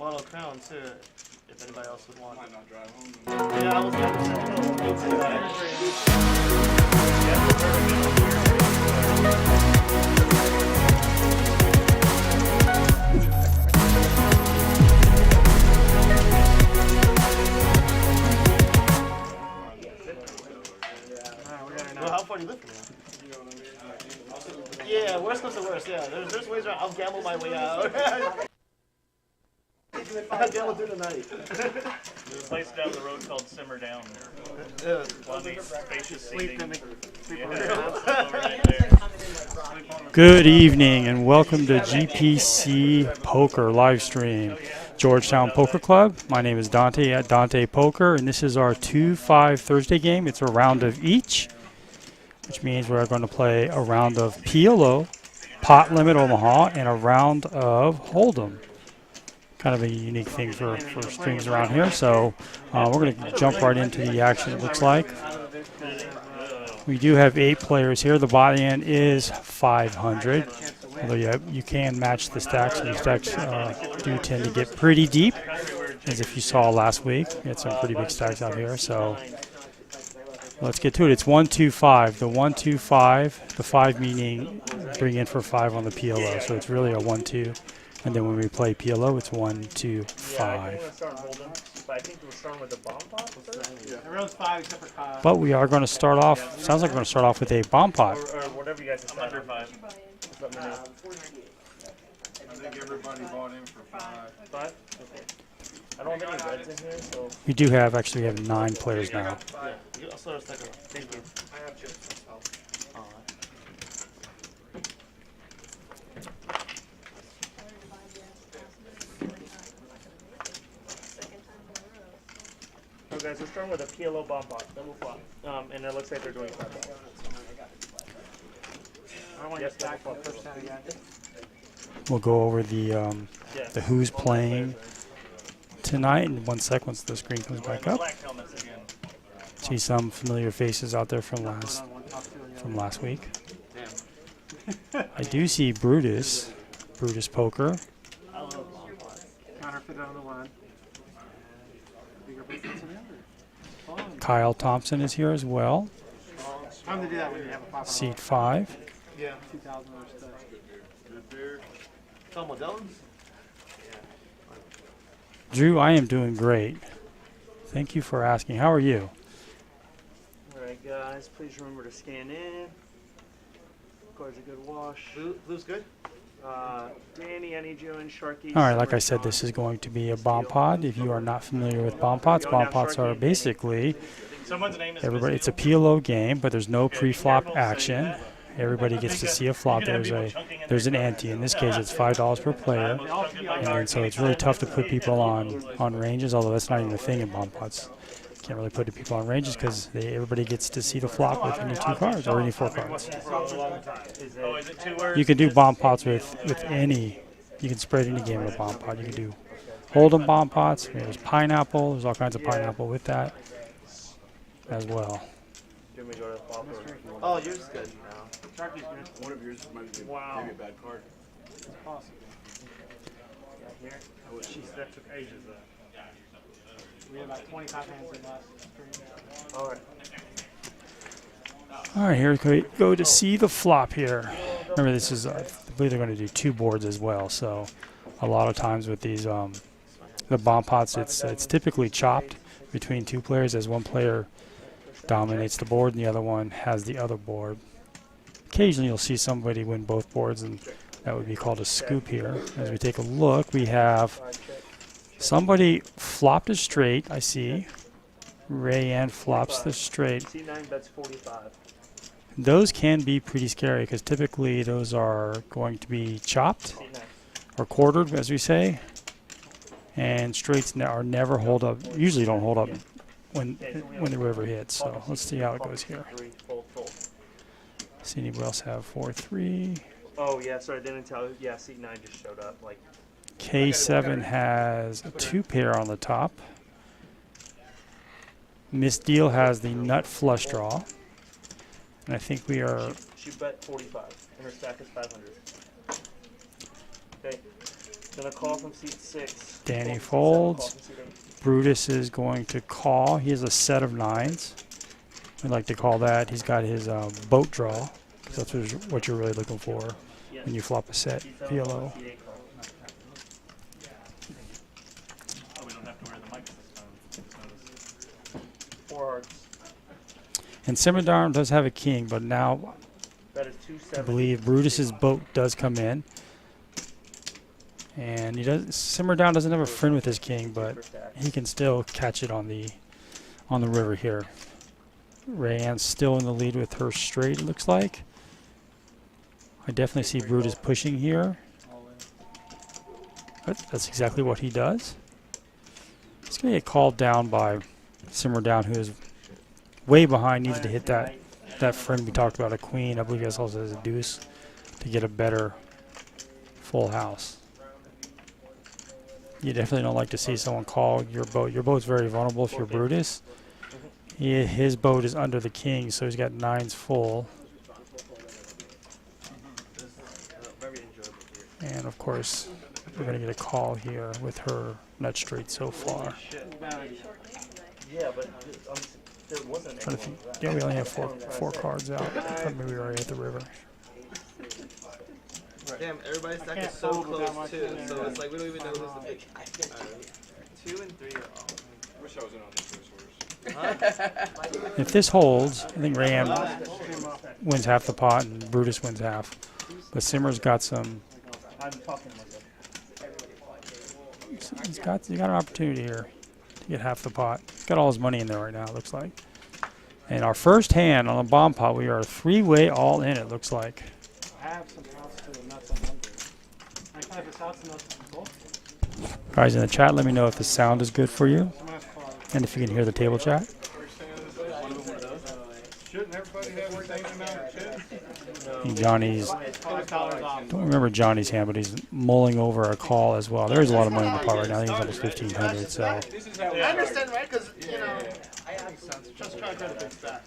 bottle of Crown too, if anybody else would want. Might not drive home. Yeah, I was going Well, how far do you live from here? Yeah, worst comes to worst, yeah. There's ways around. I'll gamble my way out. I'll gamble through the night. There's a place down the road called Simmer Down. Lovely, spacious seating. Good evening and welcome to GPC Poker live stream. Georgetown Poker Club. My name is Dante at Dante Poker, and this is our 2-5 Thursday game. It's a round of each, which means we're going to play a round of PLO, Pot Limit Omaha, and a round of Hold'em. Kind of a unique thing for streams around here. So we're going to jump right into the action, it looks like. We do have 8 players here. The bot end is 500. Although you can match the stacks, and the stacks do tend to get pretty deep, as if you saw last week. We had some pretty big stacks out here. So let's get to it. It's 1-2-5. The 1-2-5, the 5 meaning bring in for 5 on the PLO. So it's really a 1-2. And then when we play PLO, it's 1-2-5. But we are going to start off, sounds like we're going to start off with a bomb pot. Or whatever you guys decide. Under 5. I think everybody bought in for 5. 5? Okay. I don't have any reds in here, so. We do have, actually, we have 9 players now. Yeah, I'll start a second. Thank you. I have chips myself. So guys, we're starting with a PLO bomb pot, double flop. And it looks like they're doing 5 balls. Yes, double flop first. We'll go over the who's playing tonight in 1 sec once the screen comes back up. See some familiar faces out there from last week. I do see Brutus Poker. Kyle Thompson is here as well. Seat 5. Yeah. Tom Waddell? Drew, I am doing great. Thank you for asking. How are you? Alright guys, please remember to scan in. Card's a good wash. Blue's good? Danny, I need you in Sharky. All right, like I said, this is going to be a bomb pot. If you are not familiar with bomb pots are basically everybody. It's a PLO game, but there's no pre-flop action. Everybody gets to see a flop. There's an ante. In this case, it's $5 per player, and then so it's really tough to put people on ranges. Although that's not even a thing in bomb pots. Can't really put people on ranges because everybody gets to see the flop with any 2 cards or any 4 cards. You can do bomb pots with any. You can spread any game with a bomb pot. You can do Hold'em bomb pots. There's pineapple. There's all kinds of pineapple with that as well. Oh, yours is good. One of yours might be maybe a bad card. It's possible. Yeah, here. Oh, that took ages though. We have about 25 hands in last stream. Alright. All right, here we go to see the flop here. Remember, this is, I believe they're going to do 2 boards as well. So a lot of times with these, the bomb pots, it's typically chopped between 2 players as one player dominates the board and the other one has the other board. Occasionally you'll see somebody win both boards, and that would be called a scoop here. As we take a look, we have somebody flopped a straight, I see. Rayanne flops the straight. C9 bets 45. Those can be pretty scary because typically those are going to be chopped or quartered, as we say. And straights are never hold up, usually don't hold up when the river hits. So let's see how it goes here. See anybody else have 4-3? Oh yeah, sorry, I didn't tell you. Yeah, C9 just showed up. Like K7 has a 2 pair on the top. Miss Deal has the nut flush draw. And I think we are... She bet 45, and her stack is 500. Okay. Gonna call from seat 6. Danny Call from seat 7, call folds. from seat 8. Brutus is going to call. He has a set of 9s. We like to call that. He's got his boat draw. That's what you're really looking for when you flop a set Seat 7, PLO. call, seat 8, call. Oh, we don't have to wear the mic this time. 4 hearts. And Simmerdarm does have a king, but now That is I 270. believe Brutus's boat does come in. And he does. Simmerdown doesn't have a friend with his king, but he can still catch it on the river here. Rayanne's still in the lead with her straight, it looks like. I definitely see Brutus pushing here. But that's exactly what he does. He's going to get called down by Simmerdown, who is way behind, needs to hit that friend we talked about, a queen. I believe he also has a deuce to get a better full house. You definitely don't like to see someone call your boat. Your boat's very vulnerable if you're Brutus. His boat is under the king, so he's got 9s full. And of course, we're going to get a call here with her nut straight so far. Yeah, but there wasn't Trying to anyone. think. Yeah, we only have four cards out. Maybe we were already at the river. Damn, everybody's stack Can't is so fold without close much too, in there. so it's like we don't even know who's the pick. 2 and 3 are all. Wish I was in on this resource. If this holds, I think Ram wins half the pot and Brutus wins half. But Simmer's got some. I'm talking with him. He's got an opportunity here to get half the pot. He's got all his money in there right now, it looks like. And our first hand on the bomb pot, we are 3-way all in, it looks like. I have some outs to the nuts on under. I have this outs and nuts on both. Guys in the chat, let me know if the sound is good for you Some outs for and if you can hear the table chat. Shouldn't everybody have everything in there too? And Johnny's, $5 off. don't remember Johnny's hand, but he's mulling over a call as well. There is a lot of money in the pot right now. I think it's almost 1,500. So This is how I understand, right? Because, you know, just try to get a big stack.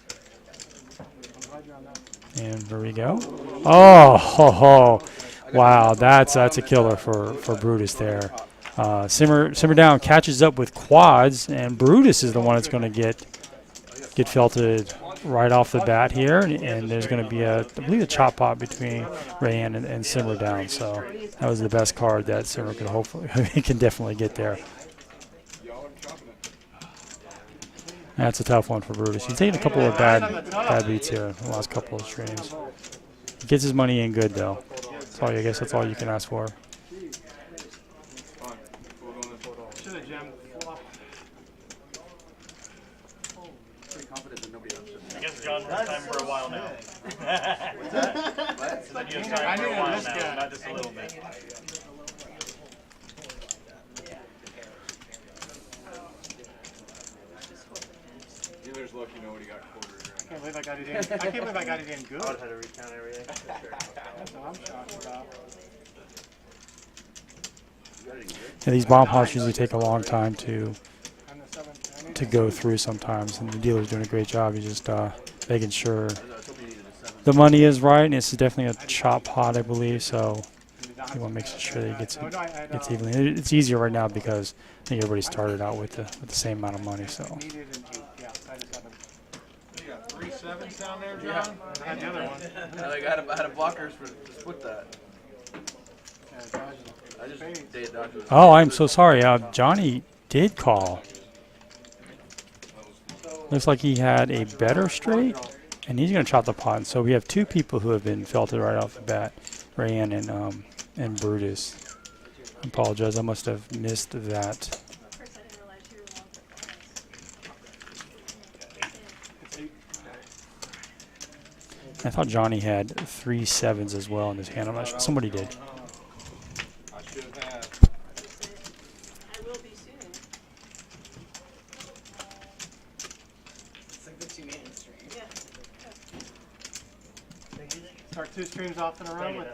I'm glad you're on that. and there we go. Oh, ho, ho. Wow, that's a killer for Brutus there. Simmer down catches up with quads, and Brutus is the one that's going to get felted right off the bat here, and there's going to be I believe a chop pot between Rayanne and Simmer down. So that was the best card that Simmer could hopefully he can definitely get there. That's a tough one for Brutus. He's taking a couple of bad beats here in the last couple of streams. He gets his money in good though. I guess that's all you can ask for. Should have jammed flop. Pretty confident that nobody else should. I guess John has time for a while now. What? Said you have time for a while now, not just a little bit. Dealer's lucky nobody got quartered. I can't believe I got it in. I can't believe I got it in good. I would have had to recount everything. That's what I'm shocked about. Yeah, these bomb pots usually take a long time to I'm the 7th. I need to go through sometimes, and the dealer's doing a great job. He's just making sure the money is right, and it's definitely a chop pot, I believe. So he want to make sure that he gets evenly. It's easier right now because I think everybody started out with the same amount of money. So needed an 8. Yeah, side of 7. You got 3 7s down there, Yeah, John? I had the other one. I had blockers to split that. Yeah, dodged it. I just did dodge it. oh, I'm so sorry. Johnny did call. Looks like he had a better straight, and he's going to chop the pot. So we have two people who have been felted right off the bat, Rayanne and Brutus. I apologize. I must have missed that. I thought Johnny had 3 7s as well in his hand. I'm not sure. Somebody did. I should have. I will be soon. It's like the 2 man stream. Yeah. Start 2 streams off in a row with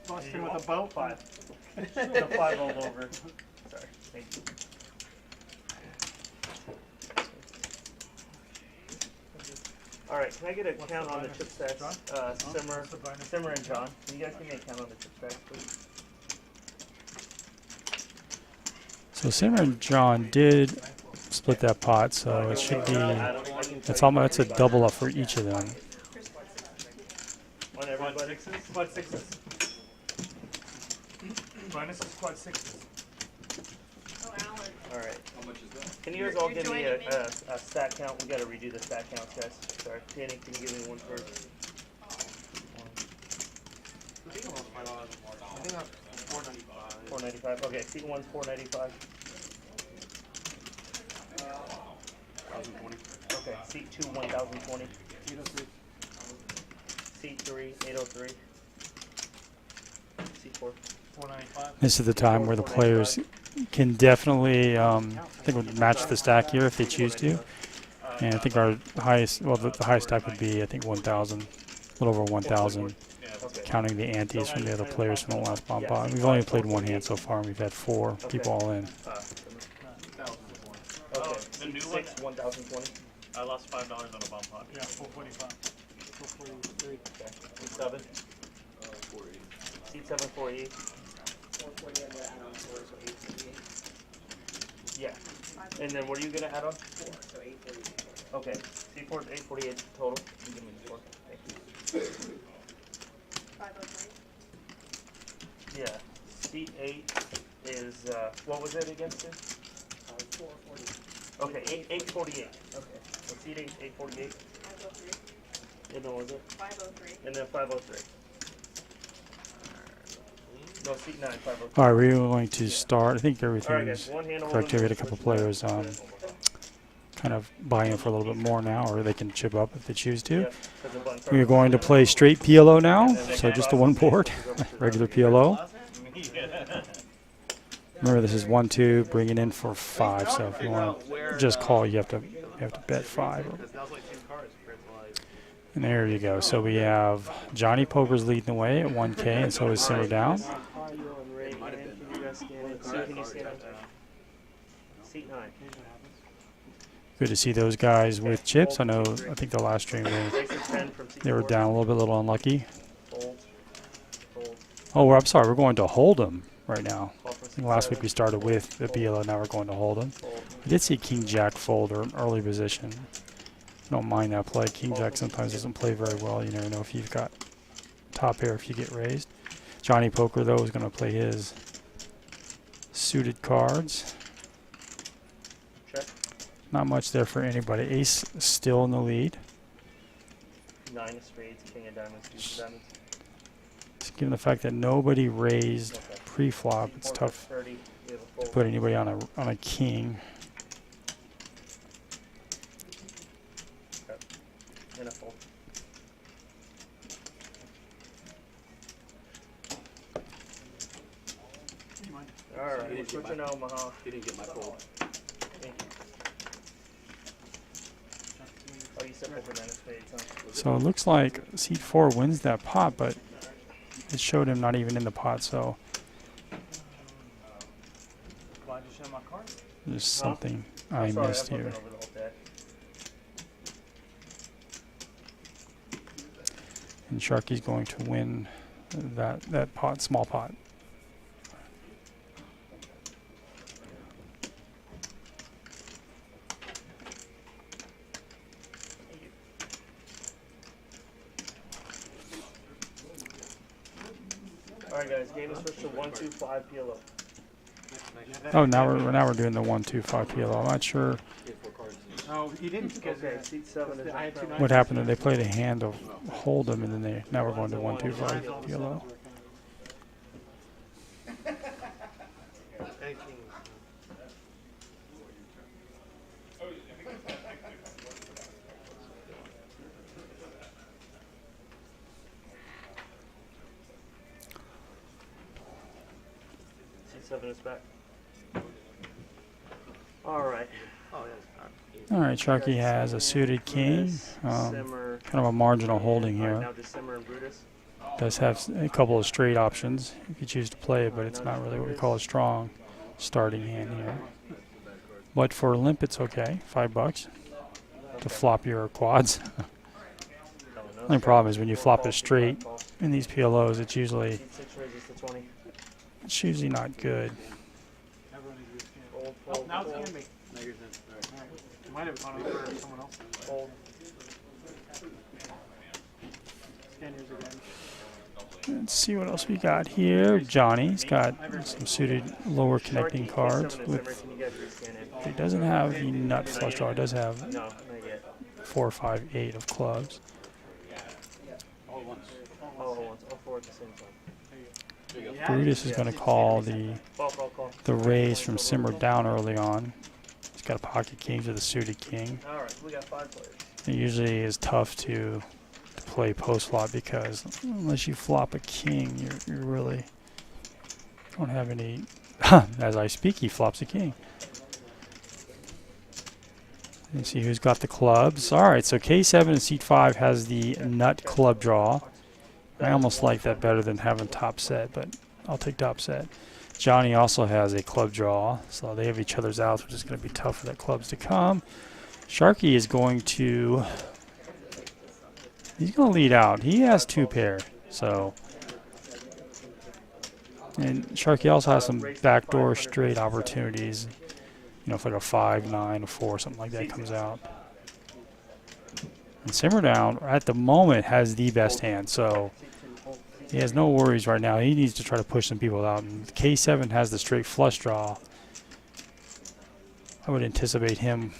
busting with a boat. 5. The 5 rolled over. Sorry. Thank you. All right, can I get a count on the chip stacks? Simmer and John. Can you guys give me a count on the chip stacks, please? So Simmer and John did split that pot, so it should be. It's almost a double up for each of them. On everybody. Quad sixes. Minus is quad sixes. Oh, Alan. All right. How much is that? Can you guys all give me a stat count? We got to redo the stat counts, guys. Sorry. Danny, can you give me one first? I think I'm 495. 495. Okay, seat one's 495. 1,020. Okay, seat two 1020. 803. Seat three 803. Seat four. 495. This is the time where the players can definitely, I think, would match the stack here if they choose to. And I think our highest, well, the highest stack would be, I think, 1,000, a little over 1,000, counting the antes from the other players from the last bomb pot. We've only played one hand so far, and we've had 4 people all in. Okay, seat six 1020. I lost $5 on a bomb pot. Yeah, 445. 443. Okay, seat seven. 480. Seat seven 480. 440 and the add-on 4, so 848. Yeah. And then what are you gonna add on? 4, so 848. Okay, seat four is 848 total. You give me the 4. Thank you. 503. Yeah. Seat 8 is what was it again, Sue? 440. Okay, 848. Okay. So seat 8 848. 503. And then what was it? 503. And then 503. No, seat 9 503. All right, we're going to start. I think All right, everything's guys. One hand correct here. We had a couple players Yeah, kind of buy in for a little bit more now, or they can chip up if they choose to. 'cause the button's We're going to play straight PLO now, so just the one board, regular PLO. Remember, this is 1-2, bringing in for 5. So if you want to just call, you have to bet 5. And there you go. So we have Johnny Poker's leading the way at 1K, and so is Simmer down. Can you guys scan it? Sue, can you scan it? Seat 9. Good to see those guys with chips. I think the last stream Race of 10 from seat they were 4. down a little unlucky. Fold. Fold. Oh, I'm sorry, we're going to Hold'em right now. Call from I seat think last week 7. we started with the PLO, now we're going to Hold'em. Fold. I did see King Jack fold or an early position. I don't mind that play. King Jack sometimes doesn't play very well. You never know if you've got top pair if you get raised. Johnny Poker, though, is going to play his suited cards. Check. Not much there for anybody. Ace still in the lead. 9 of spades, king of diamonds, deuce of diamonds. Just given the fact that nobody raised Okay. pre-flop, Seat it's 4 tough 30. We have a to fold. put anybody on a king. And a fold. All right, He didn't get switching to Omaha. He didn't get my fold. Thank you. Oh, you said poker 9 of spades, huh? So it looks like seat 4 wins that pot, but it showed him not even in the pot, so Glad you showed my card. there's Huh? something I'm I sorry, missed I'm here. looking over the whole deck. And Sharky's going to win that pot, small pot. All right, guys, game is switched to 1-2-5 PLO. Oh, now we're doing the 1-2-5 PLO. I'm not sure He had 4 cards. No, he didn't because Okay, seat 7 is I had two in front. nines. what happened. That they played a hand of Hold'em, and then now we're going to 1-2-5 PLO. And king. Seat 7 is back. All right. Oh, yeah. All right, Sharky has a suited king. Simmer. Kind of a marginal holding All right, here. now just Simmer and Brutus. Does have a couple of straight options if you choose to play it, but it's not really what we call a strong starting hand here. But for limp, it's okay. $5 to flop your quads. The only problem is when you flop it straight in these PLOs, it's usually Seat 6 raises to 20. not good. Everyone agrees. Oh, now it's gonna be. No, yours is. All right. Alright. Might have gone over someone else. Fold. Scan yours again. Let's see what else we got here. Johnny's got some suited lower connecting Sharky, cards. K7 and With, Simmer, can you guys rescan it? he doesn't have the nut flush draw. It does have No, not yet. 4, 5, 8 of clubs. All at once. All at once, all four at the same time. There you go. Brutus is going to call the Call. raise from Simmer down early on. He's got a pocket king to the suited king. Alright, we got 5 players. It usually is tough to play post flop because unless you flop a king, you really don't have any. As I speak, he flops a king. Let's see who's got the clubs. All right, so K7 and seat 5 has the nut club draw. I almost like that better than having top set, but I'll take top set. Johnny also has a club draw, so they have each other's outs, which is going to be tough for the clubs to come. Sharky is going to. He's going to lead out. He has 2 pair, so. And Sharky also has some backdoor straight opportunities. You know, if like a 5, 9, a 4, something like that comes out. And Simmer down at the moment has the best hand, so he has no worries right now. He needs to try to push some people out. And K7 has the straight flush draw. I would anticipate him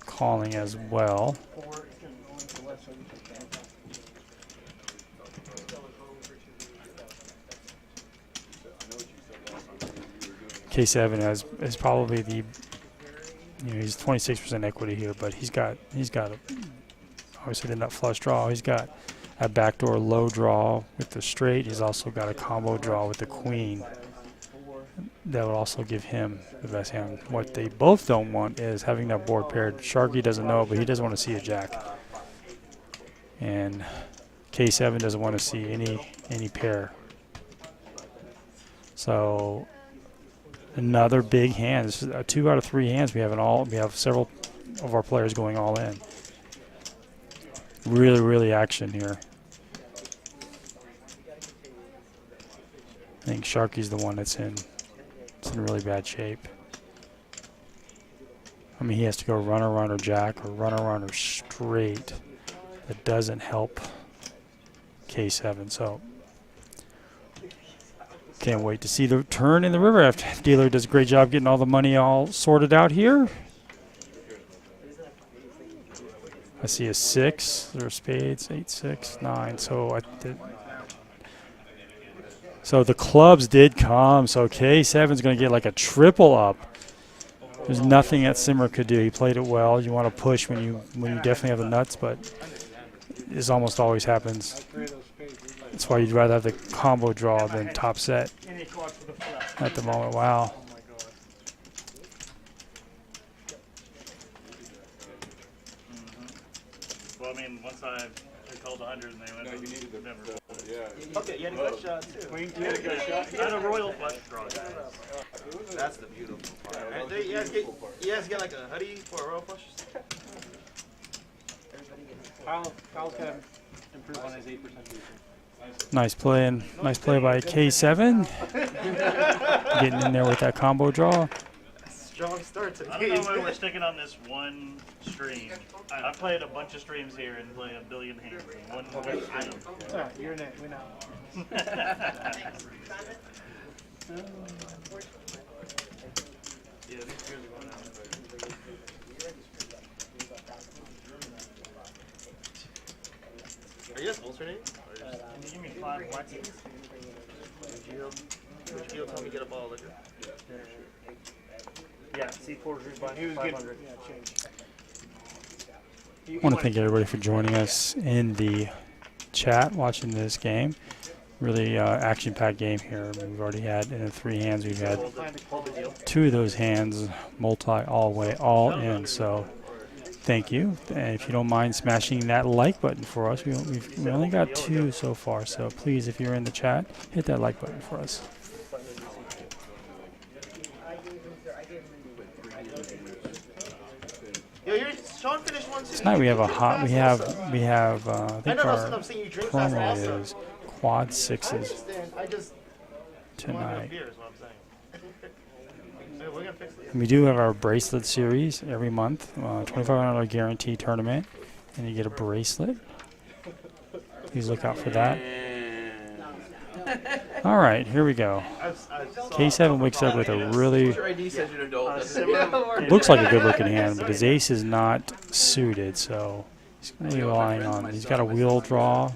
calling as well. K7 is probably the, he's 26% equity here, but he's got obviously the nut flush draw. He's got a backdoor low draw with the straight. He's also got a combo draw with the queen. That would also give him the best hand. What they both don't want is having that board paired. Sharky doesn't know, but he doesn't want to see a jack. And K7 doesn't want to see any pair. So another big hand. This is 2 out of 3 hands we have in all. We have several of our players going all in. Really action here. I think Sharky's the one that's in really bad shape. I mean, he has to go runner jack or runner straight. That doesn't help K7. So can't wait to see the turn in the river after dealer does a great job getting all the money all sorted out here. I see a 6. There are spades. 8, 6, 9. So so the clubs did come. So K7's going to get like a triple up. There's nothing that Simmer could do. He played it well. You want to push when you definitely have the nuts, but this almost always happens. That's why you'd rather have the combo draw than top set at the moment. Wow. Well, I mean, once I called 100 and they went, No, you needed the never. Yeah. Okay, you had a good shot too. You had a good shot. I had a royal flush draw. That's the beautiful part. Right there, you guys get like a hoodie for a royal flush. Kyle's got to improve on his 8% defense. Nice play by K7. Getting in there with that combo draw. Strong start to I don't know why we're sticking on this one stream. I played a bunch of streams here and played a billion hands in one stream. Yeah, you're in it. We know. Are you guys alternating? Can you give me 5 waxes? Would you tell me to get a ball of liquor? Yeah, C4 is buying He was 500. getting, change. I want to thank everybody for joining us in the chat, watching this game. Really action-packed game here. I mean, we've already had in the 3 hands. We've had 2 of those hands all in. So thank you. And if you don't mind smashing that like button for us, we only got 2 so far. So please, if you're in the chat, hit that like button for us. Yo, Sean finished one too. Tonight we have I think our I'm seeing you drink fast promo also. is quad I sixes understand. I just tonight. beer is what I'm saying. We're gonna fix it. We do have our bracelet series every month, $2,500 guarantee tournament, and you get a bracelet. Please look out for that. All right, here we go. K7 wakes up with a really, Your ID says you're an adult. looks like a good-looking hand, but his ace is not suited, so he's going to be relying on. He's got a wheel draw,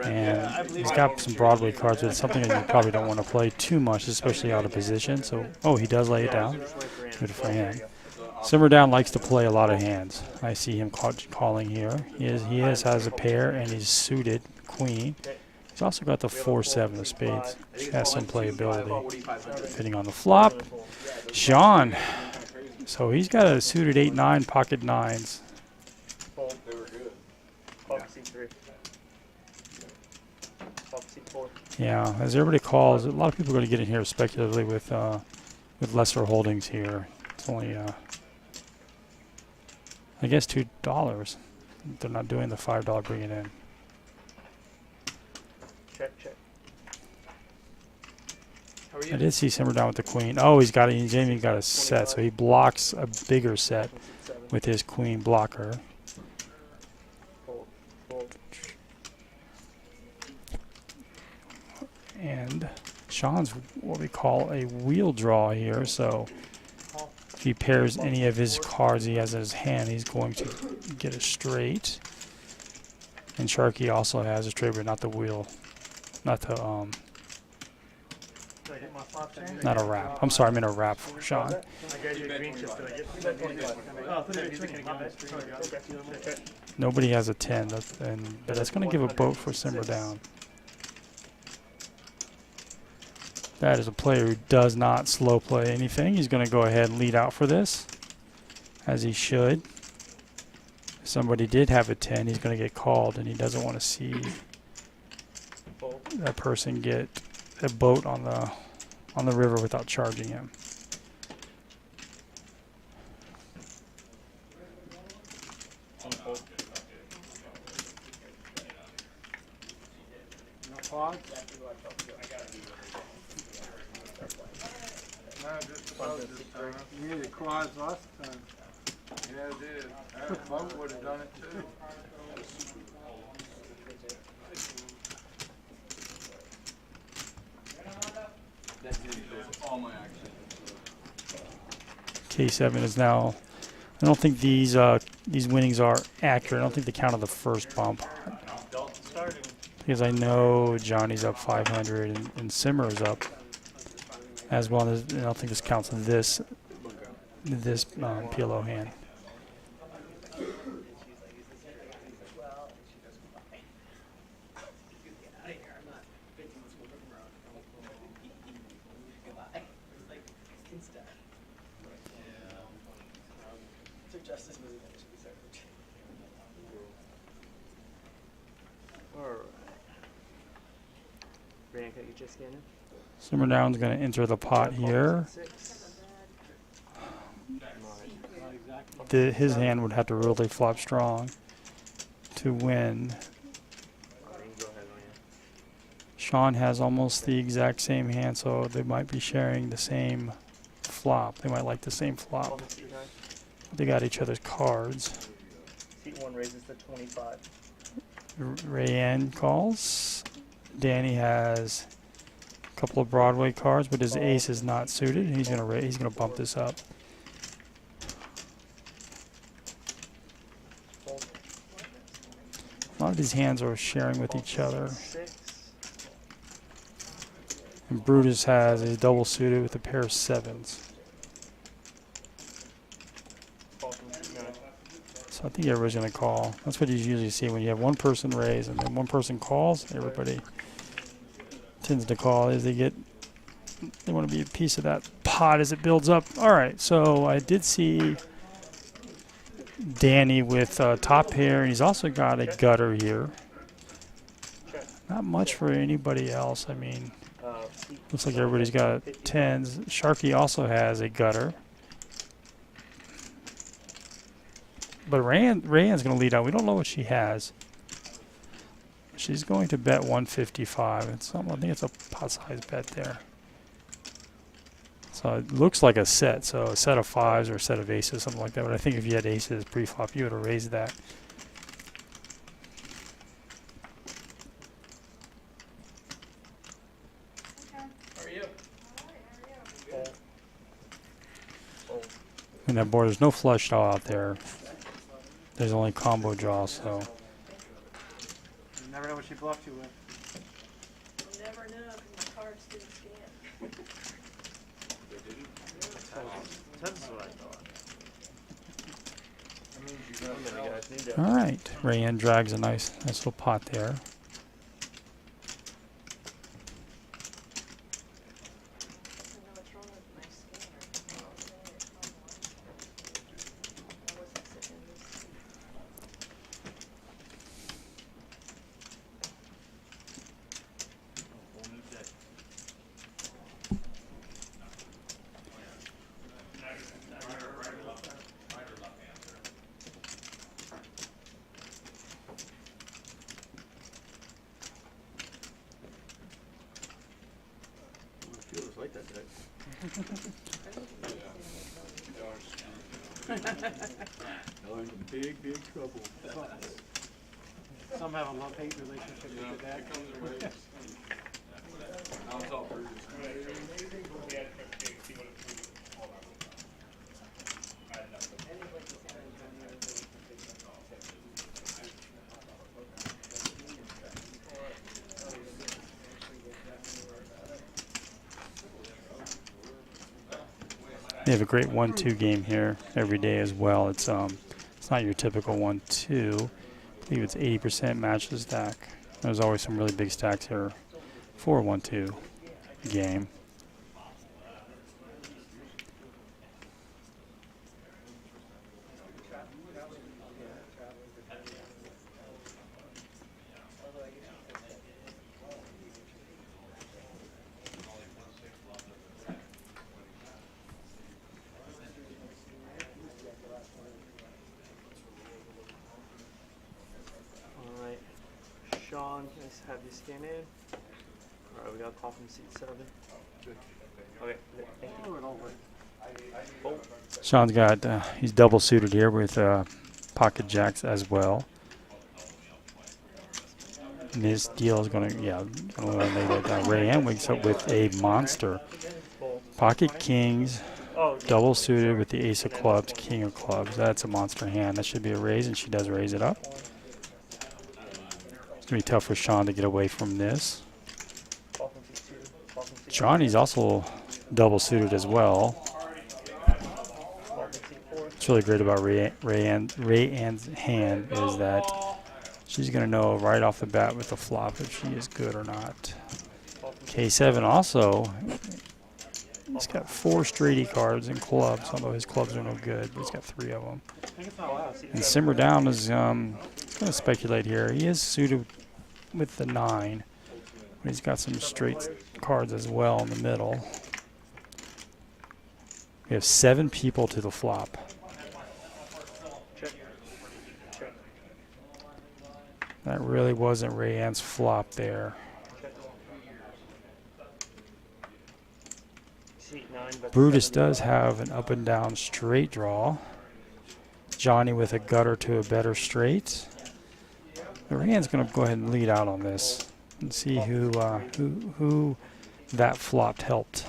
and he's got some Broadway cards, but it's something that you probably don't want to play too much, especially out of position. So, oh, he does lay it down. Good for him. Simmer Down likes to play a lot of hands. I see him calling here. He has a pair, and he's suited queen. He's also got the 4-7 of spades, which has some playability. Depending on the flop. Sean. So he's got a suited 8-9, pocket 9s. Fold. They were good. Pocket C3. Pocket C4. Yeah, as everybody calls, a lot of people are going to get in here speculatively with lesser holdings here. It's only, I guess, $2. They're not doing the $5 bringing in. Check, check. How are you? I did see Simmer Down with the queen. Oh, he's even got a set, so he blocks a bigger set with his queen blocker. Fold. Fold. And Sean's what we call a wheel draw here, so if he pairs any of his cards he has in his hand, he's going to get a straight. And Sharky also has a straight, but not the wheel. Not the, Did I get my flop change? not a wrap. I'm sorry, I meant a wrap for Sean. I gave you a green chip. Did I get that? Oh, I thought you were thinking about that. Sorry, guys. Nobody has a 10, but that's going to give a boat for Simmer Down. That is a player who does not slow play anything. He's going to go ahead and lead out for this, as he should. If somebody did have a 10, he's going to get called, and he doesn't want to see that person get a boat on the river without charging him. No quads? No, just about this time. You needed quads last time. Yeah, I did. Aaron Monk would have done it too. All my actions. K7 is now. I don't think these winnings are accurate. I don't think they counted the first bump because I know Johnny's up 500 and Simmer's up as well. As, I don't think this counts this PLO hand. Justice was eventually served. Alright. Bianca, you just scanning? Simmer Down's going to enter the pot here. His hand would have to really flop strong to win. Sean has almost the exact same hand, so they might be sharing the same flop. They might like the same flop. They got each other's cards. Seat 1 raises to 25. Rayanne calls. Danny has a couple of Broadway cards, but his ace is not suited. He's gonna bump this up. A lot of these hands are sharing with each other. And Brutus has a double suited with a pair of 7s. So I think everybody's going to call. That's what you usually see when you have one person raise and then one person calls. Everybody tends to call as they want to be a piece of that pot as it builds up. All right, so I did see Danny with top pair, and he's also got a gutter here. Not much for anybody else. I mean, looks like everybody's got 10s. Sharky also has a gutter. But Rayanne's going to lead out. We don't know what she has. She's going to bet 155. I think it's a pot size bet there. So it looks like a set. So a set of fives or a set of aces, something like that. But I think if you had aces pre-flop, you would have raised that. And that board, there's no flush draw out there. There's only combo draw, so. You never know what she bluffed you with. You'll never know because my cards didn't scan. That's what I thought. All right, Rayanne drags a nice little pot there. Feels like that today. Y'all in some big, big trouble. Some have a love-hate relationship with the deck. They have a great 1-2 game here every day as well. It's not your typical 1-2. I believe it's 80% match the stack. There's always some really big stacks here for a 1-2 game. Alright. Sean, can I have you scan in? Alright, we got a call from seat 7. Okay, thank you. Sean's got, he's double suited here with pocket jacks as well. And his deal is going to, gonna eliminate that. Rayanne wakes up with a monster. Pocket kings, double suited with the ace of clubs, king of clubs. That's a monster hand. That should be a raise, and she does raise it up. It's going to be tough for Sean to get away from this. Johnny's also double suited as well. What's really great about Rayanne's hand is that she's going to know right off the bat with the flop if she is good or not. K7 also, he's got 4 straighty cards and clubs, although his clubs are no good. He's got 3 of them. And Simmer Down is going to speculate here. He is suited with the 9, but he's got some straight cards as well in the middle. We have 7 people to the flop. That really wasn't Rayanne's flop there. Brutus does have an up and down straight draw. Johnny with a gutter to a better straight. Rayanne's going to go ahead and lead out on this and see who that flopped helped.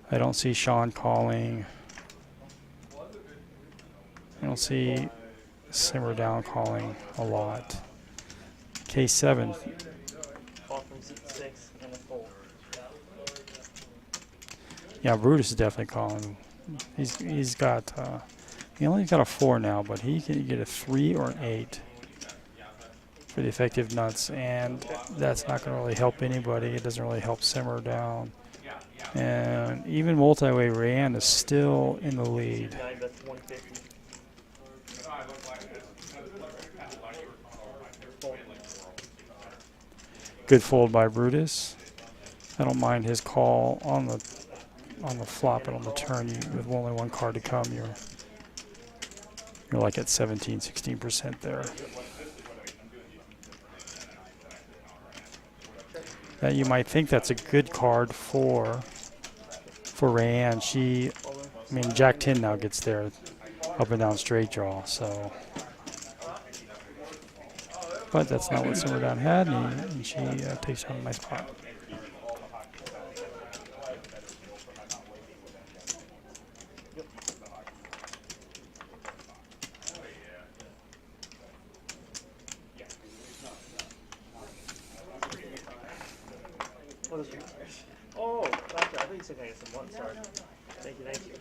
I don't see Sean calling. I don't see Simmer Down calling a lot. K7. Yeah, Brutus is definitely calling. He's got he only got a 4 now, but he can get a 3 or an 8 for the effective nuts, and that's not going to really help anybody. It doesn't really help Simmer Down. And even multi-way Rayanne is still in the lead. Good fold by Brutus. I don't mind his call on the flop and on the turn. With only 1 card to come, you're like at 17-16% there. That you might think that's a good card for for Rayanne. I mean, Jack 10 now gets there, up and down straight draw. So, but that's not what Simmer Down had, and she takes down a nice pot. Oh, gotcha. I thought you said I get some one. Sorry. Thank you, thank you.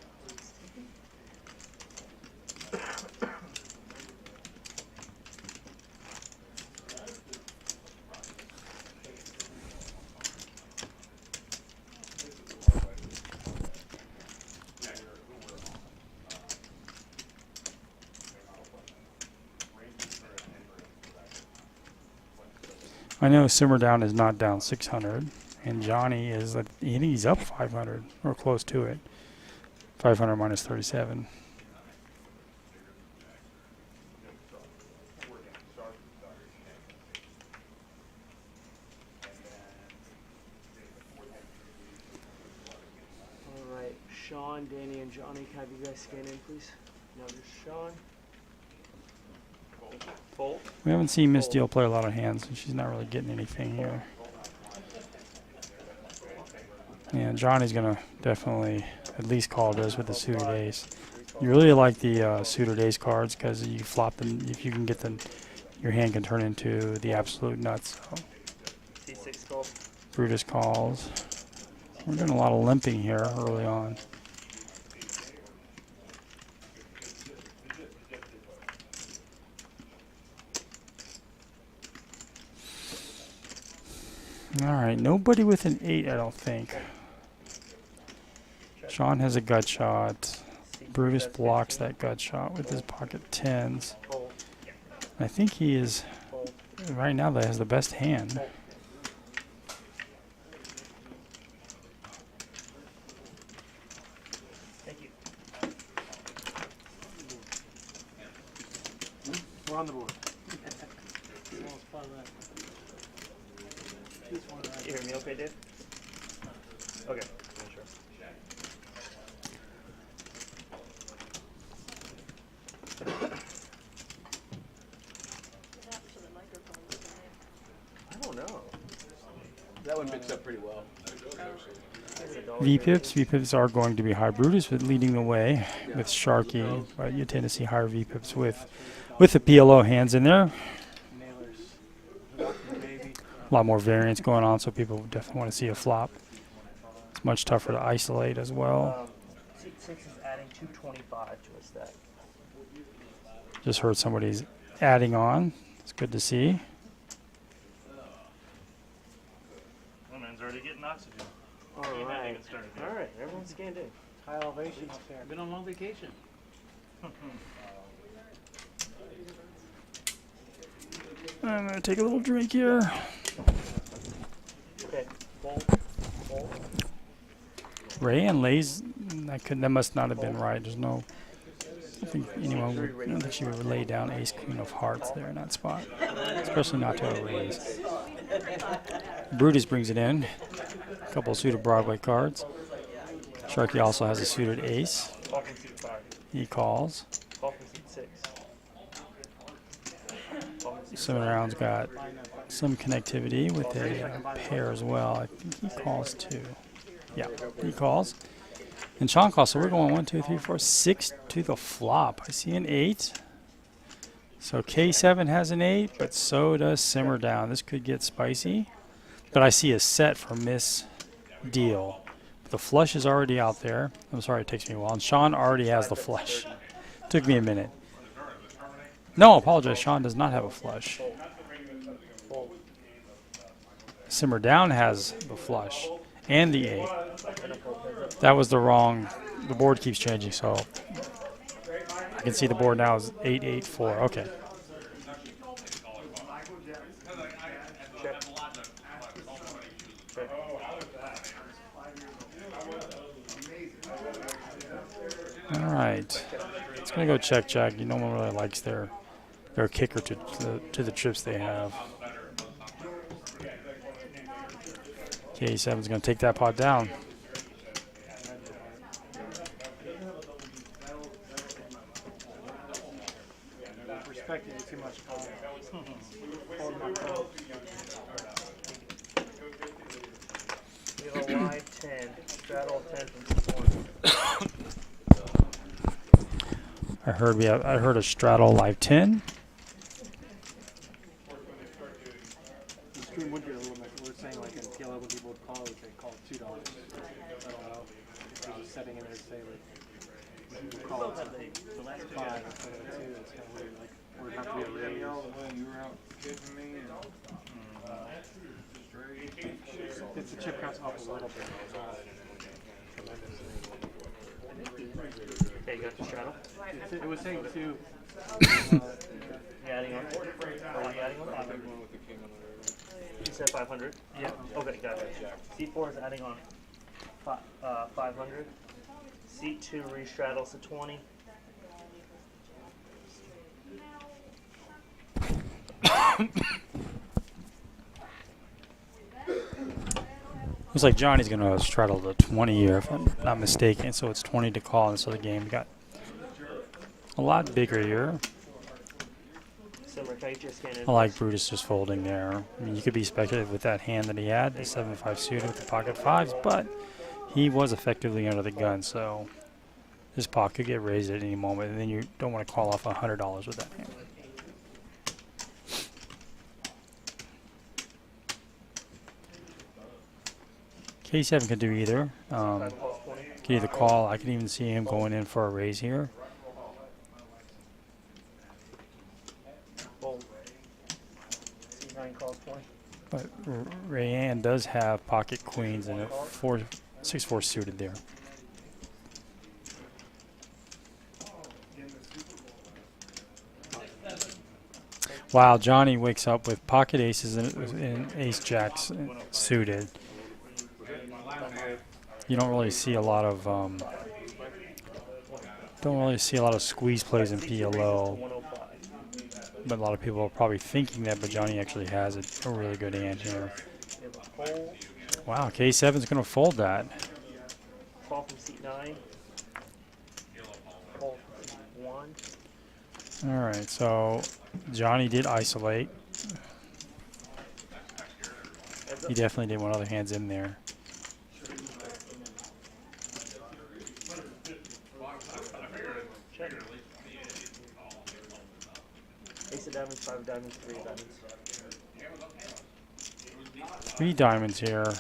I know Simmer Down is not down 600, and Johnny is, I think he's up 500 or close to it. 500 minus 37. All right, Sean, Danny, and Johnny, can I have you guys scan in, please? Now there's Sean. Fold. We haven't seen Miss Deal play a lot of hands, and she's not really getting anything here. Yeah, Johnny's gonna definitely at least call this with the suited ace. You really like the suited ace cards because you flop them. If you can get them, your hand can turn into the absolute nuts. So. C6 call. Brutus calls. We're doing a lot of limping here early on. All right, nobody with an 8, I don't think. Sean has a gut shot. Brutus blocks that gut shot with his pocket 10s. I think he is, right now, that has the best hand. Thank you. We're on the board. You hear me okay, Dave? Okay, sure. I don't know. That one picks up pretty well. VPIPs are going to be high. Brutus with leading the way with Sharky, but you tend to see higher VPIPs with the PLO hands in there. A lot more variance going on, so people definitely want to see a flop. It's much tougher to isolate as well. C6 is adding 225 to a stack. Just heard somebody's adding on. It's good to see. My man's already getting oxygen. All He hadn't right. even started yet. All right, everyone's scanned in. High elevation up there. Been on long vacation. I'm going to take a little drink here. Okay, fold, fold. Rayanne lays, that must not have been right. There's no, I think anyone would, I don't think she would lay down ace queen of hearts there in that spot, especially not to a raise. Brutus brings it in, a couple of suited Broadway cards. Sharky also has a suited ace. Call from seat 5. He calls. Call from seat 6. Call from seat 7 rounds got some connectivity with a pair as well. I think he calls too. Yeah, he calls. And Sean calls, so we're going 1, 2, 3, 4, 6 to the flop. I see an 8. So K7 has an 8, but so does Simmer Down. This could get spicy. But I see a set for Miss Deal. The flush is already out there. I'm sorry it takes me a while. And Sean already has the flush. Took me a minute. No, I apologize. Sean does not have a flush. Simmer Down has the flush and the 8. That was the wrong. The board keeps changing, so I can see the board now is 8, 8, 4. Okay. All right. It's gonna go check. No one really likes their kicker to the trips they have. K7's gonna take that pot down. straddle 10 from 4. I heard a straddle live 10. The stream would get a little bit. We're saying like in PLO when people would call it, they call it $2. I don't know. There's a setting in there to say like you call it something. The last two 5 guys. instead of a 2. It's kind of weird. Like or it'd have to be a raise. You were out kidding me and straight. It's the chip counts up a little bit. Tremendous. Okay, you got the straddle? It was saying 2. You adding on? Or are you adding on? 500. You said 500? Yeah. Okay, gotcha. Seat 4 is adding on 500. Seat 2 restraddles to 20. Looks like Johnny's going to straddle the 20 here, if I'm not mistaken. So it's 20 to call, and so the game got a lot bigger here. Simmer, can I get your scan in? I like Brutus just folding there. I mean, you could be speculative with that hand that he had, the 7-5 suited with the pocket 5s, but he was effectively under the gun, so this pot could get raised at any moment, and then you don't want to call off $100 with that hand. K7 could do either. Could either call. I could even see him going in for a raise here. Fold. C9 calls 20. But Rayanne does have pocket queens and a 6-4 suited there. Wow, Johnny wakes up with pocket aces and ace jacks suited. You don't really see a lot of squeeze plays in PLO, but a lot of people are probably thinking that. But Johnny actually has a really good hand here. Wow, K7's going to fold that. Call from seat 9. Call from seat 1. All right, so Johnny did isolate. He definitely did want other hands in there. Check. Ace of diamonds, 5 of diamonds, 3 of diamonds. 3 diamonds here.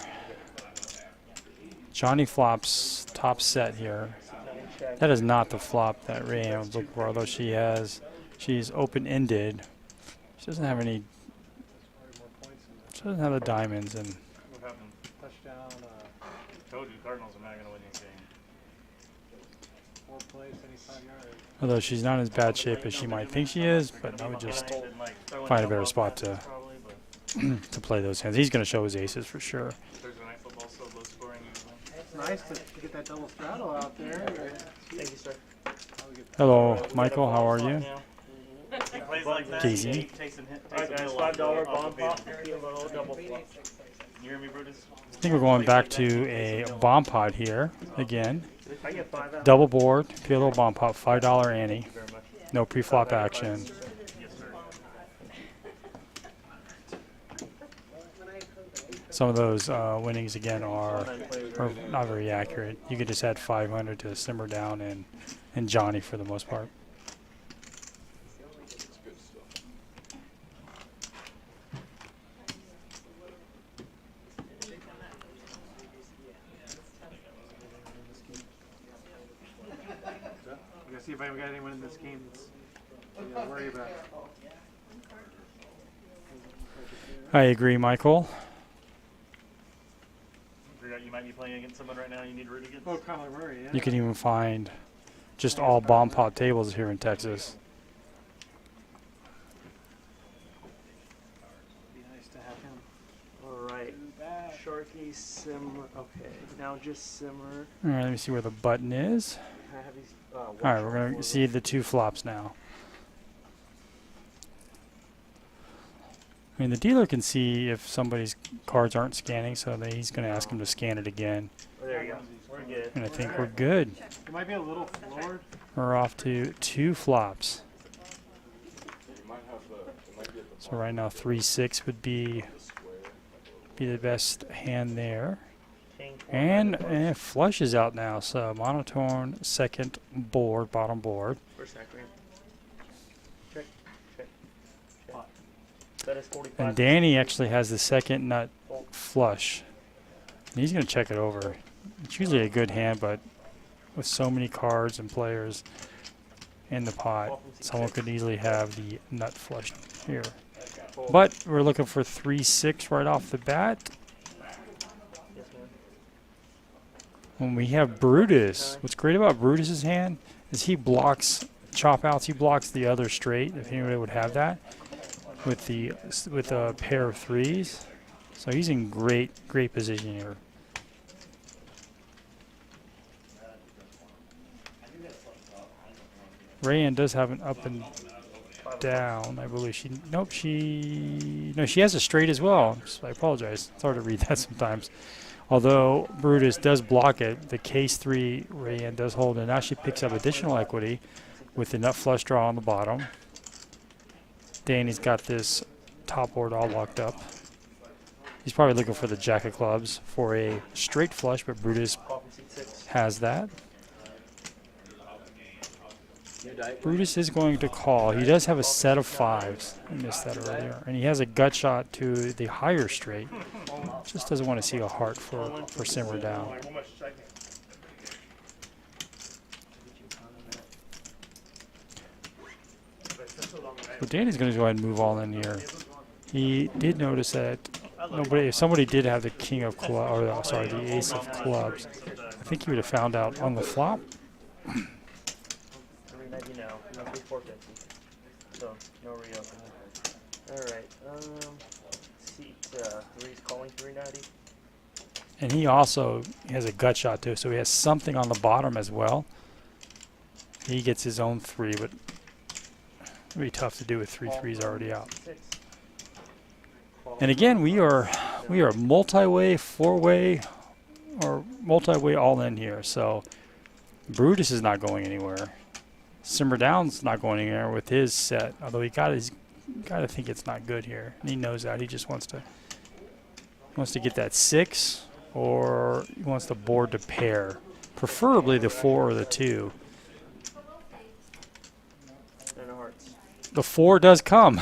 Johnny flops top set here. Check. That is not the flop that Rayanne was looking for, although she's open-ended. She doesn't have any. She doesn't have the diamonds, and What happened? Touchdown, Told you, Cardinals are not going to win this game. 4 plays, 75 yards. although she's not in as bad shape as she might think she is, but I would just find a better spot to Probably, but to play those hands. He's going to show his aces for sure. Thursday night football so low scoring usually. It's nice to get that double straddle out there. thank you, sir. Hello, Michael. How are you? He plays like that. Casey. He takes him hit. Alright guys, $5 bomb pop, PLO, double flop. You hear me, Brutus? I think we're going back to a bomb pot here again. If I get 5 out, Double board, PLO bomb pot, $5 ante. thank you very much. No pre-flop action. Yes, sir. Some of those winnings again are not very accurate. You could just add 500 to simmer down and Johnny for the most part. We gotta see if I got anyone in this game that's you gotta worry about. I agree, Michael. Forgot you might be playing against someone right now you need root against. Oh, Kyler Murray, yeah. You can even find just all bomb pot tables here in Texas. Be nice to have him. Alright, Sharky, simmer, okay, now just simmer. All right, let me see where the button is. Can I have these, All right, we're going to see the 2 flops now. I mean, the dealer can see if somebody's cards aren't scanning, so he's going to ask him to scan it again. Oh, there you go, we're good. And I think we're good. It might be a little floored. We're off to 2 flops. So right now 3-6 would be the best hand there. And flush is out now, so monotone second board, bottom board. Where's that green? Check. That is 45. And Danny actually has the second nut flush. And he's going to check it over. It's usually a good hand, but with so many cards and players in the pot, someone could easily have the nut flush here. But we're looking for 3-6 right off the bat. Yes, ma'am. When we have Brutus, what's great about Brutus's hand is he blocks chop outs. He blocks the other straight, if anybody would have that, with a pair of threes. So he's in great position here. Rayanne does have an up and down, I believe. She has a straight as well. So I apologize. It's hard to read that sometimes. Although Brutus does block it, the case 3 Rayanne does hold, and now she picks up additional equity with the nut flush draw on the bottom. Danny's got this top board all locked up. He's probably looking for the jack of clubs for a straight flush, but Brutus has that. Brutus is going to call. He does have a set of 5s. I missed that earlier. And he has a gut shot to the higher straight. Just doesn't want to see a heart for simmer down. So Danny's going to go ahead and move all in here. He did notice that if somebody did have the king of clubs, or the ace of clubs, I think he would have found out on the flop. So no reopen. Alright, seat 3's calling 390. And he also has a gut shot too, so he has something on the bottom as well. He gets his own 3, but it'll be tough to do with 3 threes already out. And again, we are multi-way, 4-way, or multi-way all in here. So Brutus is not going anywhere. Simmer Down's not going anywhere with his set, although he got to think it's not good here, and he knows that. He just wants to get that 6, or he wants the board to pair, preferably the 4 or the 2. And hearts. The 4 does come.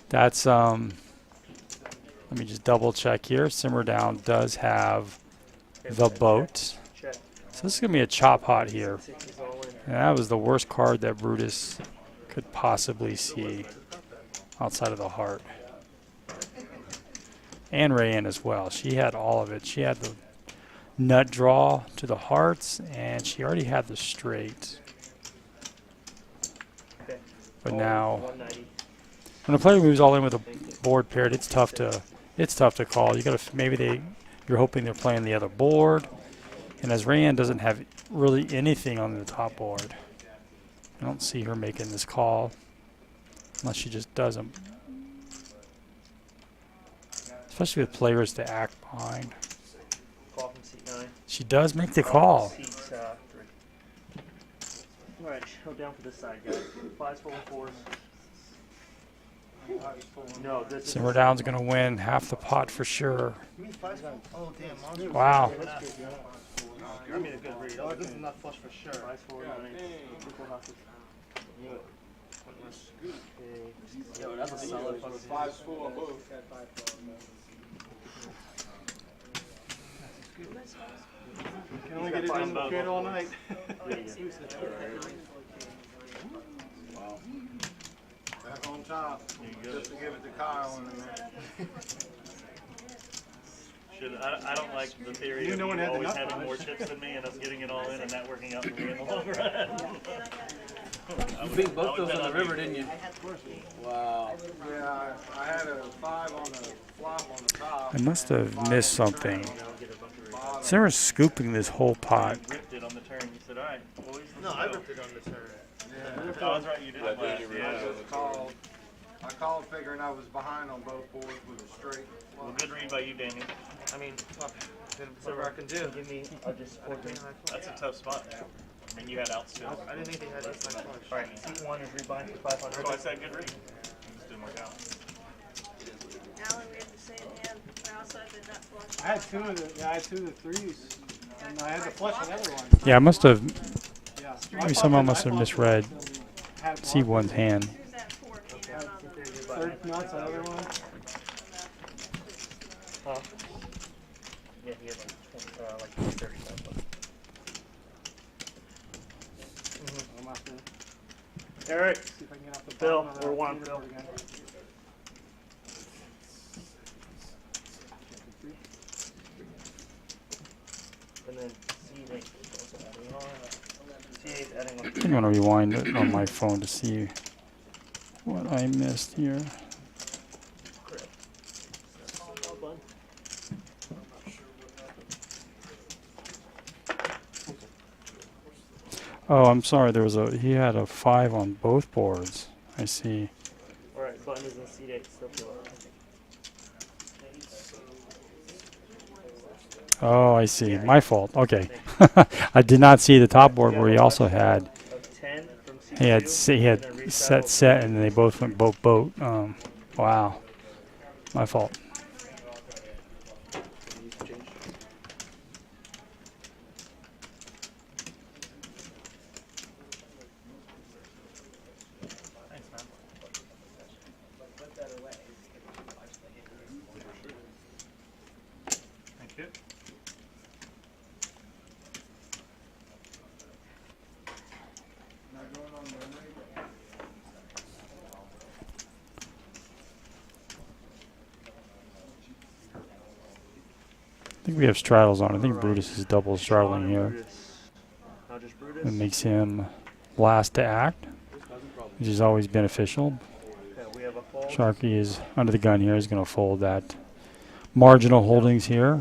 That's let me just double check here. Simmer Down does have the boat. Check. So this is going to be a chop hot here. And that was the worst card that Brutus could possibly see outside of the heart. And Rayanne as well. She had all of it. She had the nut draw to the hearts, and she already had the straight. But now, when a player moves all in with a board paired, it's tough to call. You got to you're hoping they're playing the other board. And as Rayanne doesn't have really anything on the top board, I don't see her making this call unless she just doesn't. Especially with players to act behind. Call from seat 9. She does make the call. Seat 3. Alright, go down for this side, guys. 5s, 4s, 4s. No, this Simmer Down's going to win half the pot for sure. Oh, damn. Wow. I mean, a good read. Oh, this is not flush for sure. 5s, 4s, 9s. Yo, that's a solid fucking 5's full on both. Can only get it in the straight all night. Wow. Back on top. Just to give it to Kyle in a minute. I don't like the theory of you always having more chips than me and us getting it all in and that working out for me in the long run. You beat both those on the river, didn't you? Wow. Yeah, I had a 5 on the flop on the top. I must have missed something. Simmer's scooping this whole pot. You ripped it on the turn. You said, all right, boys. No, I ripped it on the turn. Yeah. Oh, that's right. You did it last. I called figuring I was behind on both boards with a straight. Well, good read by you, Daniel. I mean, fuck. Whatever I can do. Give me, I'll just support me. That's a tough spot. And you had outs too. I didn't think they had this much flush. Alright, seat 1 is rebind for 500. So I said good read. It just didn't work out. Alan, we have the same hand. We're outside the I had two of the, yeah, I had two of the threes, and I had to flush another one. Yeah, I must have. Yeah. Maybe somehow must have misread Had C1's hand. third nuts, another one. Huh? Yeah, he had like 30 left. I'm out there. Eric, See if I can get off the Bill, bottom of that we're one, leaderboard Bill. again. And then C8 is also adding on. C8 is adding on. I'm going to rewind it on my phone to see what I missed here. Oh, I'm sorry. There was he had a 5 on both boards. I see. Alright, button is in C8, still feel it. Oh, I see. My fault. Okay. I did not see the top board where he also had. He had set, and they both went boat. Wow. My fault. Thank you. I think we have straddles on. I think Brutus is double straddling here. It makes him last to act, which is always beneficial. Sharky is under the gun here. He's going to fold that marginal holdings here.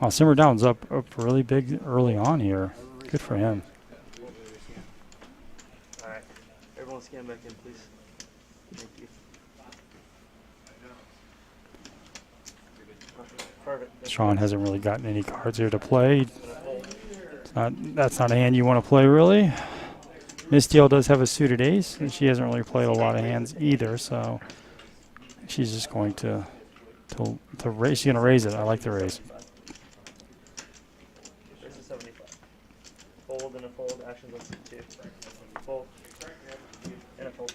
Wow, Simmer Down's up really big early on here. Good for him. Alright, everyone scan back in, please. Thank you. Perfect. Sean hasn't really gotten any cards here to play. That's not a hand you want to play, really. Miss Steele does have a suited ace, and she hasn't really played a lot of hands either, so she's just going to raise. She's going to raise it. I like the raise. This is 75. Fold and a fold, actions on C2. Fold. And a fold.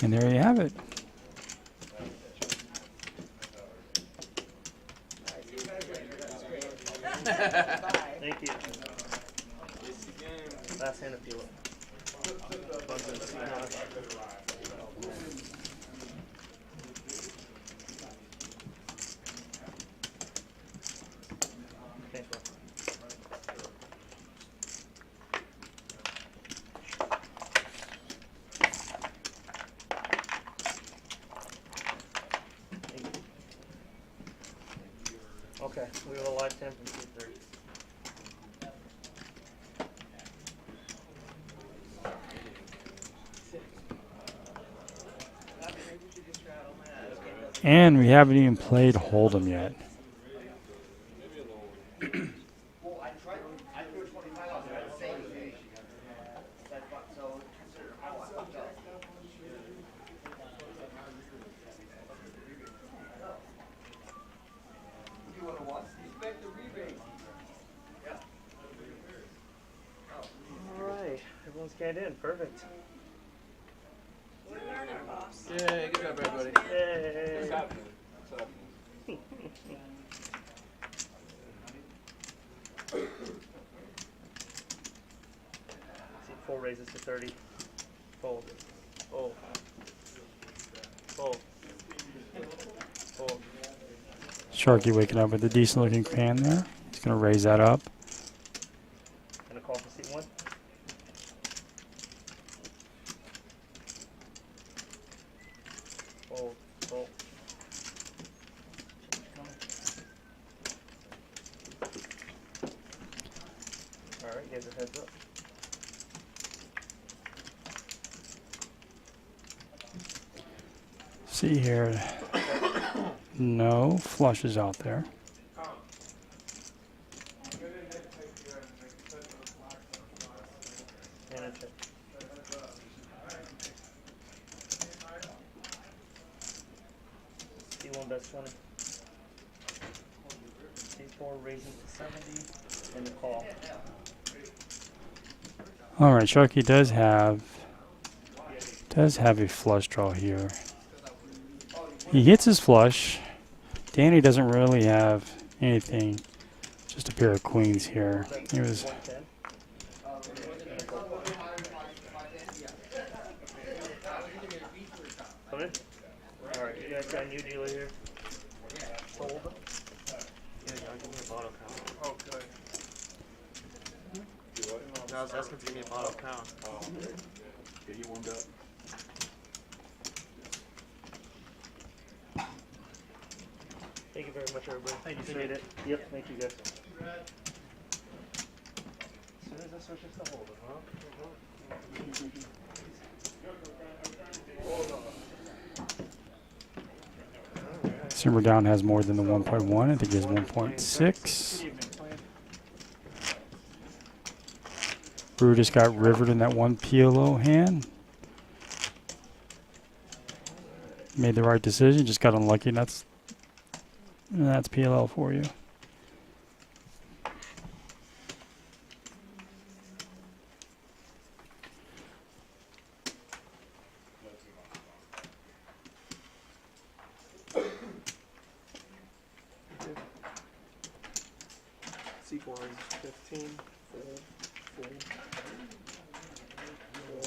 And there you have it. Thank you. Last hand if you will. Thanks, bro. Okay, we have a live 10 from C3. And we haven't even played Hold'em yet. Alright, everyone's scanned in. Perfect. Yeah, good job, everybody. Yay. What's happening? What's happening? See, 4 raises to 30. Fold. Fold. Fold. Fold. Sharky waking up with a decent looking hand there. He's going to raise that up. Gonna call for C1. Fold. Fold. Alright, you guys are heads up. See here. No flushes out there. And a check. minimum bets 20. Seat 4 raising to 70 and the call. All right, Sharky does have a flush draw here. He hits his flush. Danny doesn't really have anything. Just a pair of queens here. He was. Okay. Alright, you guys got a new dealer here. Sold. Yeah, I'll give me a bottle count. Okay. I was asking to give me a bottle count. Get you warmed up. Thank you very much, everybody. Thank you, Appreciate sir. it. Yep, thank you guys. As soon as I switch this to hold it, huh? Simmer Down has more than the 1.1. I think he has 1.6. Brew just got rivered in that 1 PLO hand. Made the right decision, just got unlucky, and that's PLO for you. C4 is 15. Fold. Fold. Fold.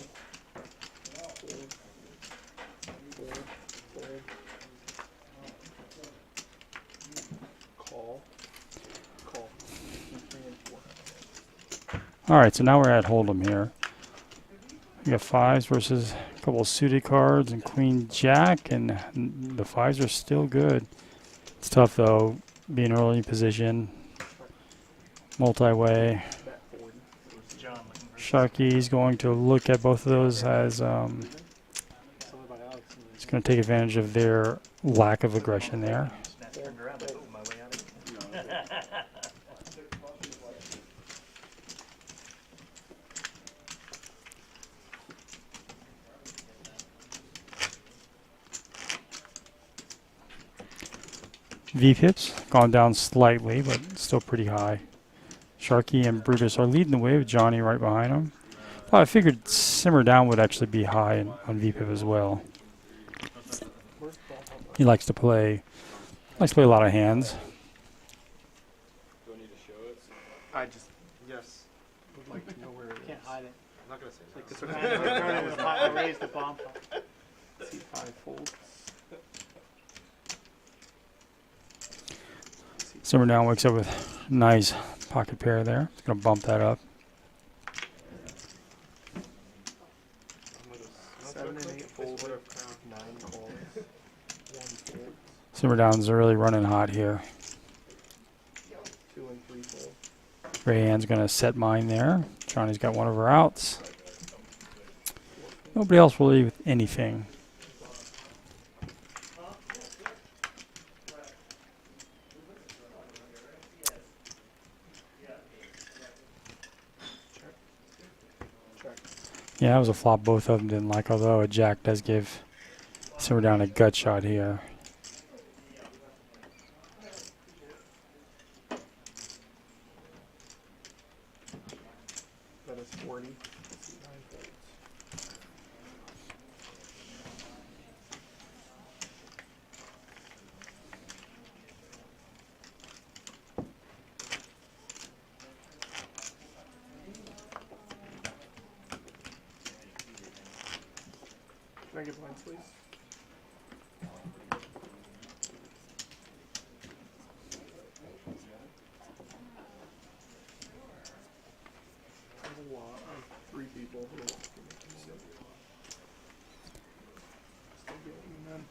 Fold. Fold. Fold. Call. Call. 3 and 4. All right, so now we're at Hold'em here. We got fives versus a couple of suited cards and Queen Jack, and the fives are still good. It's tough though, being early in position, multi-way. Bet 40. John looking for Sharky's going to look at both of those as Something about Alex. he's going to take advantage of their lack of aggression there. snap turned around. Like, oh, my way out of it. V-pips gone down slightly, but still pretty high. Sharky and Brutus are leading the way with Johnny right behind them. Well, I figured Simmer Down would actually be high on V-pip as well. He likes to play a lot of hands. Do I need to show it? I just, yes, would like to know where it Can't is. hide it. I'm not gonna say Like that. this kind of turn with a raise the bomb. C5 folds. Simmer Down wakes up with a nice pocket pair there. He's going to bump that up. 7 and 8 fold. 9 calls. 1 fold. Simmer Down's really running hot here. 2 and 3 fold. Rayanne's going to set mine there. Johnny's got one of her outs. Nobody else really with anything. Yeah, that was a flop both of them didn't like, although a jack does give Simmer Down a gut shot here. That is 40. C9 folds. Can I get blinds, please? There's a lot of 3 people who want to make you sick. Still getting you, man.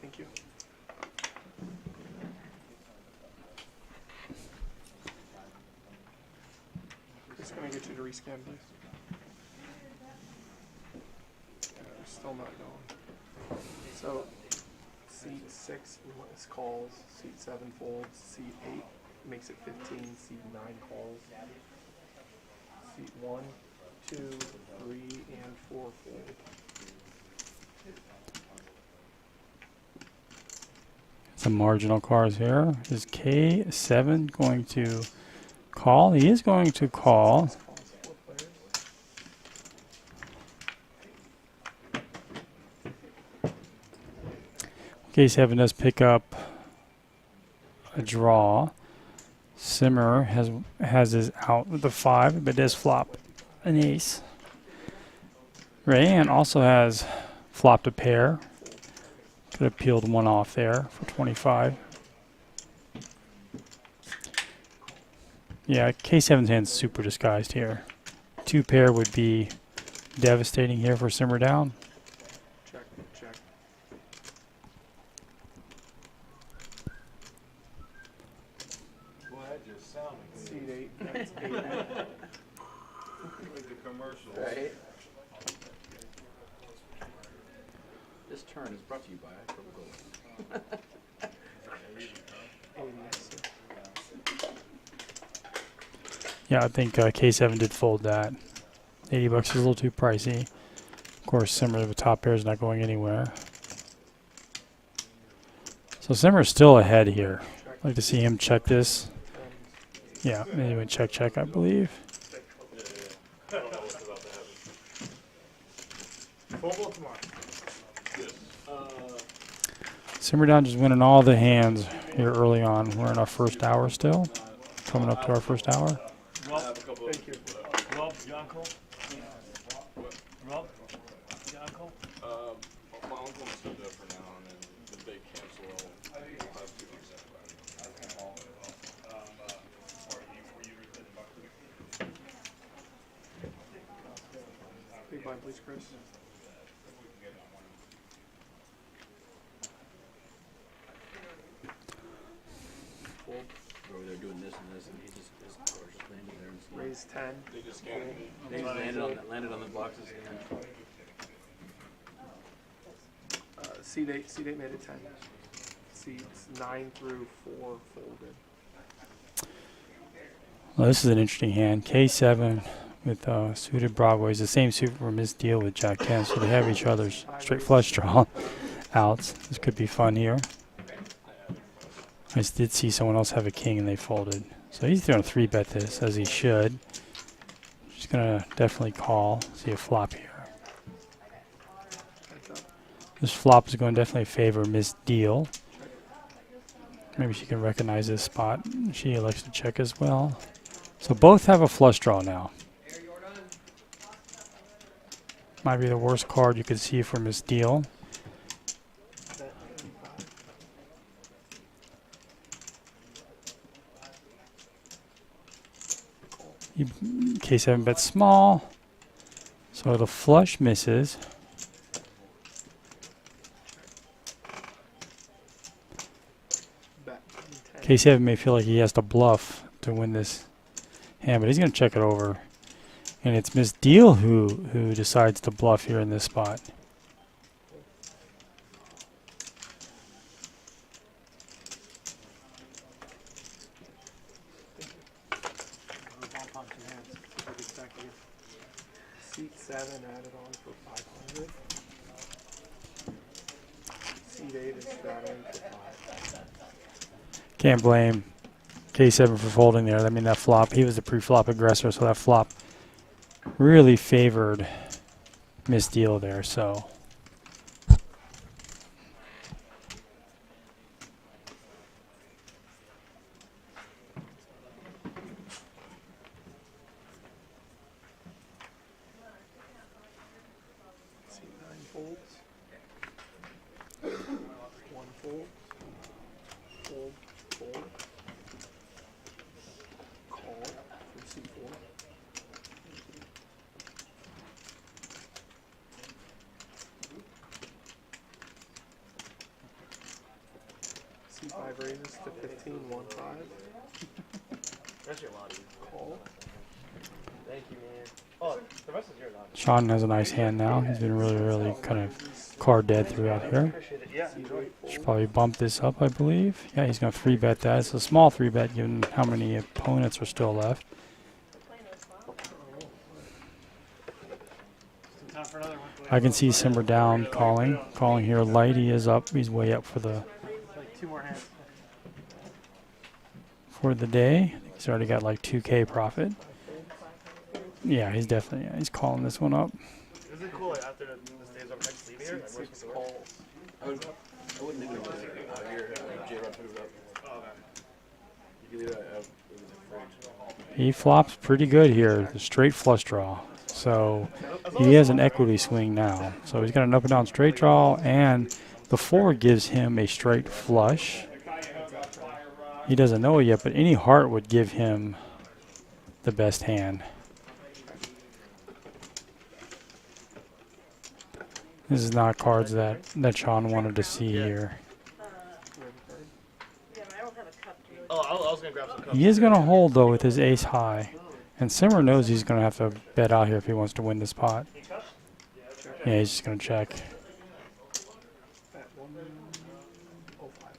Thank you. Just gonna get you to rescan, please. We're still not going. So, seat 6 is calls, seat 7 folds, seat 8 makes it 15, seat 9 calls, seat 1, 2, 3, and 4 fold. Some marginal cards here. Is K7 going to call? He is going to call. Calls 4 players. K7 does pick up a draw. Simmer has his out with the 5, but does flop an ace. Rayanne also has flopped a pair. Could have peeled one off there for 25. Yeah, K7's hand's super disguised here. 2 pair would be devastating here for Simmer down. Check, check. Boy, that just sounded good. Seed 8, that's 8. Like the commercials. Right? This turn is brought to you by Coca-Cola. 80, so Yeah, I think K7 did fold that. $80 is a little too pricey. Of course, Simmer, the top pair, is not going anywhere. So Simmer's still ahead here. I'd like to see him check this. Yeah, he went check, check, I believe. Simmer down just winning all the hands here early on. We're in our first hour still. Coming up to our first hour. thank you. Rob, your uncle? Rob, your uncle? My uncle stood there for now, and then the big cancel. I'll have 2%. Big blind, please, Chris. Fold. Over there doing this and this, and he just landed there and Raise 10. They just scanned it. They just landed on the boxes again. Seed 8 made it 10. Seeds 9 through 4 folded. Well, this is an interesting hand. K7 with suited Broadways. The same suit for Miss Deal with Jack 10, so they have each other's straight flush draw outs. This could be fun here. I just did see someone else have a king and they folded. So he's going to 3-bet this, as he should. Just going to definitely call. See a flop here. Heads up. This flop is going to definitely favor Miss Deal. Maybe she can recognize this spot. She elects to check as well. So both have a flush draw now. Might be the worst card you could see for Miss Deal. Bet 85. K7 bets small. So the flush misses. Bet 10. K7 may feel like he has to bluff to win this hand, but he's going to check it over. And it's Miss Deal who decides to bluff here in this spot. Seat 7 added on for 500. Seat 8 is straddling for 5. Can't blame K7 for folding there. I mean, that flop, he was the pre-flop aggressor, so that flop really favored Miss Deal there, so. Seat 9 folds. 1 fold. Fold, fold. Call from seat 4. C5 raises to 15, 1, 5. That's your lot. Call. Thank you, man. Oh, the rest is your lot. Sean has a nice hand now. He's been really kind of card dead throughout here. Appreciate it. Yeah, enjoy. Should probably bump this up, I believe. Yeah, he's going to 3-bet that. It's a small 3-bet given how many opponents are still left. Time for another one. I can see Simmer down calling here light. He is up. He's way up for the 2 more hands. for the day. He's already got like 2K profit. Yeah, he's definitely, he's calling this one up. Is it cool like, after the stays over next leave here? Seat 6 calls. I wouldn't leave it here. J-Rod put it up. Oh, okay. You can leave it out in the fridge. He flops pretty good here, the straight flush draw. So he has an equity swing now. So he's got an up and down straight draw, and the 4 gives him a straight flush. He doesn't know it yet, but any heart would give him the best hand. This is not cards that Sean wanted to see here. Oh, I was gonna grab some cups. He is going to hold, though, with his ace high. And Simmer knows he's going to have to bet out here if he wants to win this pot. Yeah, he's just going to check. At 105.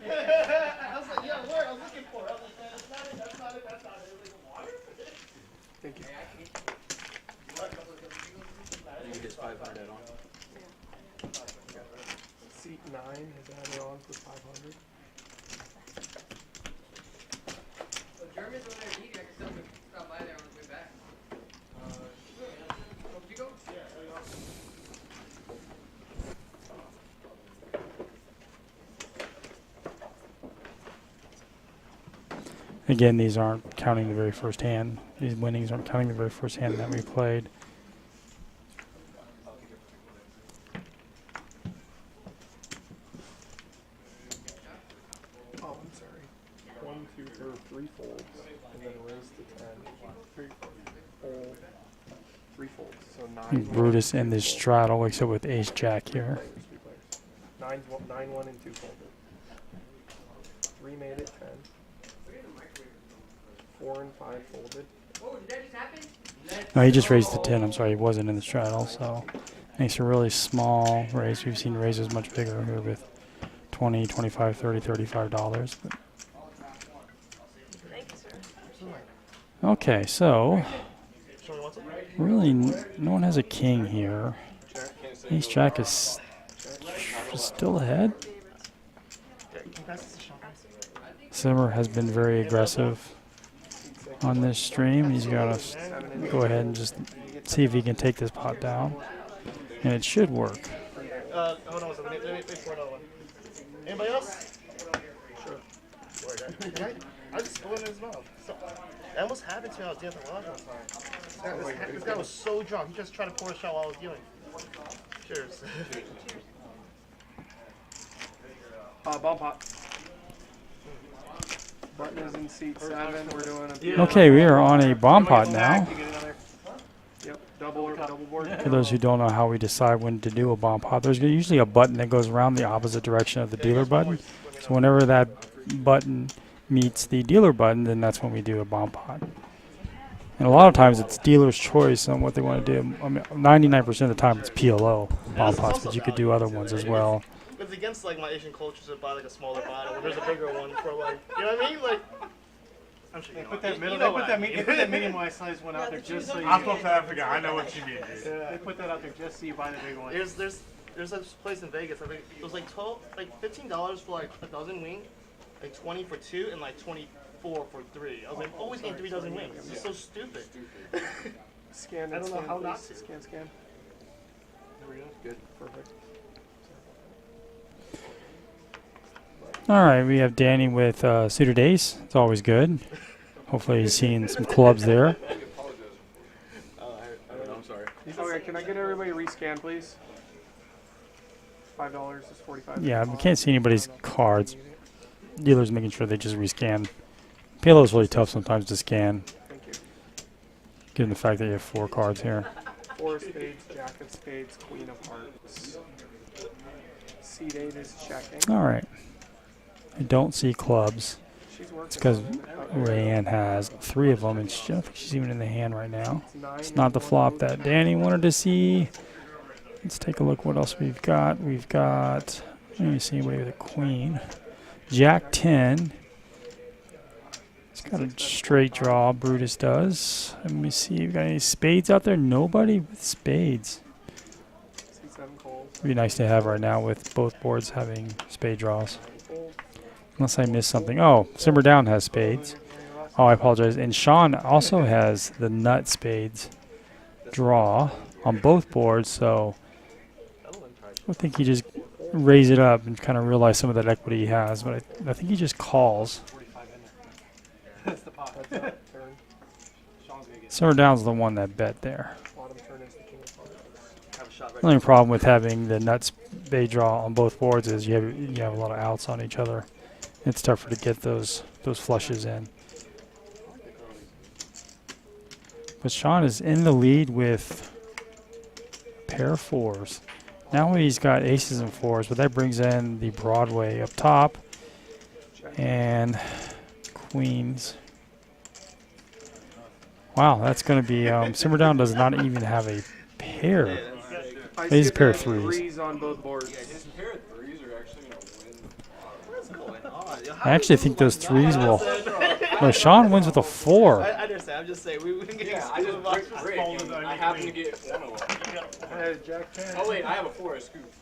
I was like, yeah, where? I was looking for it. I was like, man, that's not it. That's not it. That's not it. It was like water. Thank you. You get 500 add on. Seat 9 has added on for 500. So Jeremy's over there eating. I can still stop by there on the way back. Did you go? Yeah, there you go. Again, these aren't counting the very first hand. These winnings aren't counting the very first hand that we played. Oh, I'm sorry. 1, 2, 3 folds, and then raise to 10. 3 fold, 3 folds. So 9. Brutus in this straddle wakes up with ace jack here. 9, 1, and 2 folded. 3 made it 10. 4 and 5 folded. Oh, did that just happen? No, he just raised to 10. I'm sorry, he wasn't in the straddle, so makes a really small raise. We've seen raises much bigger here with $20, $25, $30, $35. But Thank you, sir. okay, so really no one has a king here. Ace jack is still ahead. Simmer has been very aggressive on this stream. He's got to go ahead and just see if he can take this pot down, and it should work. Hold on a second. Let me pour another one. Anybody else? Sure. I just spilled in his mouth. So, that almost happened to me when I was dealing with Lodge one time. This guy was so drunk. He just tried to pour a shot while I was dealing. Cheers. Bomb pot. Button is in seat 7. We're doing a Okay, we are on a bomb pot now. Yep, double board. For those who don't know how we decide when to do a bomb pot, there's usually a button that goes around the opposite direction of the dealer button. So whenever that button meets the dealer button, then that's when we do a bomb pot. And a lot of times it's dealer's choice on what they want to do. I mean, 99% of the time it's PLO bomb pots, but you could do other ones as well. It's against like my Asian culture to buy like a smaller bottle. There's a bigger one for like, you know what I mean? Like, I'm sure They put that medium size one out there just so you. I'm from South Africa. I know what you mean, dude. They put that out there just so you buy the big one. there's a place in Vegas. I think it was like $15 for like a dozen wings, like 20 for 2, and like 24 for 3. I was like, always getting 3 dozen wings. This is so stupid. Scan and I don't know scan, how not please. to. Scan. There we go. Good. Perfect. All right, we have Danny with suited ace. It's always good. Hopefully he's seeing some clubs there. I'm sorry. Okay, can I get everybody rescan, please? $5 is 45. Yeah, we can't see anybody's cards. Dealer's making sure they just rescan. PLO is really tough sometimes to scan, Thank you. given the fact that you have 4 cards here. 4 of spades, jack of spades, queen of hearts. Seat 8 is checking. All right. I don't see clubs. She's working. It's because Rayanne has 3 of them, and I don't think she's even in the hand right now. It's not the flop that Danny wanted to see. Let's take a look what else we've got. We've got, let me see anybody with a queen. Jack 10. Got a straight draw, Brutus does. Let me see, you got any spades out there? Nobody with spades. Seat 7 calls. It'd be nice to have right now with both boards having spade draws. 9 folds. Unless I missed something. Oh, Simmer Down has spades. Oh, I apologize. And Sean also has the nut spades draw on both boards, so I think he just raise it up and kind of realize some of that equity he has, but I think he just calls. 45 in there. That's the pot. Heads up, turn. Sean's gonna get Simmer Down's the one that bet there. Bottom turn is the king of hearts. Have a shot right The only problem with having the nut spade draw on both boards is you have a lot of outs on each other. It's tougher to get those flushes in. But Sean is in the lead with a pair of fours. Now he's got aces and fours, but that brings in the Broadway up top and queens. Wow, that's going to be Simmer Down does not even have a pair. I He's a skip pair of at threes. on both boards. His pair of threes are actually going to win. What's going on? I actually think those threes will. No, Sean wins with a four. I understand. I'm just saying we can get Yeah, I just brick. I happen to get one of them. Jack 10. Oh wait, I have a 4 I scooped.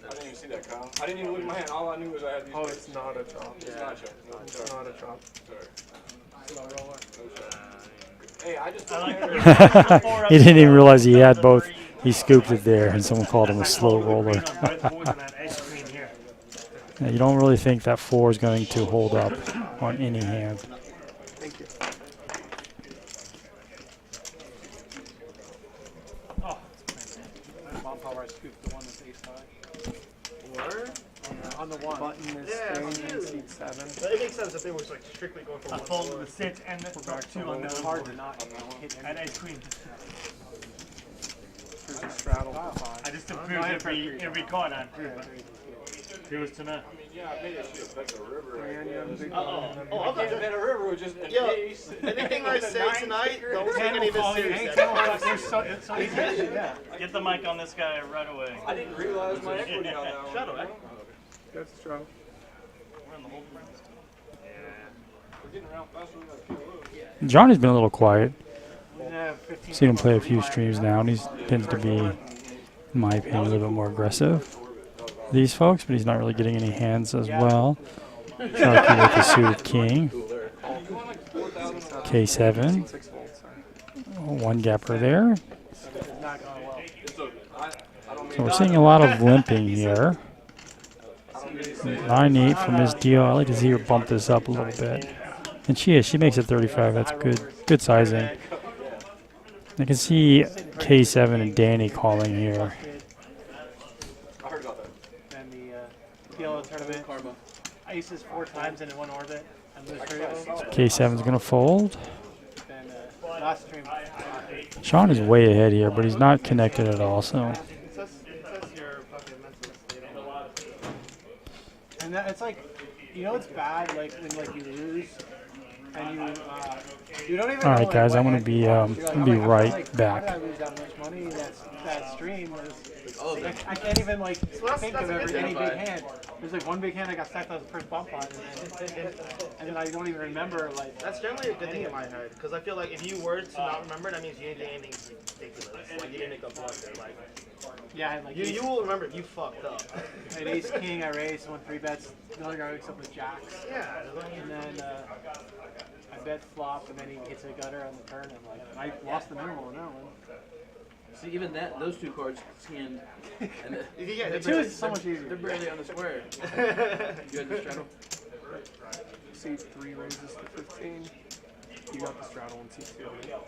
I didn't even see that, Kyle. I didn't even look at my hand. All I knew was I had these. Oh, it's not a chop. It's not a chop. No, It's sorry. not a chop. Sorry. Slow roller. No chop. Hey, I just. He didn't even realize he had both. He scooped it there, and someone called him a slow roller. Yeah, you don't really think that four is going to hold up on any hand. Thank you. bomb power. I scooped the one with ace high. Word? On the one. Button is Yeah, staying in dude. seat 7. But it makes sense if they were like strictly going for I one. folded board. the 6 and the back to 2 on the home. other Hard board. to not hit And ace queen. There's a straddle. I just improved every card on. It was tonight. Yeah, I made that shit affect the river. And you have a big Oh, button. oh, I'm not Bet a river was just an Yo, ace. anything I say tonight, don't take Ten any will of it call you. seriously. Ten will call you. It's so easy. Yeah. Get the mic on this guy right away. I didn't realize my equity on that one. Shut up. That's a straddle. We're in the whole premise. We're getting around faster than that. Johnny's been a little quiet. Yeah, 15. Seen him play a few streams now, and he tends to be, in my opinion, a little bit more aggressive. These folks, but he's not really getting any hands as well. Sharky with the suited king. K7. 6 folds, sorry. One gapper there. Not going well. So we're seeing a lot of limping here. 9-8 from his deal. I like to see her bump this up a little bit. And she makes it 35. That's good sizing. I can see K7 and Danny calling here. I heard about that. And the PLO tournament. Aces 4 times in one orbit. And lose 3 of them. K7's going to fold. Then last stream. Sean is way ahead here, but he's not connected at all. So It says your fucking mental state on a lot. And that, it's like, you know, it's bad like when like you lose and you don't even. all know, right, like, guys, what I'm going hand to you be lost. You're like, I'm right like, back. How did I lose that much money? That stream was. All of them. I can't even like that's- think that's of a good any thing. big hand. There's like one big hand I got stacked on the first bump on, and then I don't even remember like. That's generally a good thing in my head, because I feel like if you were to not remember, that means you didn't do anything ridiculous. Like you didn't make a blunder. Like Yeah, I had like you will remember if you fucked up. I had ace king, I raised, won 3 bets. The other guy wakes up with jacks, Yeah. and then I bet flop, and then he hits a gutter on the turn, and like I lost the minimal on that one. See, even that, those 2 cards scanned, and Yeah, The 2 is so much they're easier. barely on the square. You had the straddle? Seat 3 raises to 15. You got the straddle in seat 2. Okay.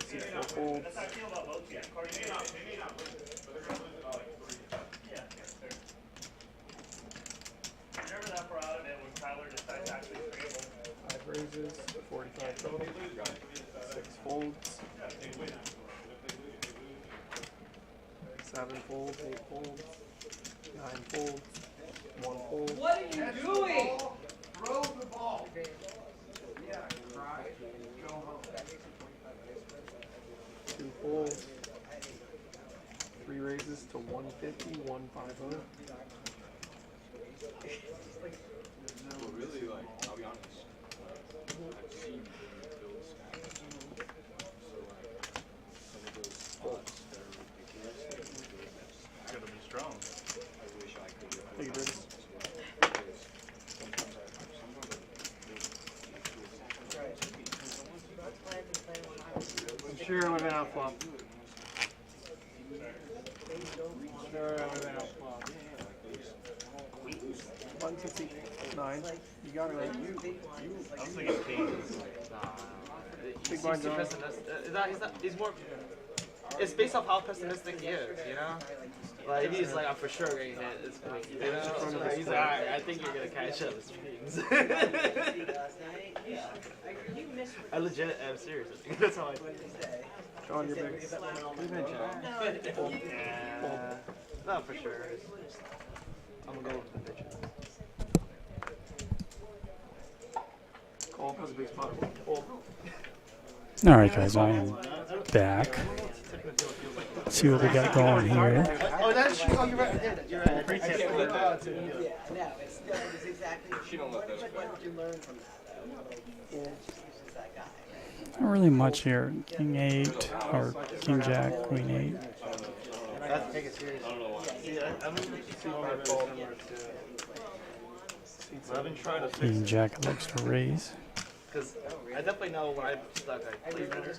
Seat 4 folds. Remember that for out when Tyler decides actually 5 raises, 45 total. 6 folds. 7 folds, 8 folds, 9 folds, 1 fold. What are you doing? Two folds. 3 raises to 150, 150. Really, like, I'll be honest. Sure, it would have been out flop. Sure, it would have been out flop. 169. You got it right. I was thinking kings. Big blind Too draw. pessimistic. He's more. It's based off how pessimistic he is, you know? Like, he's like, I'm for sure gonna hit this queen, you know? He's like, alright, I think you're gonna catch up with queens. I legit am serious. That's how I think. Sean, you're big. Yeah. Not for sure. I'm gonna go with the picture. Call. That was a big spot. All right, guys, I am back. Let's see what we got going here. Oh, that's true. Oh, you're right. I did it. You're right. Yeah, no, it's exactly what you learn from that, though. Yeah, she's just that guy. Not really much here. King 8 or King Jack, Queen 8. I have to take it serious. I've been trying to King Jack looks to raise. because I definitely know when I'm stuck, I play better.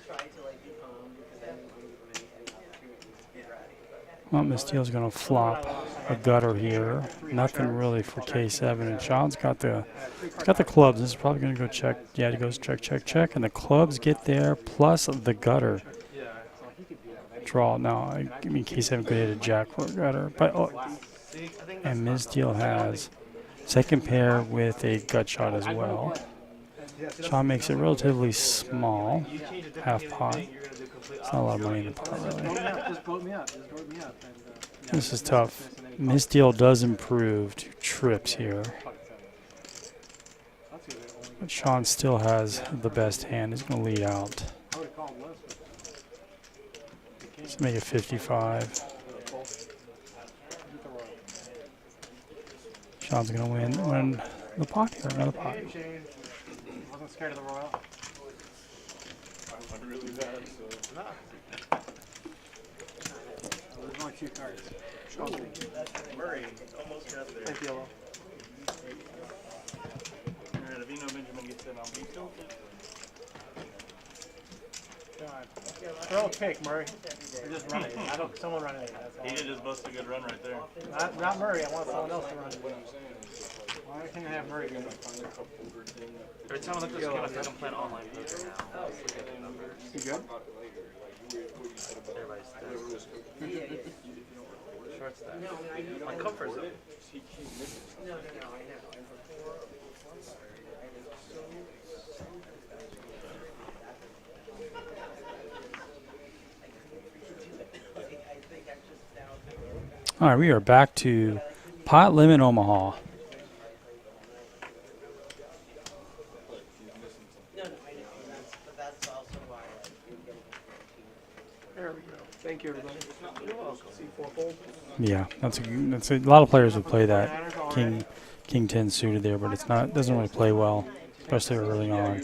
Well, Miss Steele's going to flop a gutter here. Nothing really for K7. And Sean's got the clubs. This is probably going to go check. Yeah, he goes check, check, check. And the clubs get there plus the gutter. Draw. Now, I mean, K7 could hit a jack for a gutter. But and Ms. Steele has second pair with a gut shot as well. Sean makes it relatively small, half pot. It's not a lot of money in the pot, really. Just vote me up. Just vote me up. This is tough. Ms. Steele does improve to trips here. But Sean still has the best hand. He's going to lead out. Let's make it 55. Sean's going to win the pot here, another pot. Wasn't scared of the royal. I'm really bad, so. There's only 2 cards. Murray almost got there. Thank you, yellow. Alright, if you know Benjamin gets in, I'll be tilted. Throw a pick, Murray. Or just run it. I don't. Someone run it. That's all. He did just bust a good run right there. Not Murray. I want someone else to run it. Why can't I have Murray do it? Every time I look at this game, I feel like I'm playing online poker now. Let's look at the numbers. You good? Everybody's dead. Short stack. My comfort zone. No, I know. All right, we are back to Pot Limit Omaha. No, I know. But that's also why. There we go. Thank you, everybody. C4 fold. Yeah, that's a lot of players would play that King 10 suited there, but doesn't really play well, especially early on.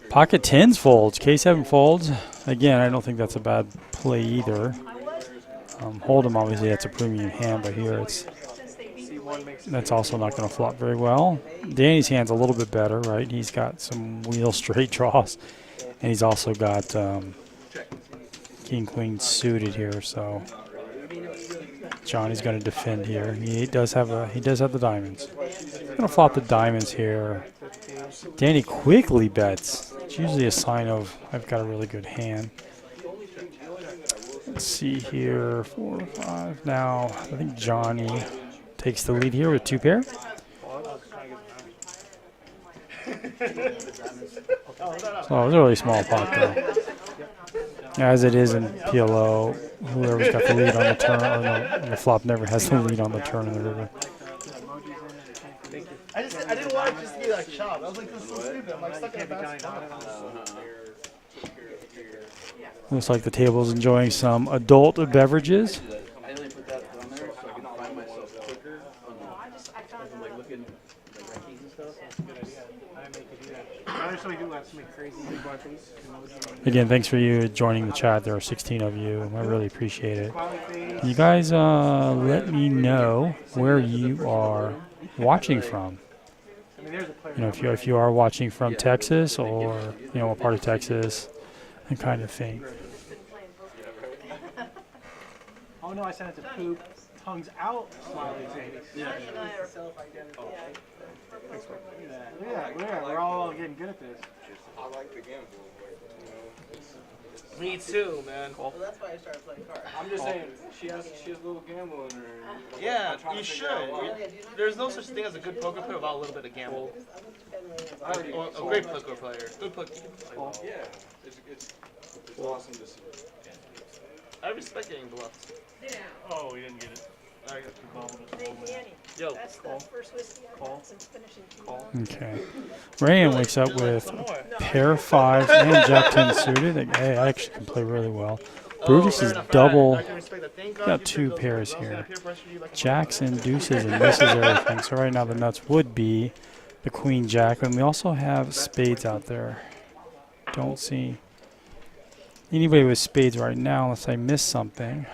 Pocket 10s folds, K7 folds. Again, I don't think that's a bad play either. Hold'em, obviously, that's a premium hand, but here that's also not going to flop very well. Danny's hand's a little bit better, right? He's got some wheel straight draws, and he's also got King Queen suited here. So Johnny's going to defend here. He does have the diamonds. He's going to flop the diamonds here. Danny quickly bets. It's usually a sign of I've got a really good hand. Let's see here, 4 or 5. Now, I think Johnny takes the lead here with 2 pair. So it's a really small pot, though. As it is in PLO, whoever's got the lead on the turn, or no, the flop never has the lead on the turn in the river. I didn't want it just to be like chopped. I was like, this is so stupid. I'm like stuck in a bad spot. Looks like the table's enjoying some adult beverages. I only put that on there so I can find myself quicker. Like looking like rankings and stuff. That's a good idea. I make you do that. I actually do have some crazy big buttons. Again, thanks for you joining the chat. There are 16 of you. I really appreciate it. You guys let me know where you are watching from. You know, if you are watching from Texas or, you know, what part of Texas. that kind of thing. Oh no, I sent it to poop. Tongues out, smiley face. Now you and I are Yeah, we're all getting good at this. I like the gamble. Me too, man. Well, that's why I started playing cards. I'm just saying, she has a little gamble in her. Yeah, I'm trying you to should. figure out why. There's no such thing as a good poker player without a little bit of gamble. Or a great poker player. Good poker player. Yeah, it's awesome to see. I respect getting bluffed. Oh, we didn't get it. Alright. Danny, Yo. that's the first whiskey I've had since finishing. Okay. Rayan wakes up with pair 5s and Jack 10 suited. Hey, I actually can play really well. Brutus is double. Got 2 pairs here. Jacks and deuces and misses everything. So right now the nuts would be the queen jack. And we also have spades out there. Don't see anybody with spades right now unless I missed something.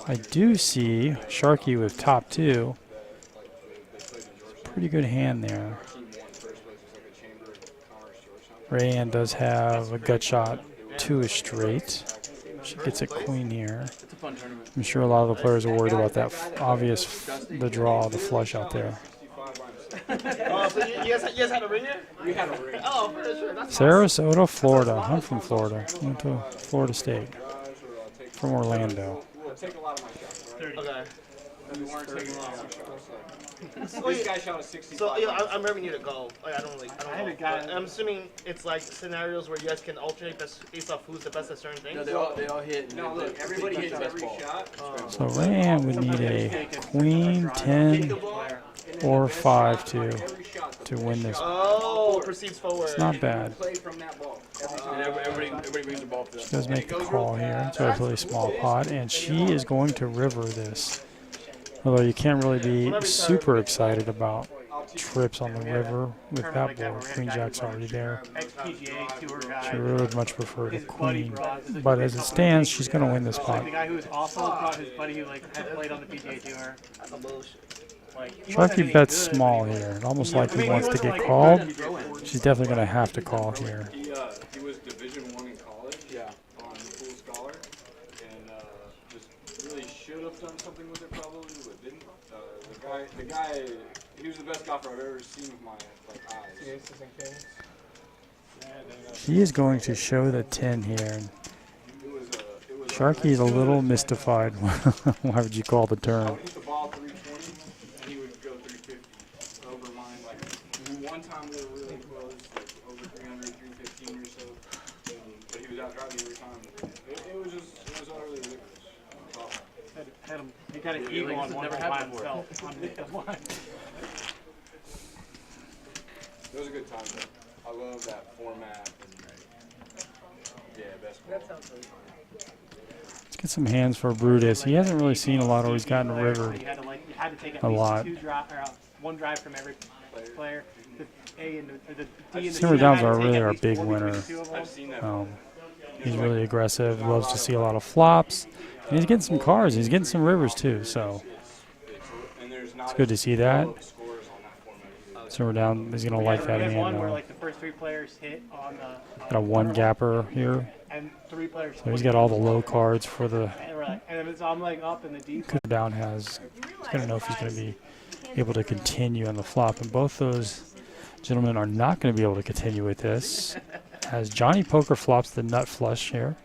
I do see Sharky with top 2. Pretty good hand there. Rayan does have a gut shot to a straight. She gets a queen here. I'm sure a lot of the players are worried about that the draw, the flush out there. Oh, so you guys had a ringer? We had a ring. Oh, for sure. That's Sarasota, Florida. I'm from Florida. Went to Florida State. From Orlando. We'll take a lot of my shots, right? okay. We weren't taking a lot of shots. So, This guy shot a 65. so I'm remembering you to go. Like, I don't had a know. guy- But I'm assuming it's like scenarios where you guys can alternate based off who's the best at certain things. No, they all hit. And No, they- look, they everybody pick hits the best every ball. shot. So Rayan would need a queen, 10, or 5 to win this. Oh, proceeds forward. It's not bad. Play from that ball. And everybody brings the ball to She them. does make the call here. So a really small pot, and she is going to river this. Although you can't really be super excited about trips on the river with that board. Queen jack's already there. Ex-PGA Tour guy. She would much prefer the His buddy queen. brought his But as it stands, she's going to win this pot. The guy who was awful brought his buddy who like had played on the PGA Tour. That's some bullshit. Like, he wasn't Sharky any bets good, small but he was- here. Almost Yeah, like I he mean, wants to wasn't get like called. good at it. She's definitely going to have to call here. He was Division I in college. Yeah. On full scholar, and just really should have done something with it probably, but didn't. The guy, he was the best golfer I've ever seen with my eyes. The aces and kings. He is going to show the 10 here. It was Sharky's a little mystified. Why would you call the I turn? would hit the ball 320, and he would go 350 over mine. Like one time we were really close, like over 300, 315 or so. But he was out driving every time. It was utterly ridiculous. Had him, he got an eagle on one never hole by happened before. himself on the line. It was a good time though. I love that format. And, yeah, best ball. That sounds really fun. Let's get some hands for Brutus. He hasn't really seen a lot, or he's gotten You rivered. had to like, you had to take at A least lot. one drive from every player. The A and the D and the Simmer C Downs had to are take really at our least big four between winner. the two of them. I've seen that. He's really aggressive. Loves to see a lot of flops. And he's getting some cards. He's getting some rivers too. So And there's not it's good to see that. scores on that format either. Simmer Down is going to like that We had one hand where though. like the first 3 players hit on the Got a 1 gapper here. and 3 players. So he's got all the low cards for the And we're like, and it's, I'm like up in the deep. Simmer Down has. He's going to know if he's going to be able to continue on the flop. And both those gentlemen are not going to be able to continue with this. As Johnny Poker flops the nut flush here.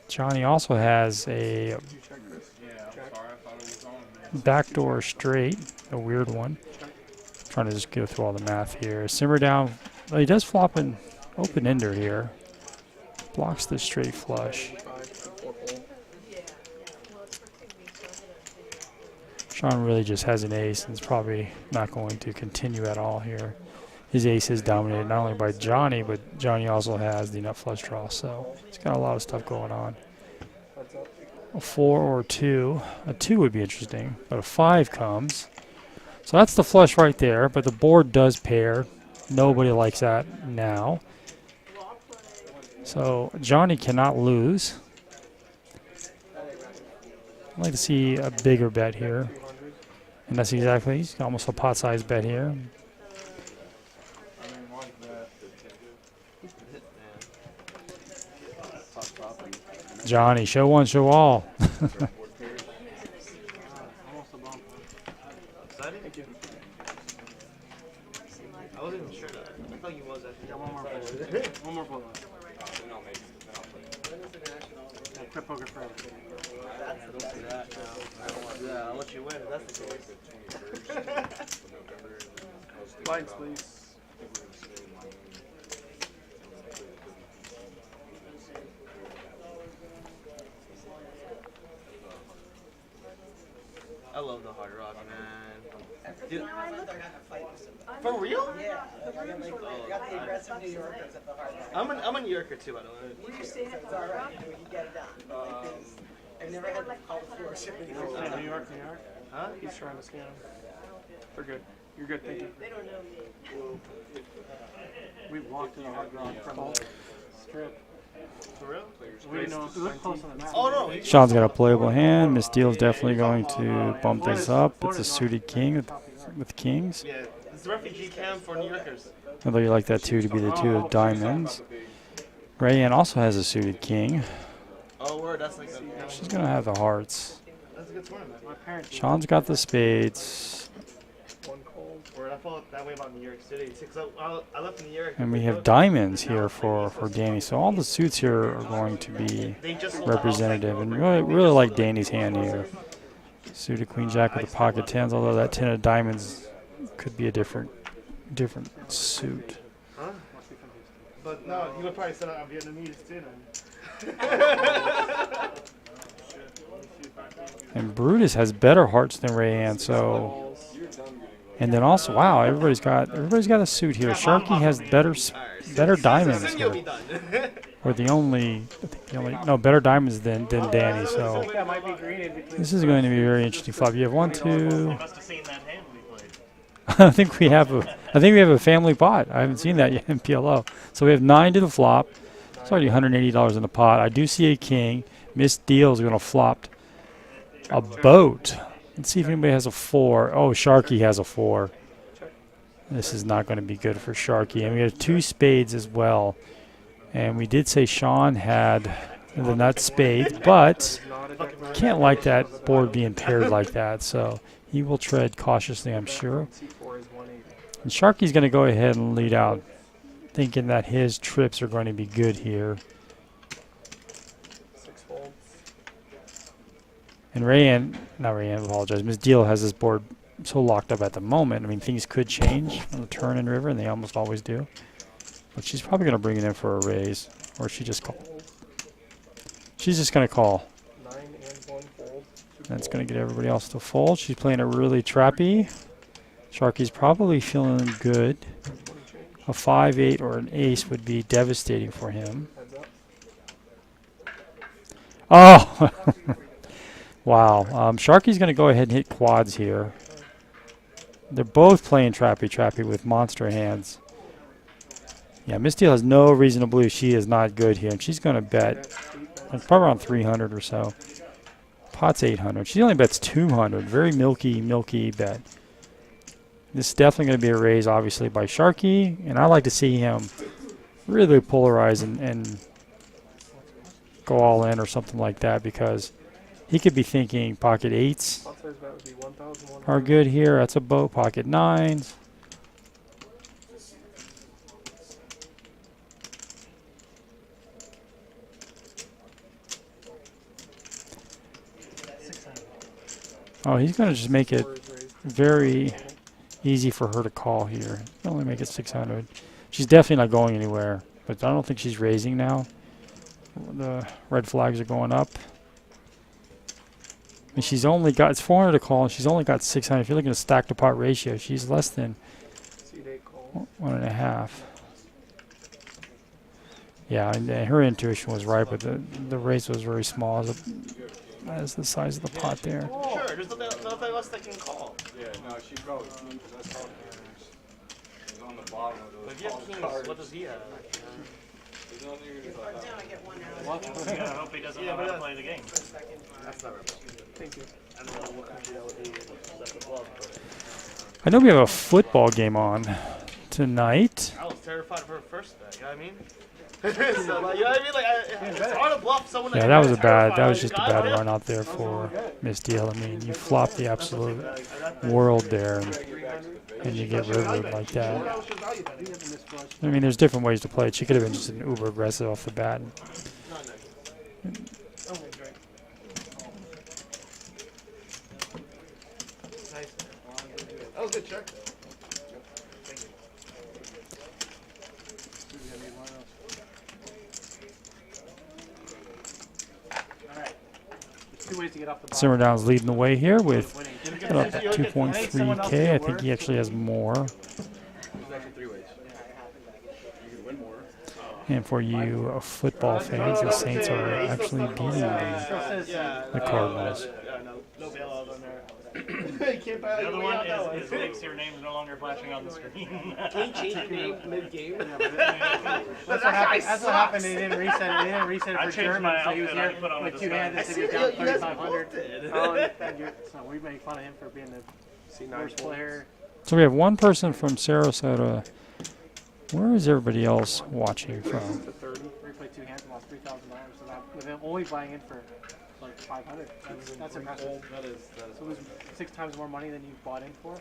Johnny also has a backdoor straight, a weird one. Trying to just go through all the math here. Simmer Down, well, he does flop an open ender here. Blocks the straight flush. Sean really just has an ace and is probably not going to continue at all here. His ace is dominated not only by Johnny, but Johnny also has the nut flush draw, so he's got a lot of stuff going on. A 4 or 2. A 2 would be interesting, but a 5 comes. So that's the flush right there, but the board does pair. Nobody likes that now. So Johnny cannot lose. I'd like to see a bigger bet here. And that's exactly, he's almost a pot-sized bet here. I mean, like that. Johnny, show one, show all. Almost a bump. Excited? Thank you. I wasn't even sure that. I thought you was actually. Yeah, one more pull. One more pull. Yeah, quit poker forever. Don't say that. No, I don't want to do that. I'll let you win if that's the case. Blinds, please. I love the Hard Rock, man. Dude, they're gonna fight with somebody. For real? Yeah, they're gonna make, they got the aggressive New Yorkers at the Hard Rock. I'm a New Yorker too, by the way. Were you staying at It's the all Hard right, Rock? we can get it done. I've never had to call the floor shipping. New York, New York. Huh? He's trying to scan. We're good. You're good, thank you. They don't know me. We walked to the Hard Rock from the strip. For real? We didn't know. We looked close on the map. Oh no. Sean's got a playable hand. Miss Deal's definitely going to bump this up. It's a suited king with kings. Yeah, it's the refugee camp for New Yorkers. Although you like that two to be the two of diamonds. Rayanne also has a suited king. Oh, word, that's like a, She's going to have the hearts. that's a good tournament. My parents. Sean's got the spades. One cold. Word, I felt that way about New York City too, 'cause I left New York. And we have diamonds here for Danny. So all the suits here are going to be They just representative. And really like Danny's hand here. Suited queen jack with the pocket tens, although that 10 of diamonds could be a different suit. Huh? But no, he would probably set up Vietnamese too. And Brutus has better hearts than Rayanne, so. And then also, wow, everybody's got a suit here. Sharky has better diamonds Soon you'll be here. done. Or better diamonds than Danny. So That might be green in between. this is going to be a very interesting flop. You have 1, 2. You must have seen that hand we played. I think we have a family pot. I haven't seen that yet in PLO. So we have 9 to the flop. It's already $180 in the pot. I do see a king. Miss Deal is going to flop a boat. Let's see if anybody has a 4. Oh, Sharky has a 4. This is not going to be good for Sharky. And we have 2 spades as well. And we did say Sean had the nut spades, but can't like that board being paired like that. So he will tread cautiously, I'm sure. C4 is 180. And Sharky's going to go ahead and lead out, thinking that his trips are going to be good here. 6 folds. And not Rayanne, apologize. Ms. Deal has this board so locked up at the moment. I mean, things could change on the turn and river, and they almost always do. But she's probably going to bring it in for a raise, or she just call. She's just going to call. 9 and 1 fold. That's going to get everybody else to fold. She's playing it really trappy. Sharky's probably feeling good. A 5-8 or an ace would be devastating for him. Heads up. Oh! Wow. Sharky's going to go ahead and hit quads here. They're both playing trappy with monster hands. Yeah, Miss Deal has no reason to believe she is not good here. And she's going to bet like probably around 300 or so. Pot's 800. She only bets 200. Very milky bet. This is definitely going to be a raise, obviously, by Sharky. And I like to see him really polarize and go all in or something like that, because he could be thinking pocket 8s Outside bet would be 1,100. are good here. That's a boat. Pocket 9s. Oh, he's going to just make it very easy for her to call here. Only make it 600. She's definitely not going anywhere, but I don't think she's raising now. The red flags are going up. And she's only got, it's 400 to call, and she's only got 600. If you're looking at stack to pot ratio, she's less than Seed 8 call. 1.5. Yeah, and her intuition was right, but the raise was very small as the size of the pot there. Sure, there's nothing else that can call. Yeah, no, she probably kings. That's all it's on the bottom of But those if you have kings, cards. what does he have? There's nothing you can do about Now I get 1 out. You gotta hope he doesn't know how to play the game. That's not right. Thank you. I don't know what country that would be. That's a bluff, but I know we have a football game on tonight. I was terrified for her first bet, you know what I mean? So, like, you know what I mean? Like, it's hard to bluff someone Yeah, that that you're was a bad. That terrified was of. just a You bad got run out there for Miss Deal. I mean, you flop the absolute world there, and you get rivered like that. I mean, there's different ways to play it. She could have been just an uber aggressive off the bat. That was a good check. Two ways to get off the bottom. Simmer Down's leading the way here with Winning. up at 2.3K. I think he actually has more. There's actually 3 ways. You can win more. And for you football fans, the Saints are actually beating the Cardinals. No bailout on there. The other one is makes your name no longer flashing on the screen. Can you change your name mid-game? That's what happened. That's what happened. They didn't reset it. They didn't reset I it for changed German, my so he was outfit. I here put on like the two-handed. disguise. So he was down You guys 3,500. both So we make fun of him for being the C9 worst folds. player. So we have one person from Sarasota. Where is everybody else watching from? To 30. We played two hands and lost $3,000. So that, with him only buying in for like 500. That's impressive. That is So it was 6 times more money than you bought in for.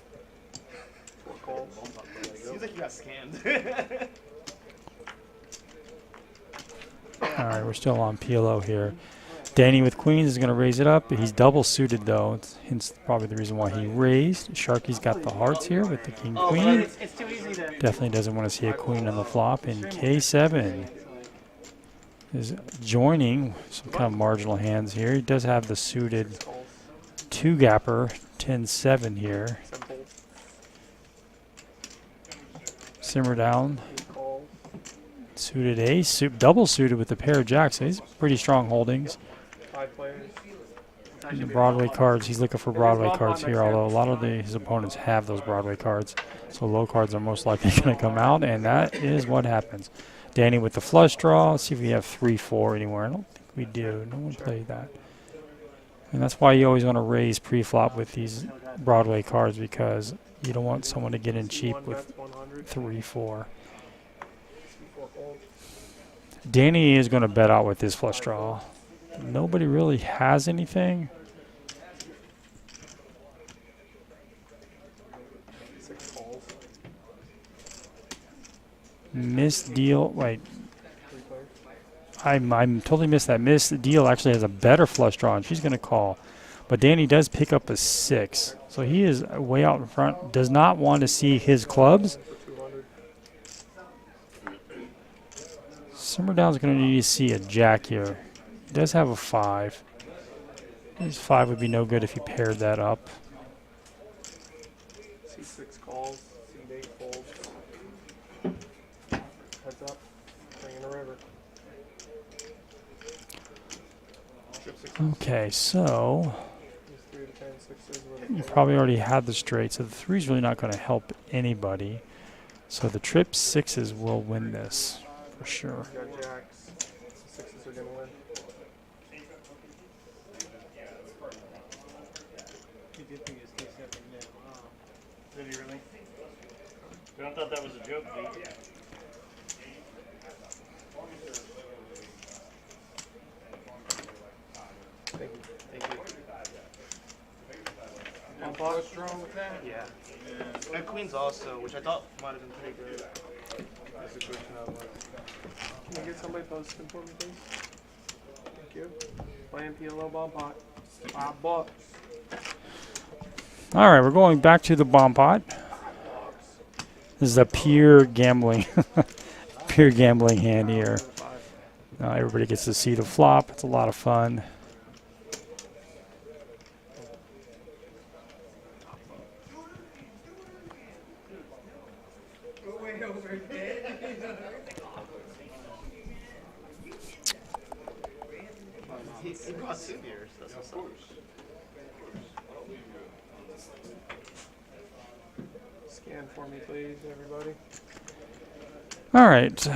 4 calls. Seems like you got scammed. All right, we're still on PLO here. Danny with Queens is going to raise it up. He's double suited though. It's hence probably the reason why he raised. Sharky's got the hearts here with the king queen. It's too easy to. Definitely doesn't want to see a queen on the flop. And K7 is joining some kind of marginal hands here. He does have the suited Calls. 2-gapper 10-7 here. 7 folds. Simmer down. 8 calls. Suited ace, double suited with the pair of jacks. So he's pretty strong holdings. 5 players. And the Broadway cards, he's looking for Broadway cards here, although a lot of his opponents have those Broadway cards. So low cards are most likely going to come out, and that is what happens. Danny with the flush draw. Let's see if we have 3-4 anywhere. I don't think we do. No one played that. And that's why you always want to raise pre-flop with these Broadway cards, because you don't want someone to get in cheap C1 with bets 100. 3-4. C4 folds. Danny is going to bet out with this flush draw. Nobody really has anything. 6 calls. Missed deal. Wait, 3 players. I'm totally missed that. Miss Deal actually has a better flush draw, and she's going to call. But Danny does pick up a 6. So he is way out in front. Does not want to see his clubs. For 200. Simmerdown's going to need to see a jack here. He does have a 5. His 5 would be no good if he paired that up. C6 calls. C8 folds. Heads up. Bringing a river. Strip 6. Okay, so These 3 to 10 sixes with you probably already had the straight, so the 3's really not going to help anybody. So the trip 6s will win this for sure. You got jacks. The 6s are going to win. He did think it's K7 mid. Wow. Did he really? I thought that was a joke, Pete. Thank you. Thank you. What's wrong with that? Yeah. And Queens also, which I thought might have been pretty good. That's a question I was. Can you get somebody posted for me, please? Thank you. Playing PLO bomb pot. $5. All right, we're going back to the bomb pot. This is a pure gambling, pure gambling hand here. Everybody gets to see the flop. It's a lot of fun. He brought 2 beers. That's what's up. Scan for me, please, everybody. All right,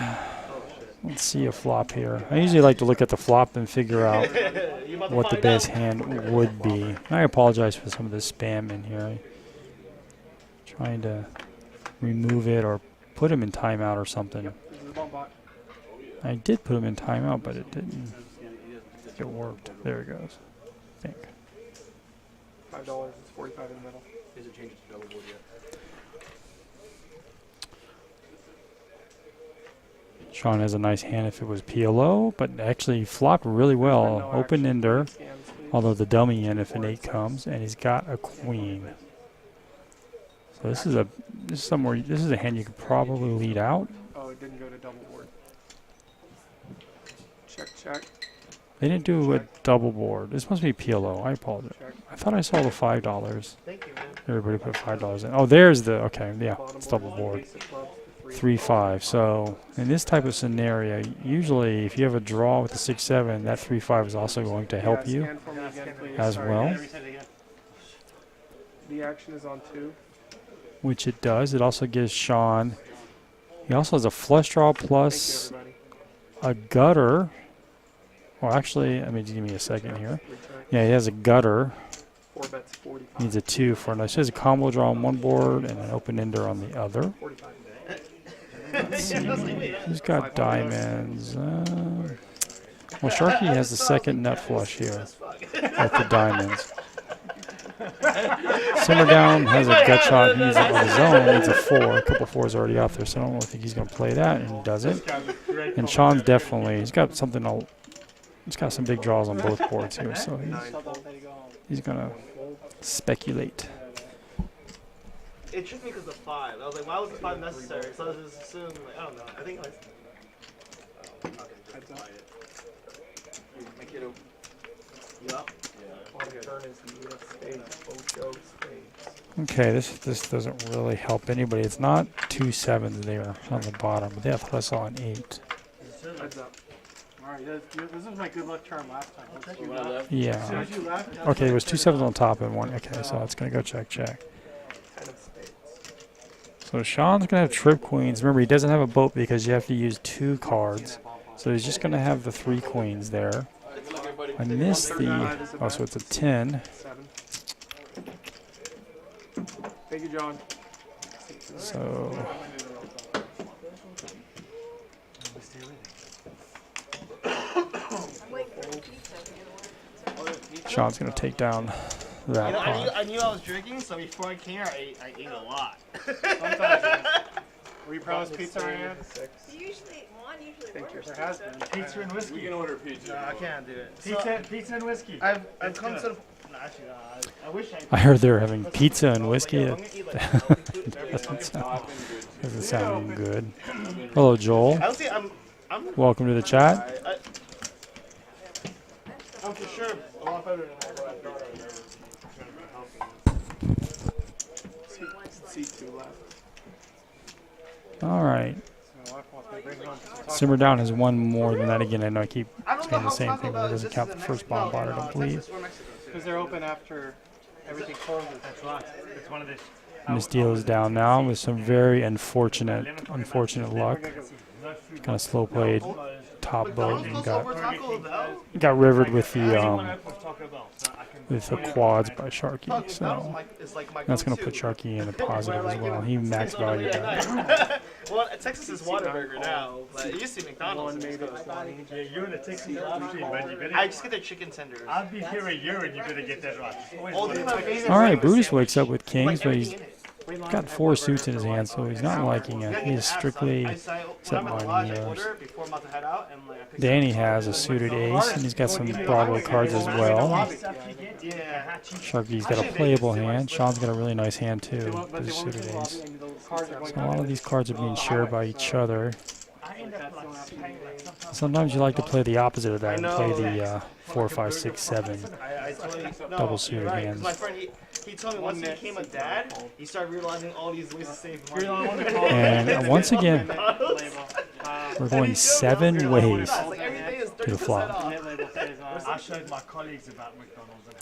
let's see a flop here. I usually like to look at the flop and figure out You about to what the find best out? hand would be. I apologize for some of the spam in here. Trying to remove it or put him in timeout or something. Yep, this is the bump bot. I did put him in timeout, but it didn't. It worked. There it goes. I think. $5. It's 45 in the middle. Is it changed to double board yet? Sean has a nice hand if it was PLO, but actually flopped really well. Open ender, although the dummy end if an 8 comes, and he's got a queen. So this is a hand you could probably lead out. Oh, it didn't go to double board. Check, check. They didn't do a double board. This must be PLO. I apologize. Check. I thought I saw the $5. Thank you, man. Everybody put $5 in. Oh, there's the, okay, yeah, Bottom it's double board. ace of clubs, the 3-5. So in this type of scenario, usually if you have a draw with the 6-7, that 3-5 is also going to help you Scan for me again, please. as Sorry. well, The action is on 2. which it does. It also gives Sean, he also has a flush draw Thank plus you, everybody. a gutter. Well, actually, I mean, give me a second here. Recheck. Yeah, he has a gutter. 4 bets, 45. Needs a 2 for a nice. He has a combo draw on one board and an open ender on the other. 45. He's got diamonds. Well, Sharky has the second nut flush here with the diamonds. Simmer Down has a gut shot. He needs it on his own. Needs a 4. A couple 4s already out there, so I don't really think he's going to play that, and he doesn't. And Sean's definitely, he's got something. He's got some big draws on both boards here, so he's going to speculate. It tricked me because the 5. I was like, why was the 5 necessary? So I just assumed, like, I don't know. I think like. Heads up. Make it Yup. On the turn is the 8 of spades, both go spades. Okay, this doesn't really help anybody. It's not 2 7s there on the bottom, but they have plus on 8. Heads up. Alright, this was my good luck charm last time. As soon Yeah. as you left, Okay, it was 2 7s on top and 1. Okay, so it's going to go check, check. 10 of spades. So Sean's going to have trip queens. Remember, he doesn't have a boat because you have to use 2 cards. So he's just going to have the 3 queens there. I missed the, oh, so it's a 10. 7. Thank you, John. So I'm waiting for the pizza. Sean's going to take down that pot. I knew I was drinking, so before I came here, I ate a lot. were you promised pizza right now? 6. You usually, Juan usually Think orders yours has pizza. been. Pizza and We whiskey. can order pizza. No, I can't do it. Pizza and whiskey. I've That's come good. to the. No, actually, no. I wish I. I heard they're having pizza and whiskey. Yeah, I'm gonna eat, like, healthy food. Doesn't sound good. Hello, Joel. Honestly, I'm Welcome to the chat. I'm for sure a lot better than C2 left. All right. Simmer Down has one more than that again. I know I keep saying the same thing, but it doesn't count the first bomb bot, I don't believe. Because they're open after everything closes. That's right. It's one of the. And this deal is down now with some very unfortunate luck. Kind of slow played top boat and got rivered with the quads by Sharky. So that's gonna put Sharky in the positive as well. He max valued that. Well, Texas is Whataburger now, but it used to be McDonald's. One made it 20. Yeah, you're in the Texas industry, man. You better, I just get their chicken tenders. I'll be here a year and you better get that right. All All right, Brutus wakes up with kings, but he's got 4 suits in his hand, so he's not liking it. He's strictly set mine heroes. Danny has a suited ace, and he's got some Broadway cards as well. Sharky's got a playable hand. Sean's got a really nice hand too, with his suited ace. So a lot of these cards are being shared by each other. Sometimes you like to play the opposite of that and play the 4, 5, 6, 7 double suited hands. My friend, he told me once he became a dad, he started realizing all these ways to save money. And once again, we're going 7 ways to the flop. I showed my colleagues about McDonald's and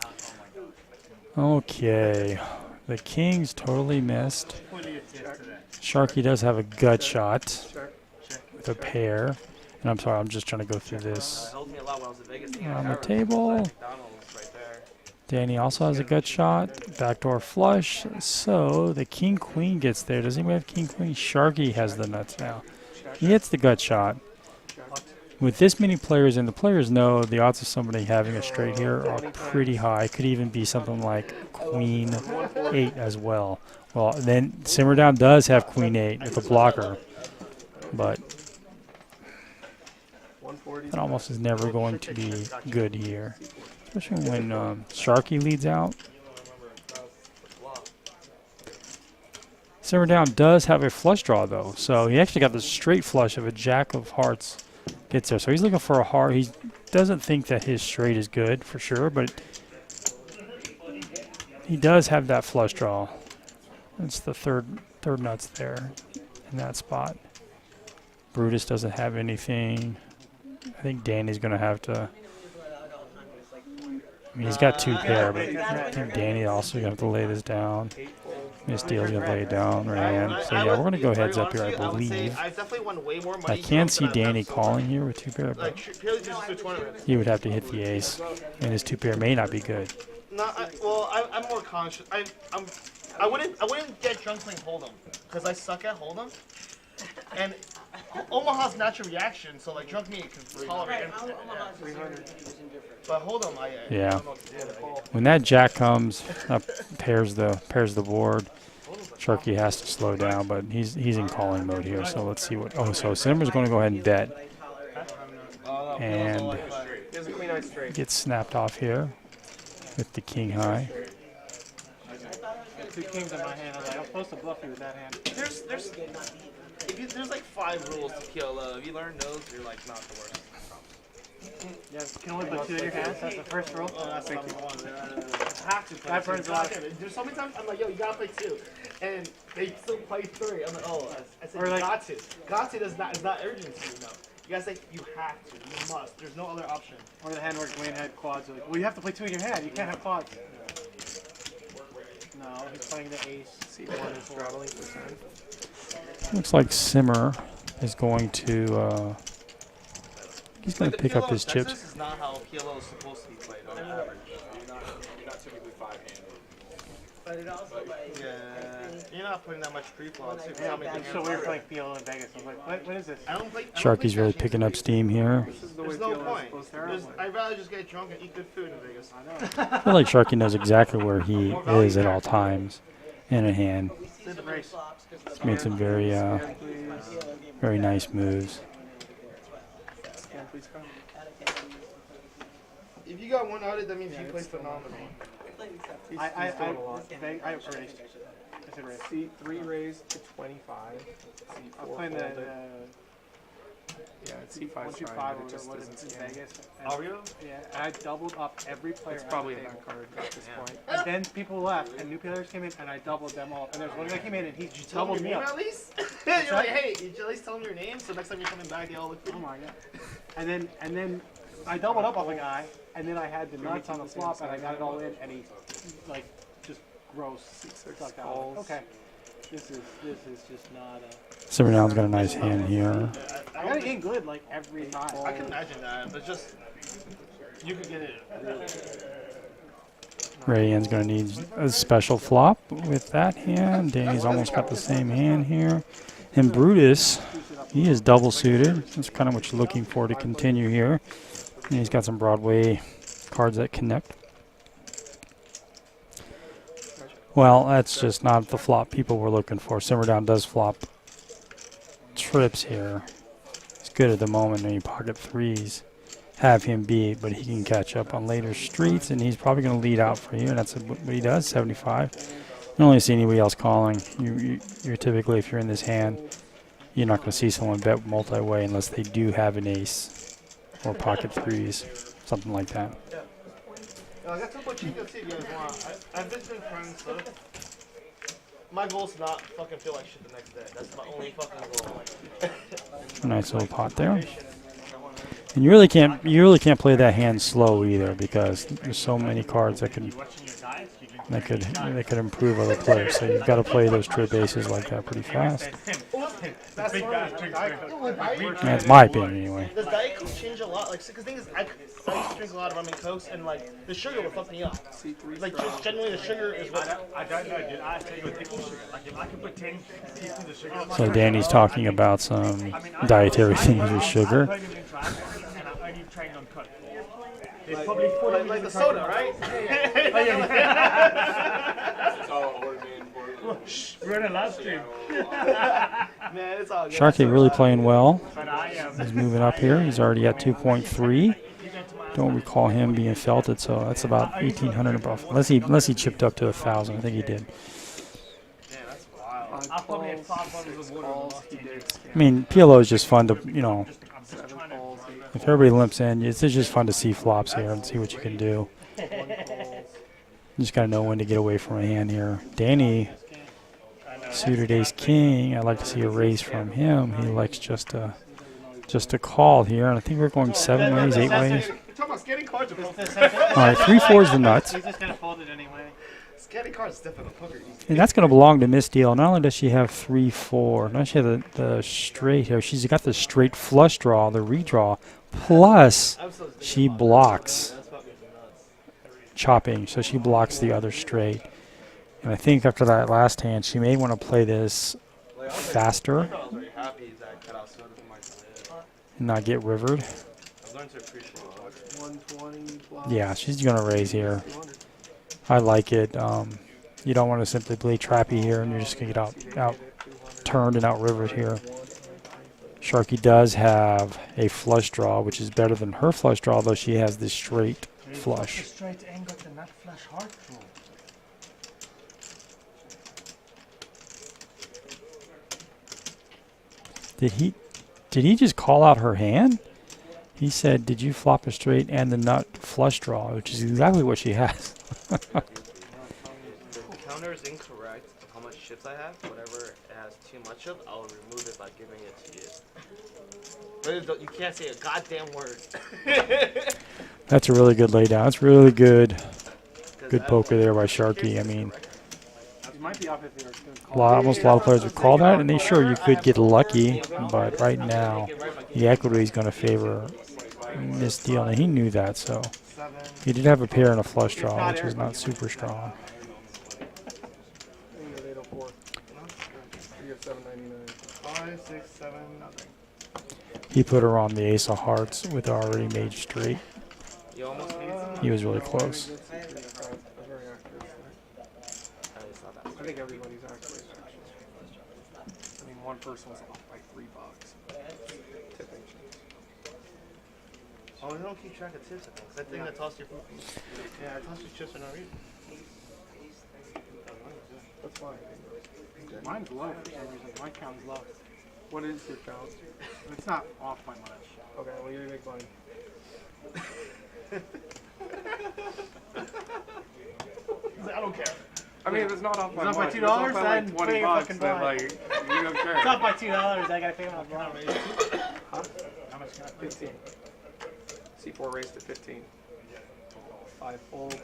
how, Okay, the kings totally missed. fully attest to that. Sharky does have a gut shot Check. with a pair. And I'm sorry, I'm just trying to go through this Helped me a lot when I was in Vegas. on the table. McDonald's right there. Danny also has a gut shot. Backdoor flush. So the king queen gets there. Does anybody have king queen? Sharky has the nuts now. He hits the gut shot. With this many players, and the players know the odds of somebody having a straight here are pretty high. It could even be something like queen 8 as well. Well, then Simmer Down does have queen 8 with a blocker, but that almost is never going to be good here, especially when Sharky leads out. Simmer Down does have a flush draw, though, so he actually got the straight flush of a jack of hearts gets there. So he's looking for a heart. He doesn't think that his straight is good for sure, but he does have that flush draw. It's the third nuts there in that spot. Brutus doesn't have anything. I think Danny's going to have to. I mean, he's got 2 pair, but I think Danny also going to have to lay this down. Miss Deal's going to lay it down right hand. So yeah, we're going to go heads up here, I believe. I can see Danny calling here with 2 pair, but he would have to hit the ace, and his 2 pair may not be good. No, I'm more conscious. I wouldn't get drunk playing Hold'em because I suck at Hold'em, and Omaha's natural reaction. So like drunk me can tolerate it. But Hold'em, yeah. When that jack comes, pairs the board. Sharky has to slow down, but he's in calling mode here. So let's see what. Oh, so Simmer's going to go ahead and bet, and gets snapped off here with the king high. 2 kings in my hand. I'm supposed to bluff you with that hand. There's like 5 rules to PLO. If you learn those, you're like not the worst. Yeah, you can only put 2 in your hands. That's the first rule. That's number 1. Have to play. That burns a lot. There's so many times I'm like, yo, you gotta play 2, and they still play 3. I'm like, oh, I said like, got to. Got to is not urgency, you know. You guys say you have to, you must. There's no other option. Or the hand where Dwayne had quads. Like, well, you have to play 2 in your hand. You can't have quads. No, he's playing the ace. C1 is straddling for 10. Looks like Simmer is going to. He's going to pick up his chips. This is not how PLO is supposed to be played on average. You're not typically 5-handed. But it also like. Yeah, you're not putting that much pre-flop. Yeah, it's so weird playing PLO in Vegas. I was like, what is this? Sharky's really picking up steam here. There's no point. I'd rather just get drunk and eat good food in Vegas. I feel like Sharky knows exactly where he is at all times in a hand. He's made some very nice moves. If you got 1 audit, that means you play phenomenal. I raised. I said raised. C3 raised to 25. I'm playing the yeah, it's C5 125 or just what is doesn't it in scan. Vegas. Oh, really? Yeah, and I doubled up every player. It's probably a at the back table. card at this point. And then people left, and new players came in, and I doubled them all. And there's one guy came in, and he doubled me up. At least? You're like, hey, did you at least tell them your name so next time you're coming back, they all look good? Oh my god. And then I doubled up on a guy, and then I had the nuts on the flop, and I got it all in, and he like just gross stuck out. Okay, this is just not a. Simmer Down's got a nice hand here. I got it in good like every time. I can imagine that, but just you could get it really. Ray Ann's going to need a special flop with that hand. Danny's almost got the same hand here. And Brutus, he is double suited. That's kind of what you're looking for to continue here. And he's got some Broadway cards that connect. Well, that's just not the flop people were looking for. Simmer Down does flop trips here. It's good at the moment when you pocket 3s. Have him beat, but he can catch up on later streets, and he's probably going to lead out for you, and that's what he does, 75. You don't really see anybody else calling. You're typically, if you're in this hand, you're not going to see someone bet multi-way unless they do have an ace or pocket 3s, something like that. I got some Pachinko too, if you guys want. I've visited friends, so my goal is not fucking feel like shit the next day. That's my only fucking goal. Nice little pot there. And you really can't play that hand slow either, because there's so many cards that can That could improve other players. So you've got to play those trip aces like that pretty fast. That's That's my opinion anyway. Does Diet Coke change a lot? Like, cause the thing is, I used to drink a lot of rum and cokes, and like the sugar would fuck me up. Like, just generally, the sugar is what. I don't know, dude. I tell you what, table sugar. Like, if I could put 10 teaspoons of sugar. So Danny's talking about some dietary things with sugar. I've only been trying, and I only trained on Coke. There's probably 40 Like the soda, right? That's all we're being for. We're in a live stream. Man, it's all good. Sharky really playing well. But I He's moving up here. He's already at 2.3. Don't recall him being felted, so that's about 1,800 above. Unless he chipped up to 1,000. I think he did. I probably had 5 bottles of water. I mean, PLO is just fun to, I'm just trying to. if everybody limps in, it's just fun to see flops here and see what you can do. You just got to know when to get away from a hand here. Danny, suited ace king. I'd like to see a raise from him. He likes just to call here, and I think we're going 7 ways, 8 ways. You're talking about scanning cards. All right, 3-4's the nuts. He's just gonna fold it anyway. Scanning cards is different than poker. And that's going to belong to Miss Deal. Not only does she have 3-4, now she has the straight here. She's got the straight flush draw, the redraw, plus she blocks chopping, so she blocks the other straight. And I think after that last hand, she may want to play this faster and not get rivered. 120 plus. Yeah, she's going to raise here. I like it. You don't want to simply play trappy here, and you're just going to get out turned and out rivered here. Sharky does have a flush draw, which is better than her flush draw, though she has this straight flush. Straight ain't got the nut flush hard draw. Did he just call out her hand? He said, "Did you flop a straight and the nut flush draw?" Which is exactly what she has. The counter is incorrect of how much chips I have. Whatever it has too much of, I'll remove it by giving it to you. But you can't say a goddamn word. That's a really good laydown. It's really good poker there by Sharky. I mean, almost a lot of players would call that, and they sure you could get lucky, but right now the equity is going to favor this deal, and he knew that, so he did have a pair and a flush draw, which was not super strong. He put her on the ace of hearts with already made straight. He was really close. I think everybody's actually. I mean, one person was off by $3. Tipping. Oh, we don't keep track of tips, I think. I think I tossed your food. Yeah, I tossed your chips for no reason. That's fine. Mine's low for some reason. My count's low. What is your count? It's not off by much. Okay, well, you make mine. I don't care. I mean, if it's not off by It's off by much, $2, if it's off by like then 20 pay bucks, fucking then blind. like, you don't care. It's off by $2. I gotta pay my blind. Huh? How much can I 15. C4 raised to 15. 5 folds.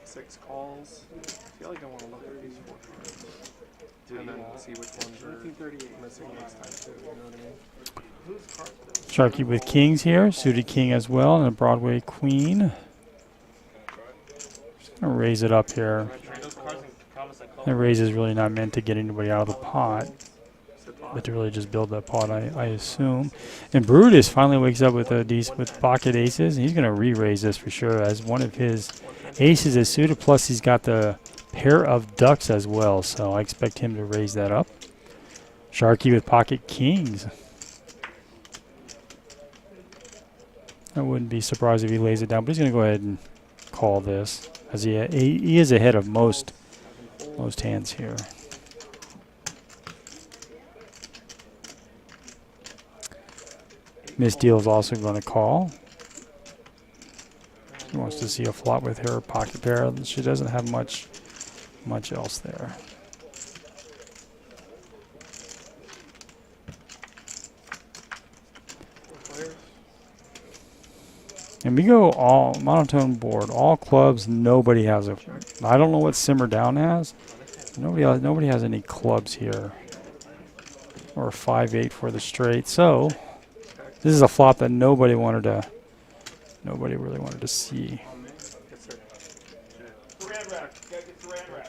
6 calls. I feel like I want to look at these 4 cards. And then see which ones are missing next time too, you know what I mean? Sharky with kings here, suited king as well, and a Broadway queen. Just gonna raise it up here. That raise is really not meant to get anybody out of the pot, but to really just build that pot, I assume. And Brutus finally wakes up with with pocket aces, and he's gonna re-raise this for sure, as one of his aces is suited. Plus, he's got the pair of ducks as well, so I expect him to raise that up. Sharky with pocket kings. I wouldn't be surprised if he lays it down, but he's going to go ahead and call this, as he is ahead of most hands here. Miss Deal is also going to call. She wants to see a flop with her pocket pair. She doesn't have much else there. And we go all monotone board, all clubs. Nobody has a. I don't know what Simmer Down has. Nobody has any clubs here. Or 5-8 for the straight. So this is a flop that nobody really wanted to see. Yes, sir. Saran wrap. Gotta get saran wrap.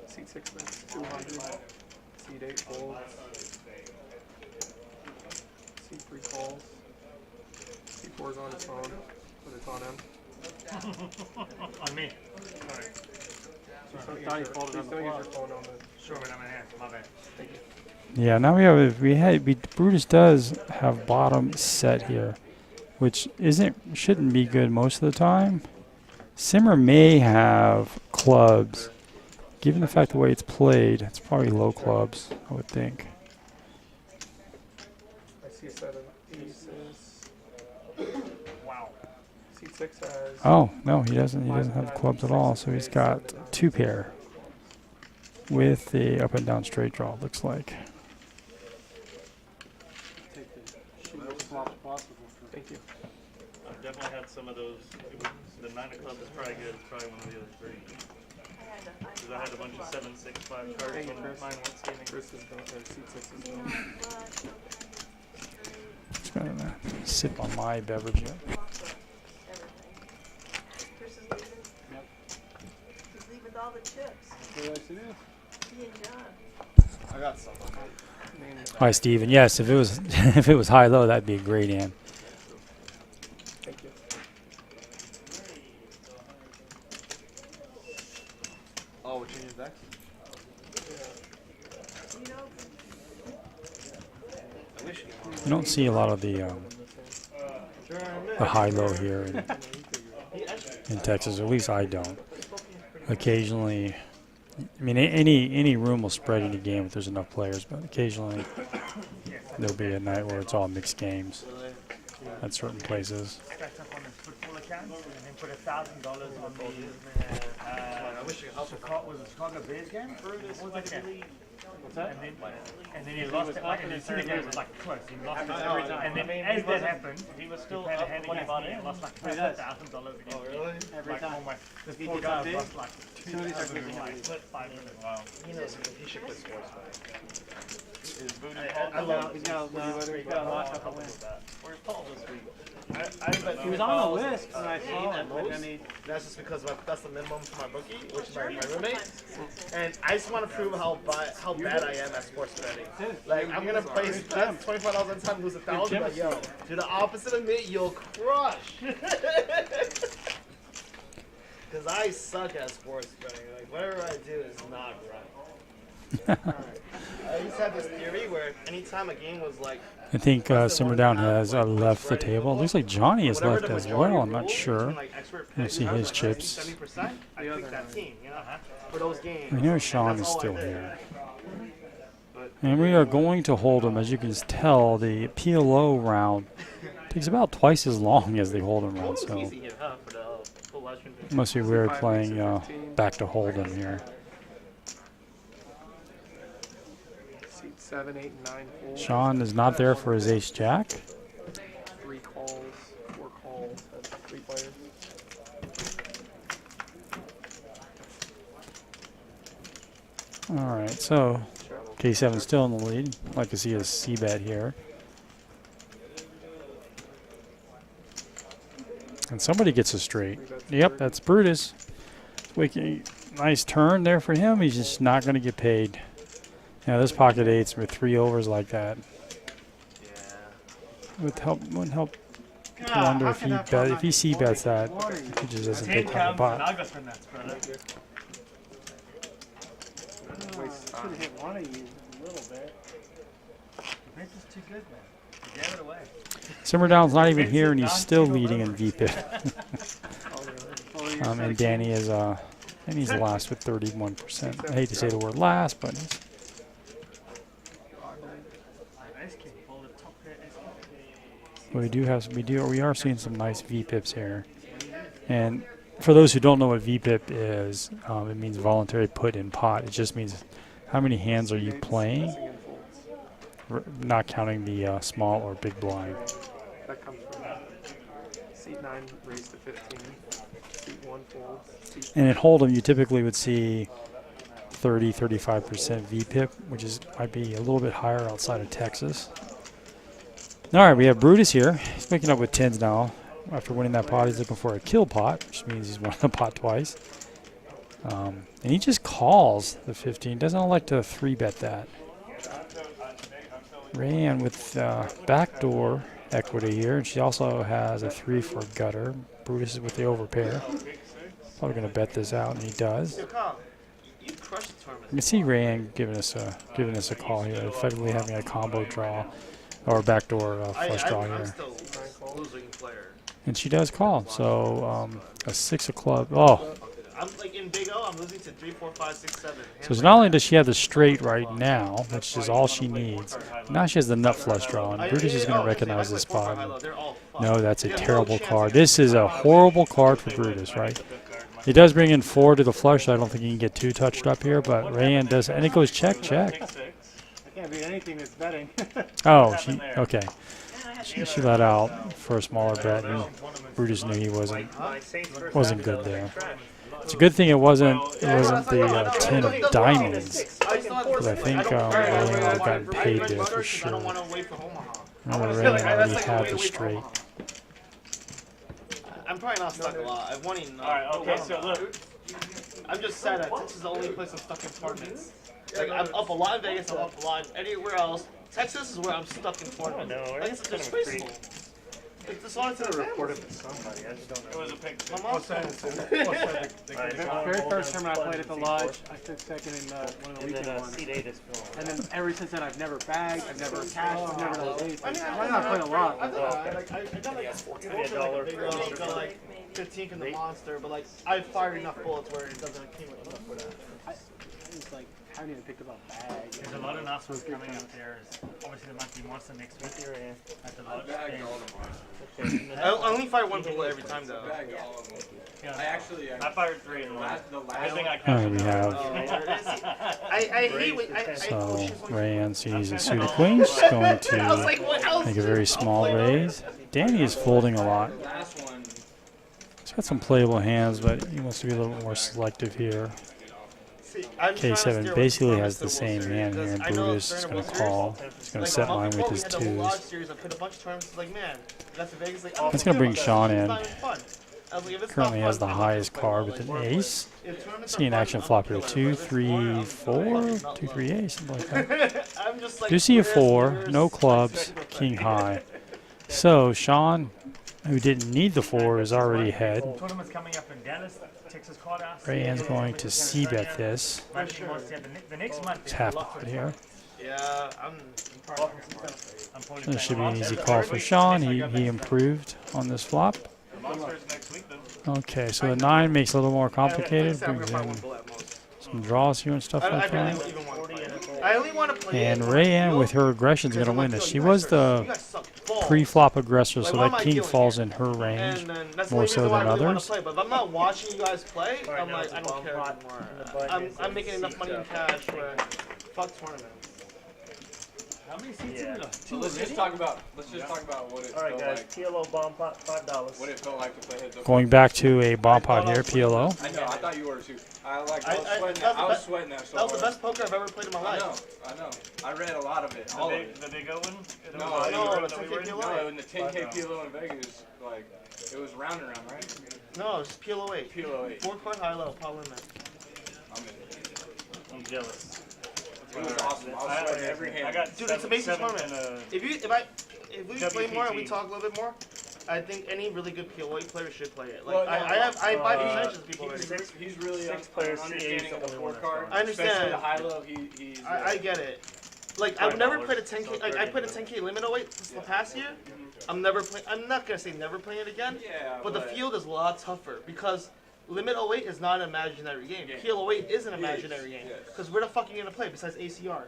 Seat 6 mix, 200. Seat 8 folds. Seat 3 calls. Seat 4 is on its own, but it's on him. On me. Alright. Please don't Donnie use folded on the your flop. phone on the. Sure, but I'm in hand. My bad. Thank you. Yeah, now Brutus does have bottom set here, which shouldn't be good most of the time. Simmer may have clubs. Given the fact the way it's played, it's probably low clubs, I would think. I see a set of aces. Wow. Seat 6 has. Oh, no, he doesn't have clubs at all, so he's got 2 pair with the up and down straight draw, looks like. Take the shittiest flops possible. Thank you. I've definitely had some of those. The 9 of clubs is probably good. It's probably one of the other 3. Because I had a bunch of 7, 6, 5 cards Thank you, when Chris. mine went skinning. Chris is going. Seat 6 is going. Just gonna sip on my beverage yet. Chris is leaving. Yep. He's leaving with all the chips. What did I see there? He and John. I got some. Hi, Steven. Yes, if it was if it was high low, that'd be a great hand. Thank you. Oh, we're changing decks? You know, You don't see a lot of the high low here in Texas. At least I don't. Occasionally, I mean, any room will spread any game if there's enough players, but occasionally there'll be a night where it's all mixed games at certain places. I got stuff on this football account and then put $1,000 on the I wish you could help was it Chicago Bears game? What was that game? What's that? And then he lost it. Like, and the game was like close. He lost it every time. And then as that happened, he was still had a handicap money and lost like $1,000 against Oh, really? Every like, time. oh my, this He poor gets guy up big, lost like somebody starts 2,000 looking in at like you. split 5 minutes. Wow. He knows he should quit sports betting. Is Booty I love. He's got a lot of win. Where's Paul this week? He was on the list when I saw him, but then he. That's just because that's the minimum for my bookie, which is my roommate. And I just want to prove how bad I am at sports betting. Like, I'm going to place bets, $25 at a time, lose $1,000, but yo, do the opposite of me, you'll crush. Because I suck at sports betting. Like, whatever I do is not right. I used to have this theory where anytime a game was like, I think Simmer Down has left the table. It looks like Johnny has left as well. I'm not sure. You'll see his chips. 70%, I pick that team, you know, for those games. I know Sean is still here. And we are going to hold him. As you can tell, the PLO round takes about twice as long as the Hold'em round. So Easy here, huh? For the full live stream. it must be weird playing back to Hold'em here. Seat 7, 8, and 9 folds. Sean is not there for his ace jack. 3 calls, 4 calls, has 3 players. All right, so K7 still in the lead. Like to see a C-bet here. And somebody gets a straight. Yep, that's Brutus. Nice turn there for him. He's just not going to get paid. Yeah, this pocket eights with 3 overs like that. Wouldn't help people wonder if he C-bets that, he just doesn't take on the pot. I got some nuts, brother. Should have hit one of you a little bit. Vince is too good, man. He gave it away. Simmer Down's not even here, and he's still leading in VPIP. And Danny is he's last with 31%. I hate to say the word last, but he's but we are seeing some nice VPIPs here. And for those who don't know what VPIP is, it means voluntary put in pot. It just means how many hands are you playing, not counting the small or big blind. That comes from seat 9 raised to 15, seat 1 folds. And at Hold'em, you typically would see 30-35% VPIP, which might be a little bit higher outside of Texas. All right, we have Brutus here. He's making up with 10s now. After winning that pot, he's looking for a kill pot, which means he's won the pot twice. And he just calls the 15. Doesn't like to 3-bet that. Rayanne with backdoor equity here, and she also has a 3 for gutter. Brutus is with the overpair. Probably going to bet this out, and he does. You can see Rayanne giving us a call here, effectively having a combo draw or backdoor flush draw here. And she does call, so a 6 of club. Oh. I'm like in Big O, I'm losing to 3, 4, 5, 6, 7. So not only does she have the straight right now, which is all she needs, now she has the nut flush draw, and Brutus is going to recognize this spot. No, that's a terrible card. This is a horrible card for Brutus, right? He does bring in 4 to the flush, so I don't think he can get too touched up here, but Rayanne does, and it goes check, check. I can't beat anything that's betting. Oh, okay. She let out for a smaller bet, and Brutus knew he wasn't good there. It's a good thing it wasn't the 10 of diamonds, because I think Rayanne would have gotten paid there for sure. Remember, Rayanne already had the straight. I'm probably not stuck a lot. I've won enough. Alright, okay, so look. I'm just sad that Texas is the only place I'm stuck in tournaments. Like, I'm up a lot in Vegas, I'm up a lot anywhere else. Texas is where I'm stuck in tournaments. Like, it's disgraceful. It's dishonesty to report it to somebody. I just don't know. It was a pick. My mom said it. The very first tournament I played at the Lodge, I took second in one of the weekend ones. And then ever since then, I've never bagged, I've never cashed, I've never done anything. I mean, I've played a lot. I got like 15 in the monster, but like I fired enough bullets where it doesn't accumulate enough for that. It's like, I haven't even picked about bags. There's a lot of announcements coming up there. Obviously, there might be monster next week here at the lodge. I only fire one bullet every time though. I fired 3 in the last. Alright, we have so Rayanne sees a suited queen. She's going to make a very small raise. Danny is folding a lot. He's got some playable hands, but he wants to be a little bit more selective here. K7 basically has the same hand here, and Brutus is going to call. He's going to set mine with his 2s. That's going to bring Sean in. Currently has the highest card with an ace. See an action flop here. 2, 3, 4, 2, 3, ace, something like that. Do see a 4, no clubs, king high. So Sean, who didn't need the 4, is already ahead. Rayanne's going to c-bet this. It's half pot here. Yeah, This should be an easy call for Sean. He improved on this flop. Okay, so the 9 makes it a little more complicated. Brings in some draws here and stuff like that. And Rayanne, with her aggression, is going to win this. She was the pre-flop aggressor, so that king falls in her range more so than others. But if I'm not watching you guys play, I'm like, I don't care anymore. I'm making enough money in cash where fuck tournaments. How many seats in the so let's just talk about what it felt Alright guys, like. PLO bomb pot, $5. What it felt like to play heads up. Going back to a bomb pot here, PLO. I know, I thought you were too. I was sweating that so hard. That was the best poker I've ever played in my life. I know. I read a lot of it. All of it. The big O one? No, in the 10K PLO in Vegas, like, it was round and round, right? No, it's PLO 8. PLO 8. 4 card high low, pot limit. I'm jealous. It was awesome. I was sweating every hand. Dude, it's amazing tournament. If we play more and we talk a little bit more, I think any really good PLO player should play it. Like I buy percentages of people. He's really 6 players understanding of the 4 card. I understand. Especially the high low. He's. I get it. Like I've never played a 10K. Like I played a 10K limit weight the past year. I'm not gonna say never playing it again. Yeah. But the field is a lot tougher because Limit 08 is not an imaginary game. PL 08 is an imaginary game. Because where the fuck are you going to play besides ACR?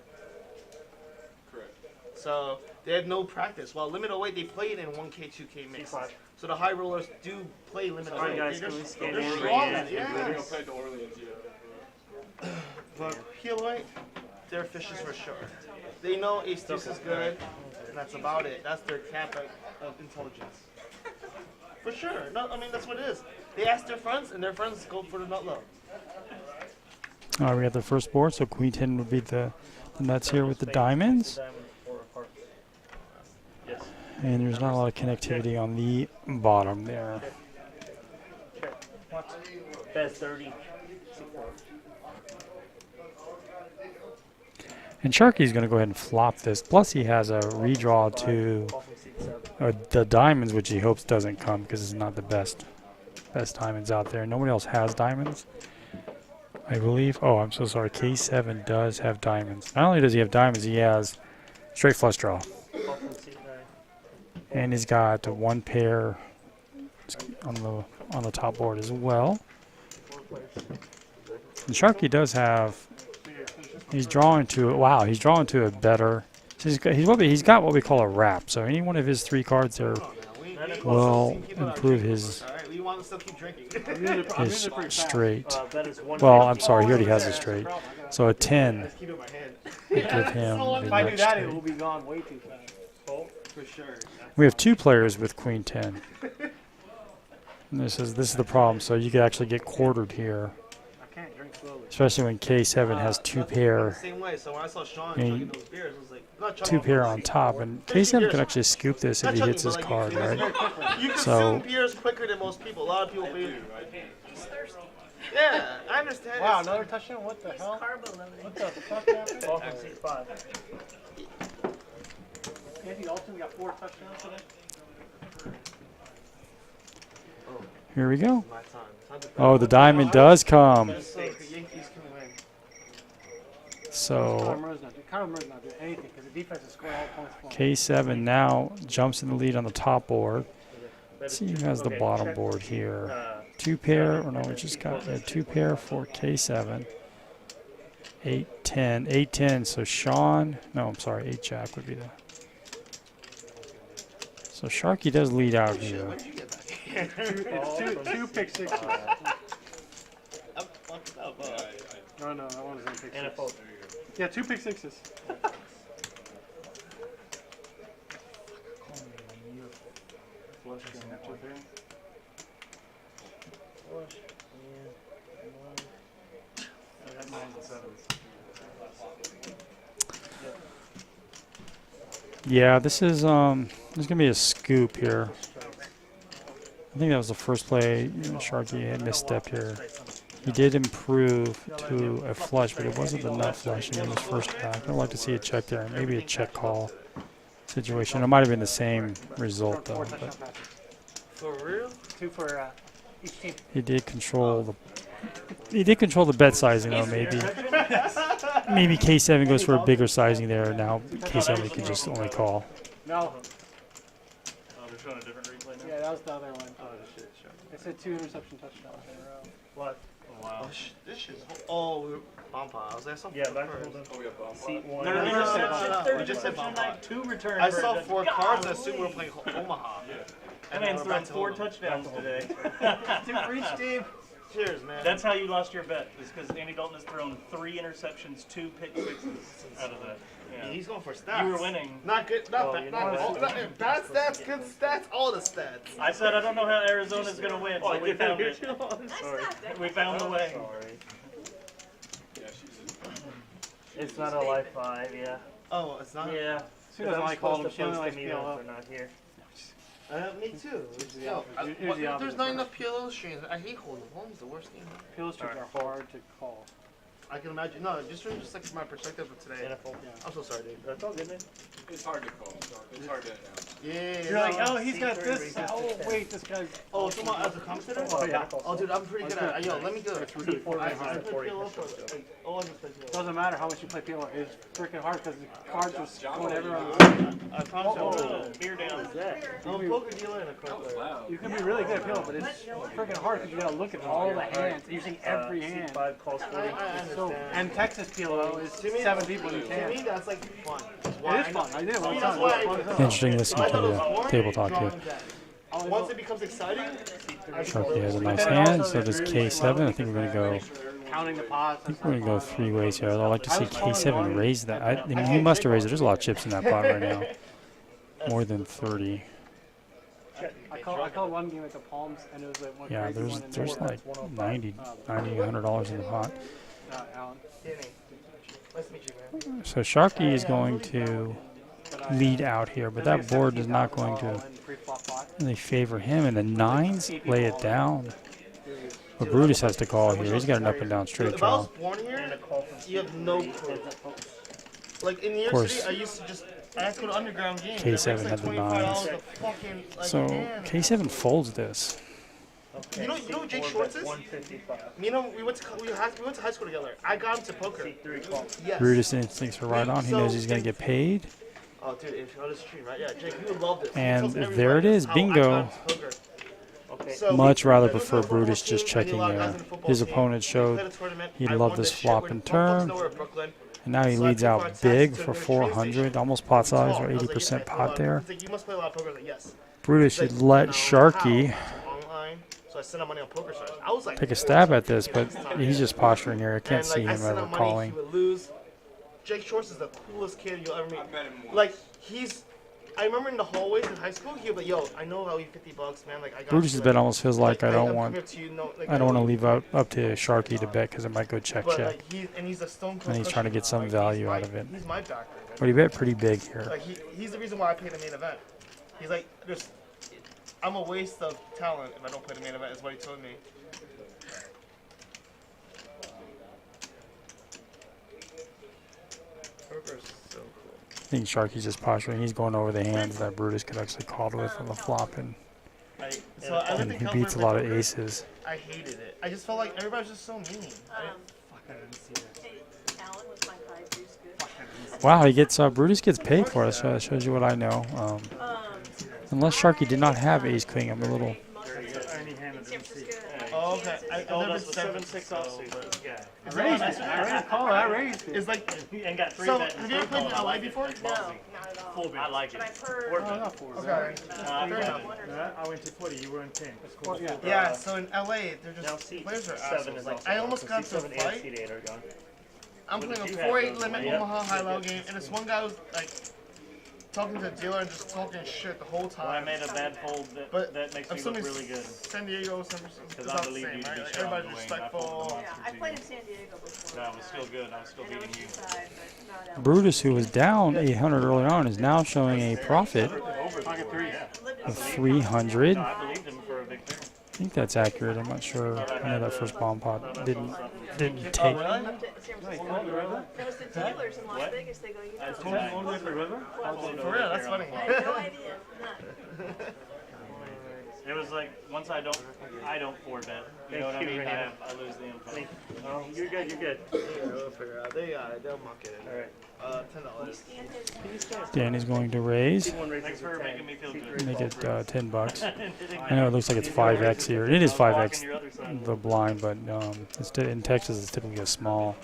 Correct. So they had no practice. While limited weight, they played in 1K, 2K mix. So the high rollers do play limited weight. guys, They're can we scan they're in? strong, Yeah. yeah. Played the Orleans, yeah. But PLO, they're fishes for sure. They know ace deuce is good, and that's about it. That's their cap of intelligence. For sure. No, I mean that's what it is. They ask their friends, and their friends go for the nut low. All right, we got the first board, so queen 10 would be the nuts here with the diamonds. Yes. And there's not a lot of connectivity on the bottom there. Best 30. And Sharky's going to go ahead and flop this. Plus, he has a redraw to the diamonds, which he hopes doesn't come because it's not the best diamonds out there. Nobody else has diamonds, I believe. Oh, I'm so sorry. K7 does have diamonds. Not only does he have diamonds, he has straight flush draw. And he's got one pair on the top board as well. And Sharky does have. He's drawing to he's drawing to a better. So he's got what we call a wrap. So any one of his 3 cards there will improve his straight. Well, I'm sorry, he already has a straight. So a 10 would give him If the I do next that, it straight. will be gone way too fast. For sure. We have 2 players with queen 10. And this is the problem. So you could actually get quartered here. I can't drink slowly. Especially when K7 has 2 pair, Same way. So when I saw Sean I mean, chugging those beers, I was like, not 2 chugging, pair but on top, and K7 could actually scoop this if he hits his card, right? You consume So beers quicker than most people. A lot of people. Yeah, I understand. Wow, It's- another touchdown? What the hell? Carbo loading. What the fuck happened? Ball from seat 5. Andy Alton got 4 touchdowns today. here we go. My time. Time to Oh, the diamond does come. Yankees can win. So Kyler Murray's not doing anything because the defense is scoring all points for him. K7 now jumps in the lead on the top board. Let's see who has the bottom board here. 2 pair, or no, we just got 2 pair for K7. 8-10, 8-10. So Sean, no, I'm sorry, 8 Jack would be the. So Sharky does lead out here. What'd you get back? It's two pick sixes. I'm fucked up. No, that one was in pick And a six. fold. Yeah, 2 pick sixes. Yeah, this is there's gonna be a scoop here. I think that was the first play. Sharky had misstepped here. He did improve to a flush, but it wasn't the nut flush in his first attack. I'd like to see a check there, maybe a check call situation. It might have been the same result though. But For real? 2 for each team. he did control the bet sizing though. Maybe K7 goes for a bigger sizing there. Now K7 can just only call. No. Oh, they're showing a different replay now? Yeah, that was the other one. Oh, shit, sure. It said 2 interception touchdowns in a row. What? Oh, wow. Oh, this shit's. Oh, we were bomb piles. There's some. Yeah, back first. hold Oh, we got bomb. Seat 1. No, Interception, we just said bomb pile. 2 returns. I saw 4 cards. I assumed we were playing Omaha. That man's thrown 4 touchdowns today. 2 for each team. Cheers, man. That's how you lost your bet, is because Andy Dalton has thrown 3 interceptions, 2 pick sixes out of that. Yeah. He's going for stats. You were winning. Not good. Not Oh, bad. you Not know bad. what? Bad stats, good stats, all the stats. I said I don't know how Arizona's going to win, so we found it. Sorry. We found the way. It's not a life 5, yeah. Oh, it's not. Yeah. She doesn't like calling them. She only likes They're PLO. not here. Me too. Yo, there's not enough PLO streams. I hate holding. Holding's the worst game. PLO streams are hard to call. I can imagine. No, just like from my perspective of today. I'm so sorry, dude. That's all good, man. It's hard to call. It's hard to announce. Yeah. You're like, oh, he's got this. Oh, wait, this guy's. Oh, someone as a commentator? Oh, yeah. Oh, dude, I'm pretty good at it. Yo, let me do it. It's really I hard. play PLO for like, I just play PLO. Doesn't matter how much you play PLO. It's freaking hard because the cards just going everywhere. I promise you. Oh, beer down. I'm a poker dealer and a card player. You can be really good at PLO, but it's freaking hard because you gotta look at all the hands, using every hand. 5 calls 40. So, and Texas PLO is 7 people in To camp. me, that's like fun. It is fun. I did it one That's time. why It was fun as hell. Interesting listening to the table talk here. Once it becomes exciting, Sharky has a nice hand, so does K7. I think we're going to go. Counting the pots. I think we're going to go 3 ways here. I'd like to see K7 raise that. I mean, he must have raised it. There's a lot of chips in that pot right now. More than 30. I called one game at the Palms, and it was like one Yeah, crazy there's one, and there's they were like 90, $100 in the pot. Alan. nice to meet you, man. So Sharky is going to lead out here, but that board is not going to really favor him. And the 9s lay it down. But Brutus has to call here. He's got an up and down straight If I was draw. born here, you have no clue. Like in New York City, I used to just I had to go to underground games. K7 had the 9s. So K7 folds this. You know who Jake Schwartz is? Me and him, we went to high school together. I got him to poker. Yes. Brutus instincts are right on. He knows he's going to get paid. Oh, dude, if you on the stream, right? Yeah, Jake, you would love this. And there it is, bingo. Much rather prefer Brutus just checking his opponent showed he loved this flop and turn. And now he leads out big for 400, almost pot size or 80% pot there. You must play a lot of poker. Like, yes. Brutus should let Sharky So I sent him money on poker sites. I was like, take a stab at this, but he's just posturing here. I can't see him ever calling. Jake Schwartz is the coolest kid you'll ever meet. Like, I remember in the hallways in high school, he'd be like, yo, I know I'll eat $50, man. Like, I got Brutus's bet almost feels like I don't want to leave up to Sharky to bet because it might go check. And he's a stone cold. And he's trying to get some value out of it. He's my backer. But he bet pretty big here. Like, he's the reason why I played the main event. He's like, I'm a waste of talent if I don't play the main event, is what he told me. Poker's so cool. I think Sharky's just posturing. He's going over the hands that Brutus could actually call with on the flop, and he beats a lot of aces. I hated it. I just felt like everybody's just so mean. I didn't see it. Wow, he gets Brutus gets paid for it. So that shows you what I know. Unless Sharky did not have ace queen, I'm a little. Oh, okay. I never 7-6 offsuit, but yeah. I raised it. I call it. I raised it. It's like, And got 3 so bet. have you ever played in LA before? No, not at all. Full bet. I like it. But I've heard. Four Oh, bet. not 4. Okay. Fair enough. I went to 40, you were in 10. Yeah, so in LA, they're Now just, seat players are 7 assholes. is Like, also I gone. almost So got seat into a 7 and fight. seat 8 are gone. I'm What playing a did you have 4-8 those? limit Yeah. Omaha high-low game, and this one guy was like talking to the dealer and just talking shit the whole Well, I time. made a bad fold But that makes I'm me look assuming really good. San Diego, San Francisco, it's Because not I the believe same, you to right? be Like, strong everybody's the way I respectful. Yeah, I played in San Diego before. That was still good. I was still And on beating you. Seaside, but not out. Brutus, who was down 800 early on, is now showing a profit Pocket 3. of 300. No, I believed him for a big pair. I think that's accurate. I'm not sure. I know that first bomb pot didn't take. Up to San Francisco. There was the dealers in Las Vegas. They go, you know. All the way to the river? For real, that's funny. I had no idea. None. It was like once I don't 4-bet. You know what I mean? I lose the info. Oh, you're good, you're good. They'll figure it out. They got it. They'll muck it in. Alright. $10. Danny's going to raise. Thanks for making me feel good. Make it $10. I know it looks like it's 5x here. It is 5x the blind, but in Texas it's typically a small.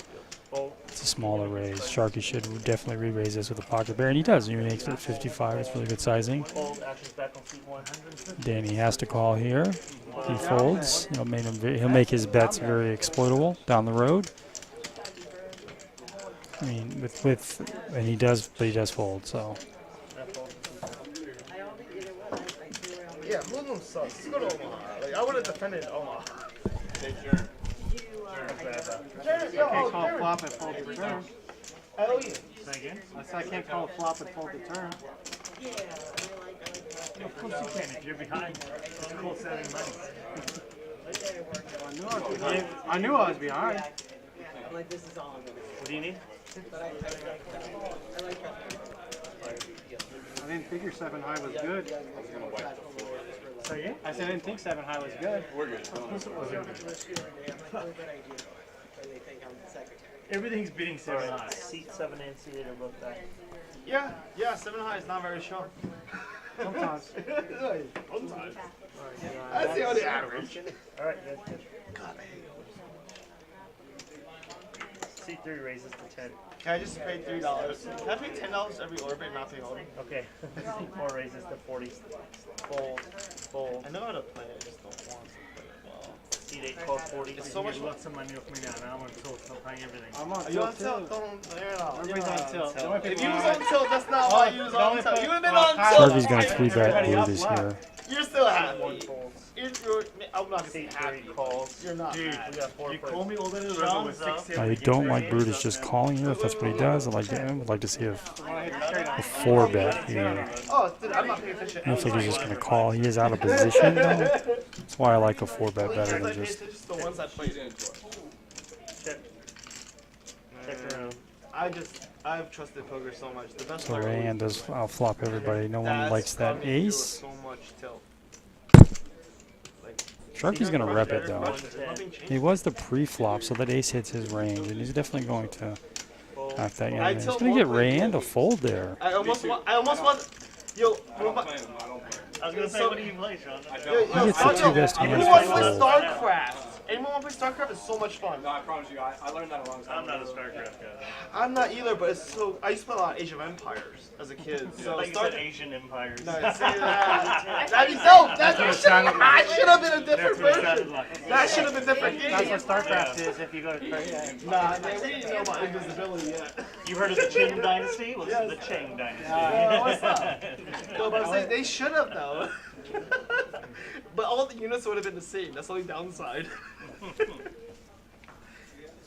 It's a smaller raise. Sharky should definitely re-raise this with a pocket pair, and he does. He makes it 55. It's really good sizing. Fold, actions back on seat 1. Danny has to call here. He folds. He'll make his bets very exploitable down the road. I mean, and he does fold. So Yeah, Hoodlum sucks. Let's go to Omaha. Like, I would have defended Omaha. I can't call flop and fold the turn. I owe you. I said I can't call flop and fold the turn. Of course you can, if you're behind. It's cool selling money. I knew I was behind. I'm like, this is all I'm gonna do. What do you need? But I like I didn't figure 7 high was good. So yeah? I said I didn't think 7 high was good. We're good. Everything's beating 7 high. Seat 7 and seat 8 are both back. Yeah, 7 high is not very sharp. Sometimes. Sometimes. That's the only average. Alright, good. C3 raises to 10. Can I just pay $3? Can I pay $10 every orbit and not pay all? Okay. C4 raises to 40. Fold. Fold. I know how to play it, I just don't want to play it well. C8 calls 40. It's so much lots of money with me now. Now I'm on tilt. I'm playing everything. I'm on Are you tilt on tilt? too. Everybody's on tilt. If you was on tilt, that's not why you was on tilt. You would have been on tilt. Sharky's gonna 3-bet Brutus here. You're still happy. I'm not gonna say happy. Calls. You're not. Dude, mad. we got 4 You plays. call me all day in the river with Sean's 6 I don't like Brutus just calling here if that's what he does. I'd like to see a 4-bet here. Oh, dude, I'm not paying attention. I don't think he's just gonna call. He is out of position though. That's why I like a 4-bet better than just. the ones I played. Check. Check around. I've trusted poker so much. The best So player Rayanne always- does flop everybody. No one That's likes that got me through ace. So much tilt. Sharky's gonna rep it though. Nothing changed. He was the pre-flop, so that ace hits his range, and he's definitely going to act that in. He's gonna get Rayanne to fold there. I almost want. Yo, I don't play him. I don't play him. I was gonna say, what do you play, Sean? I Yo, don't. yo, He gets the yo, 2-best anyone hands wants for to play fold. StarCraft? Anyone want to play StarCraft? It's so much fun. No, I promise you, I learned that a long time I'm not a ago. StarCraft guy. I'm not either, but it's so. I used to play a lot of Age of Empires as a kid. So Like you said, Asian empires. No, see that? That'd be dope. That should have been a different That's what it version. sounded like. That should have been different That's game. what StarCraft is if you go to trade. Nah, man, we didn't know about invisibility yet. You heard of the Qing dynasty? Well, this is the Chang dynasty. What's up? No, but I'm saying they should have though. But all the units would have been the same. That's the only downside.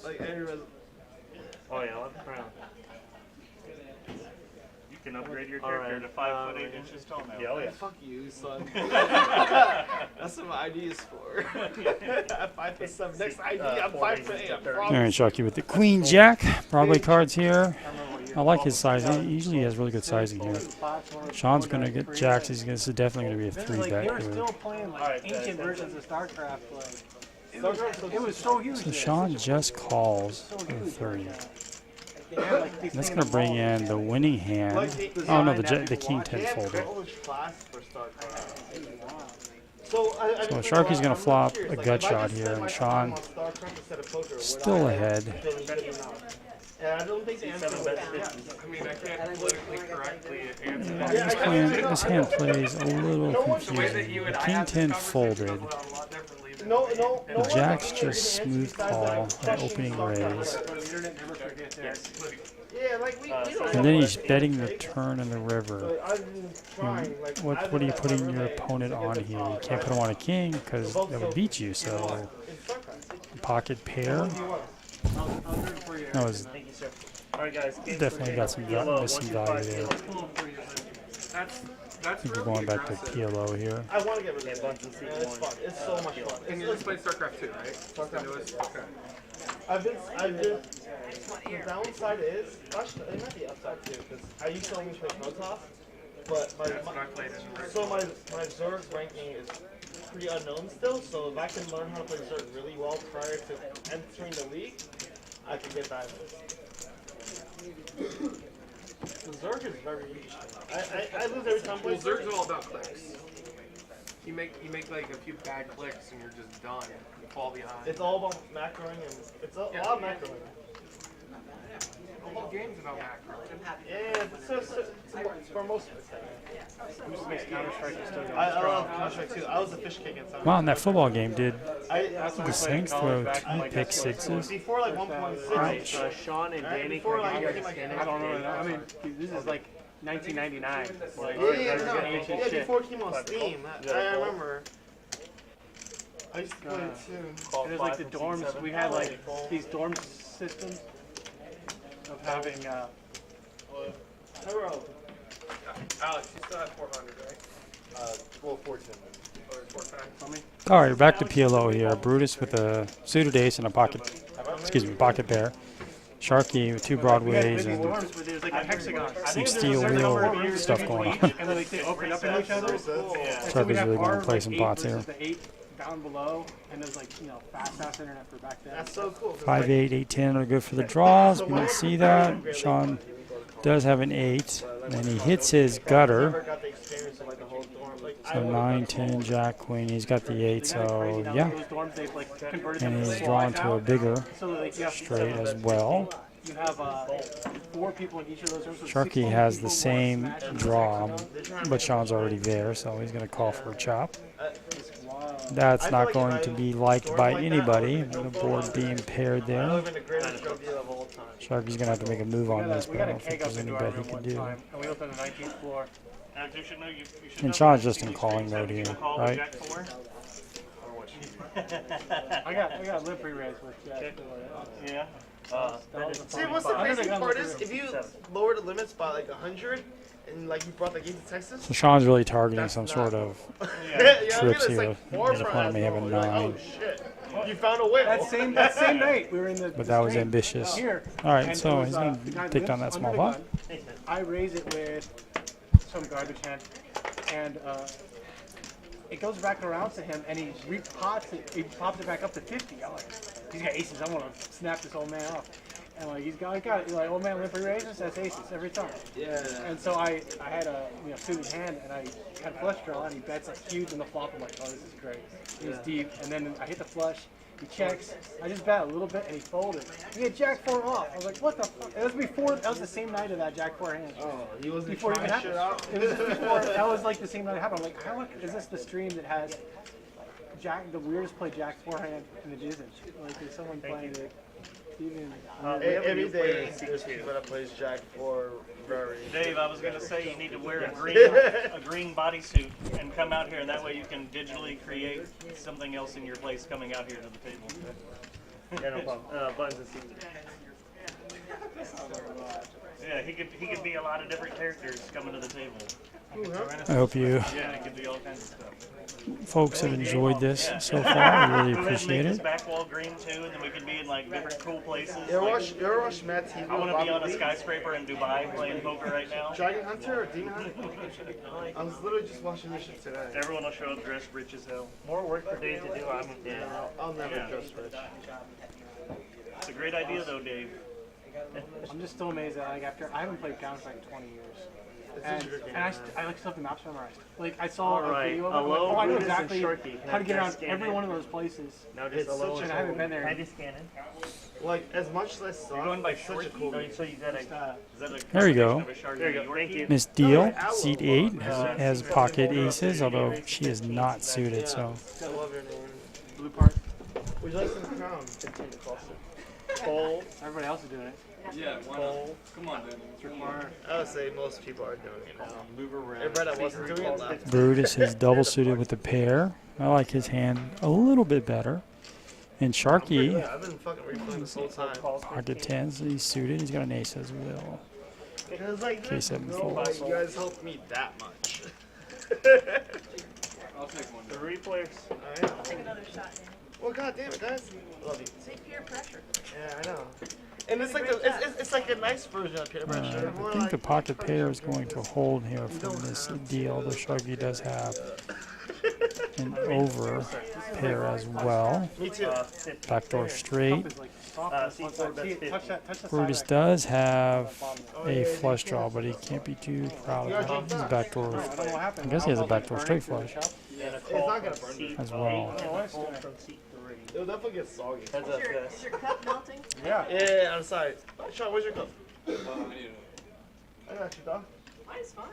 Like everyone. Oh yeah, left crown. You can upgrade your character to 5 foot 8 inches tall now. Yeah, oh yeah. Fuck you, son. That's what my ID is for. I'm 5'7". Next ID, I'm 5'8". I'm All right, Sharky with the Queen Jack Broadway cards here. I like his sizing. Usually he has really good sizing here. Sean's gonna get jacks. This is definitely gonna be a Like, they were 3-bet still here. playing like ancient versions of StarCraft. Like, it was so huge. So Sean just calls for 30. That's gonna bring in the winning hand. Oh no, the King 10 folded. So Sharky's gonna flop a gut shot here, and Sean still ahead. And I don't think the answer was I mean, I can't politically correctly answer This hand plays a little confusing. The King 10 folded. The Jack's just smooth call at opening raise. Yeah, like we don't And then he's betting the turn and the river. What are you putting your opponent on here? You can't put him on a king because that would beat you. So pocket pair. That was definitely got some missing value there. I think we're going back to PLO here. I want to get rid of it. It's fun. It's so much fun. And you just played StarCraft 2, right? StarCraft 2. Okay. I've been. The downside is, actually, it might be upside too, because I used to only play Protoss, but my Zerg ranking is pretty unknown still. So if I can learn how to play Zerg really well prior to entering the league, I could get diamonds. The Zerg is very interesting. I lose every time I play Well, Zerg's all about clicks. You make like a few bad clicks and you're just done. You fall behind. It's all about macroing and it's a lot of macroing. The whole game's about macro. Yeah, for most of it. I love Counter-Strike too. I was a fish king at Wow, in that football game, did the the Saints throw 2 pick sixes? Before like 1.6. Sean and Danny. Before, like, I don't know. I mean, this is like 1999. Like, yeah, before it came on Steam. I remember. I used to play it too. And there's like the dorms. We had like these dorm systems of having. Alex, you still have 400, right? Well, 410. Or 410? All right, back to PLO here. Brutus with a suited ace and a pocket pair. Sharky with 2 broadways and There's like a hexagon. some steel wheel stuff going on. And then they open up into each other. Sharky's really going to play some pots here. The 8 down below, and there's like fast internet for back then. That's so cool. 5, 8, 8, 10 are good for the draws. We don't see that. Sean does have an 8, and he hits his gutter. So 9, 10, Jack, Queen. He's got the 8, so yeah. And he's drawn to a bigger straight as well. You have 4 people in each of those rooms. Sharky has the same draw, but Sean's already there, so he's going to call for a chop. That's not going to be liked by anybody. The board being paired there. Sharky's going to have to make a move on this, but I don't think there's any bet he can do. And we live on the 19th floor. And Sean's just in calling mode here, right? I got limp re-raise with Jack. Yeah. See, what's the crazy part is, if you lower the limits by like 100, and like you brought the game to Texas. So Sean's really targeting some sort of trips here. His opponent may have a 9. Oh shit! You found a win. That same night we were in the. But that was ambitious. Here. All right, so he's going to take down that small pot. I raise it with some garbage hand, and it goes back around to him, and he pops it back up to 50. I'm like, he's got aces. I want to snap this old man off. And like he's got it. Like old man limp raises, that's aces every time. Yeah. And so I had a suited hand, and I had flush draw, and he bets like huge on the flop. I'm like, oh, this is great. He was deep, and then I hit the flush. He checks. I just bet a little bit, and he folded. He had Jack 4 off. I was like, what the fuck? It was before. That was the same night of that Jack 4 hand. Oh, he wasn't before it even trying shit happened. out. It was before. That was like the same night it happened. I'm like, how much is this the stream that has Jack? The weirdest play Jack 4 hand, and it isn't. Like, is someone playing it? Even every day there's people that plays Jack 4 very. Dave, I was gonna say you need to wear a green bodysuit and come out here, and that way you can digitally create something else in your place coming out here to the table. Yeah, no problem. Buttons and seats. Yeah, he could be a lot of different characters coming to the table. I hope you Yeah, it could be all kinds of stuff. folks have enjoyed this so far. We really appreciate Make this it. back wall green too, and then we could be in like different cool places. You ever watch Matt TV? I want to be on a skyscraper in Dubai playing poker right now. Dragon Hunter or Demon Hunter? I was literally just watching this shit today. Everyone will show up dressed rich as hell. More work for Dave to do. I'll never dress rich. It's a great idea though, Dave. I'm just still amazed that like after I haven't played Counter Strike in 20 years. And I like still have the maps memorized. Like I saw a video of it. Like, I know exactly how to get around every one of those places. Now just And I haven't been there. Can I just scan in? Like as much as I saw, You're going by such a cool game. So you got There you go. There you go. Thank you. Miss Deal, seat 8, has pocket aces, although she is not suited, so. I love your name. Blue part. Would you like some crown? Bowl. Everybody else is doing it. Yeah, why not? Come on, Danny. It's required. I would say most people are doing it now. Everybody that wasn't doing it left. Brutus is double suited with the pair. I like his hand a little bit better. And Sharky, Yeah, I've been fucking replaying this whole time. pocket 10s, he's suited. He's got an ace as well. Because like, K7 no, folds. like, you guys helped me that much. I'll take one. 3 players. Alright. Take another shot, Danny. Well, god damn it, guys. Love you. Take peer pressure. Yeah, I know. And it's like it's like a nice version of peer pressure. I think the pocket pair is going to hold here from this deal. The Sharky does have an over pair as well. Me too. Backdoor straight. Touch that Brutus does have a flush draw, but he can't be too proud of it. His backdoor, I guess he has a backdoor straight flush It's not gonna burn me. as well. From seat 3. It'll definitely get soggy. Is your cup melting? Yeah, I'm sorry. Sean, where's your cup? I need it. I got you, dog. Mine's fine.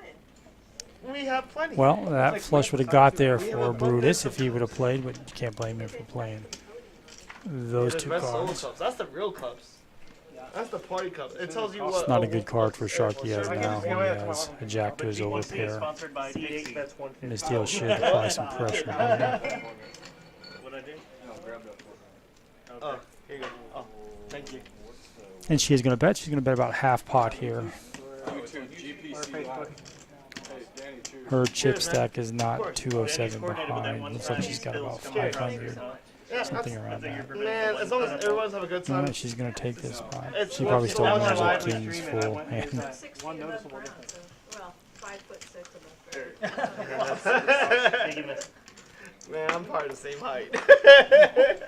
We have plenty. Well, that flush would have got there for Brutus if he would have played, but you can't blame him for playing those two Best solo cards. cups. That's the real cups. That's the party cup. It tells you what. It's not a good card for Sharky as now. He has a jack to his over P1C is pair. sponsored by Seat 8, Dixie. that's 150. This deal should apply some pressure here. What'd I do? No, grab that for me. Oh, here you go. Oh, thank you. And she's going to bet. She's going to bet about half pot here. YouTube, GPC Live. Hey, Danny, cheers. Her chip stack is not 207 behind. Looks like she's got about 500, something around that. Man, as long as everyone's have a good time. She's going to take this pot. It's She probably still what's has the a live king's full hand. One noticeable difference. Well, 5'6" of Thank you, miss. Man, I'm probably the same height.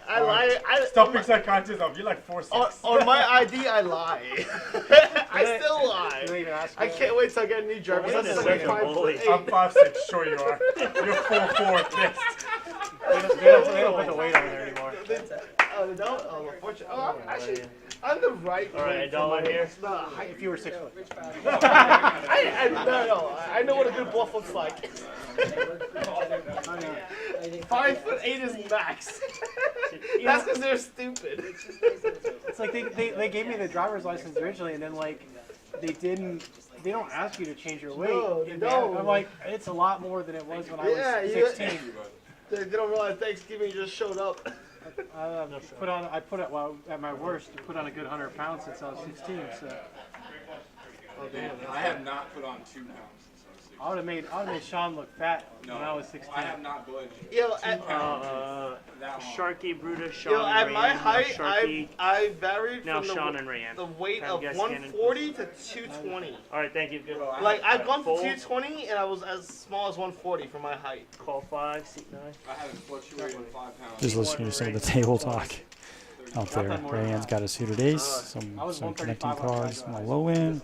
I lie. Stop being self-conscious of. You're like 4'6". On my ID, I lie. I still lie. I can't wait till I get a new driver's license. like a bully. I'm 5'6". Sure you are. You're 4'4". Fixed. They don't put the weight on there anymore. Oh, they don't? Oh, unfortunately. Oh, actually, I'm the right. All right, $1 here. If you were 6 foot. No. I know what a good bluff looks like. 5'8" is max. That's because they're stupid. It's like they gave me the driver's license originally, and then like they don't ask you to change your weight. No, they don't. I'm like, it's a lot more than it was when I was 16. They don't realize Thanksgiving just showed up. I put it well at my worst. I put on a good 100 pounds since I was 16. So Oh, damn. I have not put on 2 pounds since I was 16. I would have made Sean look fat when I was 16. I have not budged. Yo, 2 pounds that long. Sharky, Brutus, Sean, Yo, at and my Rand. height, Sharky, I varied now from Sean and Rand. the weight Have of guest 140 to 220. All right, thank you. Good. Like, I've gone from Full. 220 and I was as small as 140 for my height. Call 5, seat 9. I haven't fluctuated 5 pounds. Just listening to some of the table talk out there. Rand's got a suited ace, some connecting cards on the low end.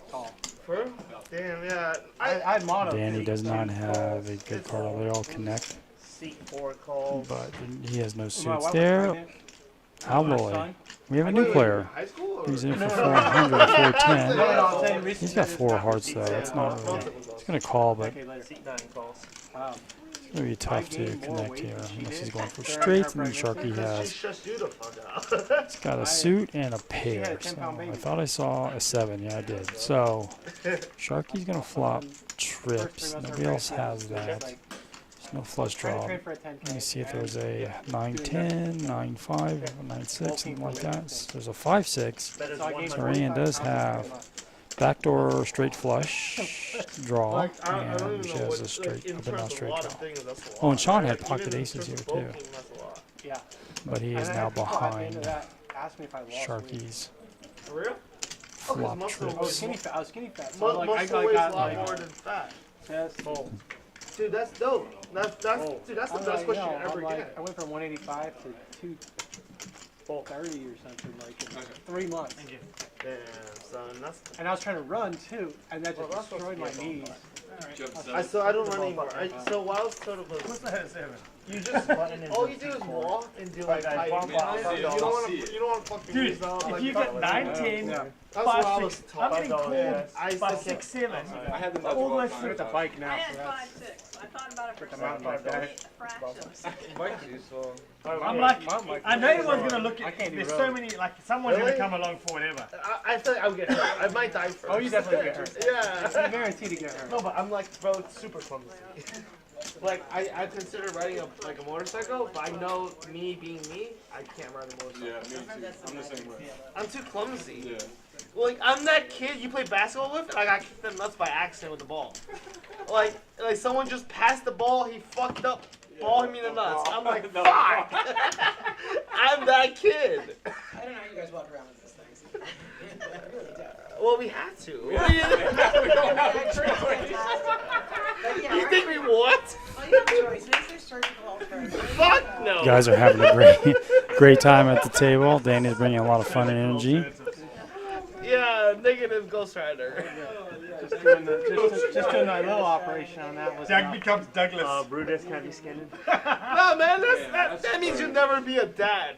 For? Damn, yeah. I had mono. Danny does not have a good card. They all connect, Seat 4 call. but he has no Why suits was there. pregnant? Alloy. We have a new player. High school or? He's in for 400 or 410. I'm saying recently He's got 4 hearts though. That's not really. He's gonna call, but Okay, later. Seat 9 calls. Wow. it's gonna be tough to gained more connect weight here than she unless he's did going for during straights. her And Sharky She has. stressed you the fuck out. He's got a suit and a had pair. a So 10-pound baby. I thought I saw a 7. Yeah, I did. So Sharky's gonna flop trips. Nobody else has that. There's no flush draw. Let me see if there's a 9-10, 9-5, 9-6, something like that. So there's a 5-6. Bet is So I gained $100. So Rand does have backdoor straight flush draw, Like, I don't and even she know has what, a straight in up and down terms of a straight lot of draw. things, that's a lot. Oh, and Sean had Even pocket in aces terms here of too, bulking, that's a lot. Yeah. but he is And now then people at the end of behind that asked me if I lost weight. Sharky's For real? flop muscle I was trips. skinny fat. I was skinny fat. So like, I Muscle weighs a got lot like more than fat. chest. Dude, that's dope. That's dude, that's the I'm best like, question no, you ever I'm like, get. I went from 185 to 230 or something like in 3 months. Damn, son, that's. And I was trying to run too, and that just Well, that's destroyed my supposed to be a knees. I don't run anymore. So while I was total What's that 7? you just all you do is walk and do like high bump inclines. up. You don't want to fuck your knees out. If like, you get 19, Yeah. that's what I was 5, 6, taught. I'm getting cold I used by to 6, 7. I had them All my I'm at the bike now, I so had that's 5'6". I thought about it for the a mountain second. bike It's a fraction. I'm like, mountain bike. I know everyone's gonna look I at. can't do There's road. so many. Like someone's Really? gonna come along for whatever. I feel like I would get hurt. I might die first. Oh, you definitely get hurt. Yeah. I guarantee to get hurt. No, but I'm like, bro, it's super clumsy. Like, I consider riding a motorcycle, but I know me being me, I can't ride a motorcycle. Yeah, me too. I'm the same way. I'm too clumsy. Yeah. Like, I'm that kid you play basketball with, and I got kicked in the nuts by accident with the ball. Like someone just passed the ball, he fucked up, ball hit me in the nuts. I'm like, fuck! I'm that kid. I don't know how you guys walk around with these things. I really don't. Well, we had to. We don't have a choice. But yeah, You think we what? well, you have a choice. There's surgical alternatives. Fuck no. You guys are having a great time at the table. Danny's bringing a lot of fun and energy. Yeah, negative Ghost Rider. Just doing that little operation on that was Jack enough. becomes Douglas. Brutus, have you skinned? No, man, that's that means true. you'll never be a dad.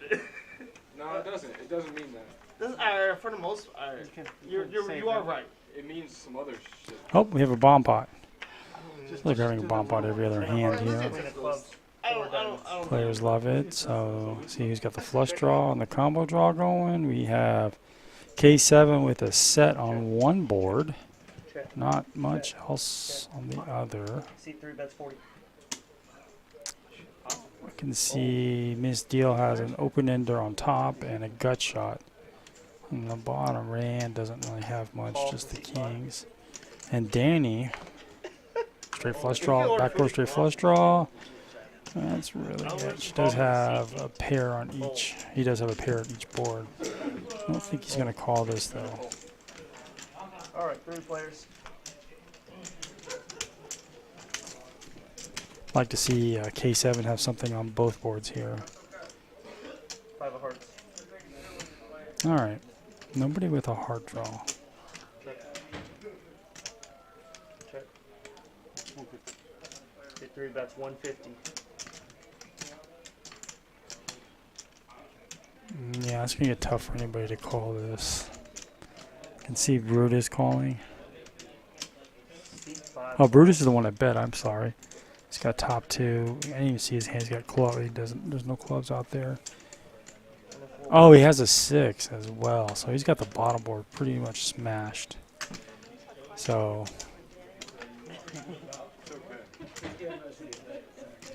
No, it doesn't. It doesn't mean that. For the most part, you are right. It means some other shit. Oh, we have a bomb pot. It's like having a bomb pot every other hand here. I don't. Players love it. So see who's got the flush draw and the combo draw going. We have K7 with a set on one board. Not much else on the other. Seat 3 bets 40. I can see Miss Deal has an open ender on top and a gut shot on the bottom. Rand doesn't really have much, just the kings. And Danny, straight flush draw, backdoor straight flush draw. That's really it. She does have a pair on each. He does have a pair on each board. I don't think he's going to call this though. All right, 3 players. Like to see K7 have something on both boards here. 5 of hearts. All right, nobody with a heart draw. Check. Check. Hit 3 bets 150. Yeah, it's gonna get tough for anybody to call this. I can see Brutus calling. Oh, Brutus is the one that bet. I'm sorry. He's got top 2. I didn't even see his hand. He's got club. He doesn't. There's no clubs out there. Oh, he has a 6 as well. So he's got the bottom board pretty much smashed. So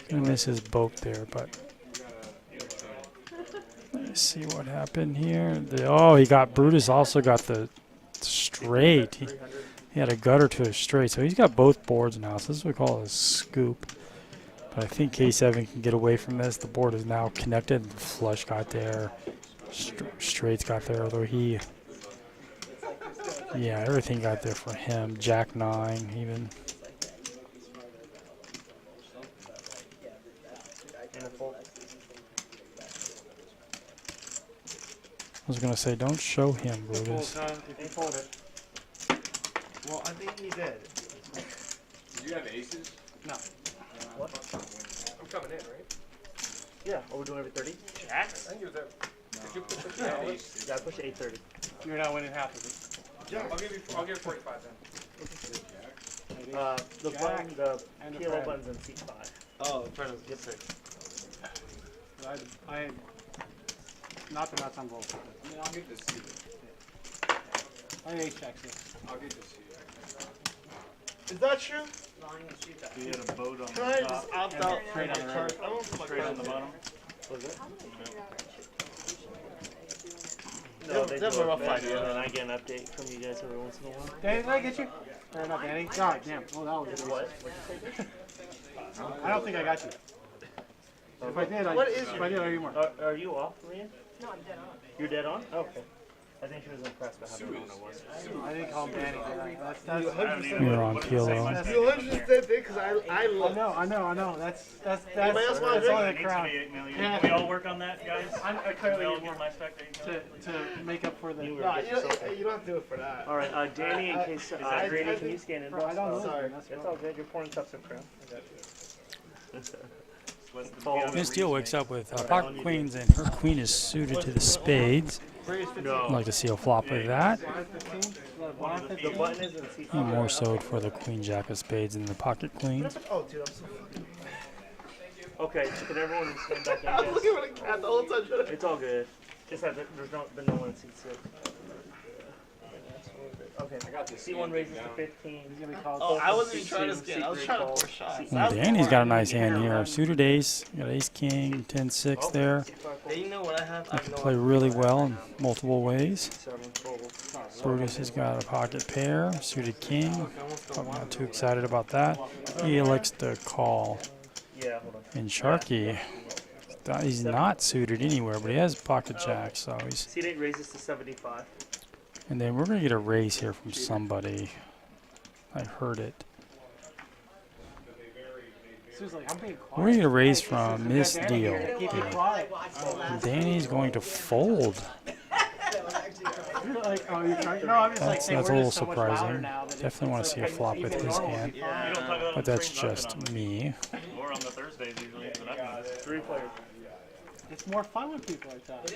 gonna miss his boat there, but let's see what happened here. Oh, he got Brutus. Also got the straight. He had a gutter to a straight, so he's got both boards now. So this is what we call a scoop. But I think K7 can get away from this. The board is now connected. The flush got there. Straights got there, although he... Yeah, everything got there for him. Jack 9 even. I was going to say, don't show him, Brutus. Well, I think he did. Did you have aces? No. What? I'm coming in, right? Yeah. Are we doing every 30? Jacks? I think it was that. Did you push Yeah, that? I pushed 830. You're not winning half of it. I'll give 45 then. The button, the And the PLO friend. button's in seat 5. Oh, the friend was Get 6. I had not the nuts on both. I mean, I'll get to see it. I had 8 checks here. I'll get to see it. Is that true? You had a boat on Can the I top, just opt out from my card? I don't put my straight card on the bottom. Was it? They No, have- they they have do a a rough bet, idea. and then I get an update from you guys every once in a while. Danny, did I get you? Not Danny. God damn. Oh, that was What? I don't think I got you. If I did, What is if I did, I'd be more. Are you off, Maria? No, I'm dead on. You're dead on? Okay. I think she was impressed by how good I was. I didn't call him Danny. That's You're on PLO. You 100% did because I love. I know. That's Anybody else want to all drink? the crowd. 8 million. Yeah. Can we all work on that, guys? I Can clearly we all need more get my spec to 8 million? to make up for the. You were No, good you yourself don't, there. you don't have to do it for that. All right, Danny, in case Grady, can you scan in? I don't know. Sorry. That's It's all good. You're pouring cups of crown. Miss Steele wakes up with pocket queens, and her queen is suited to the spades. I'd like to see a flop with that. The button is in seat 5. More so for the queen jack of spades and the pocket queens. Oh, dude, I'm so fucking. Okay, can everyone stand back in? I was Yes. looking for the cat the whole time. It's all good. Just have there's been no one in seat 6. Okay. I got this. C1 raises to 15. Oh, I wasn't even trying to scan. I was trying to pour shots. Danny's got a nice hand here. Suited ace, got ace king, 10-6 there. Hey, you know what I have? I Can know play really well in multiple ways. 7 total. Brutus has got a pocket pair, suited king. Probably not too excited about that. He elects to call. Yeah, hold on. And Sharky, he's not suited anywhere, but he has pocket jack, so he's. Seat 8 raises to 75. And then we're gonna get a raise here from somebody. I heard it. We're gonna get a raise from Miss Deal. Keep it quiet. And Danny's going to fold. Like, oh, you're trying? No, I'm just like saying That's a we're little just so much louder surprising. now that Definitely want to see a flop with his hand, You don't talk about but that's just me. Or on the Thursdays usually. But I 3 players. It's more fun with people like that.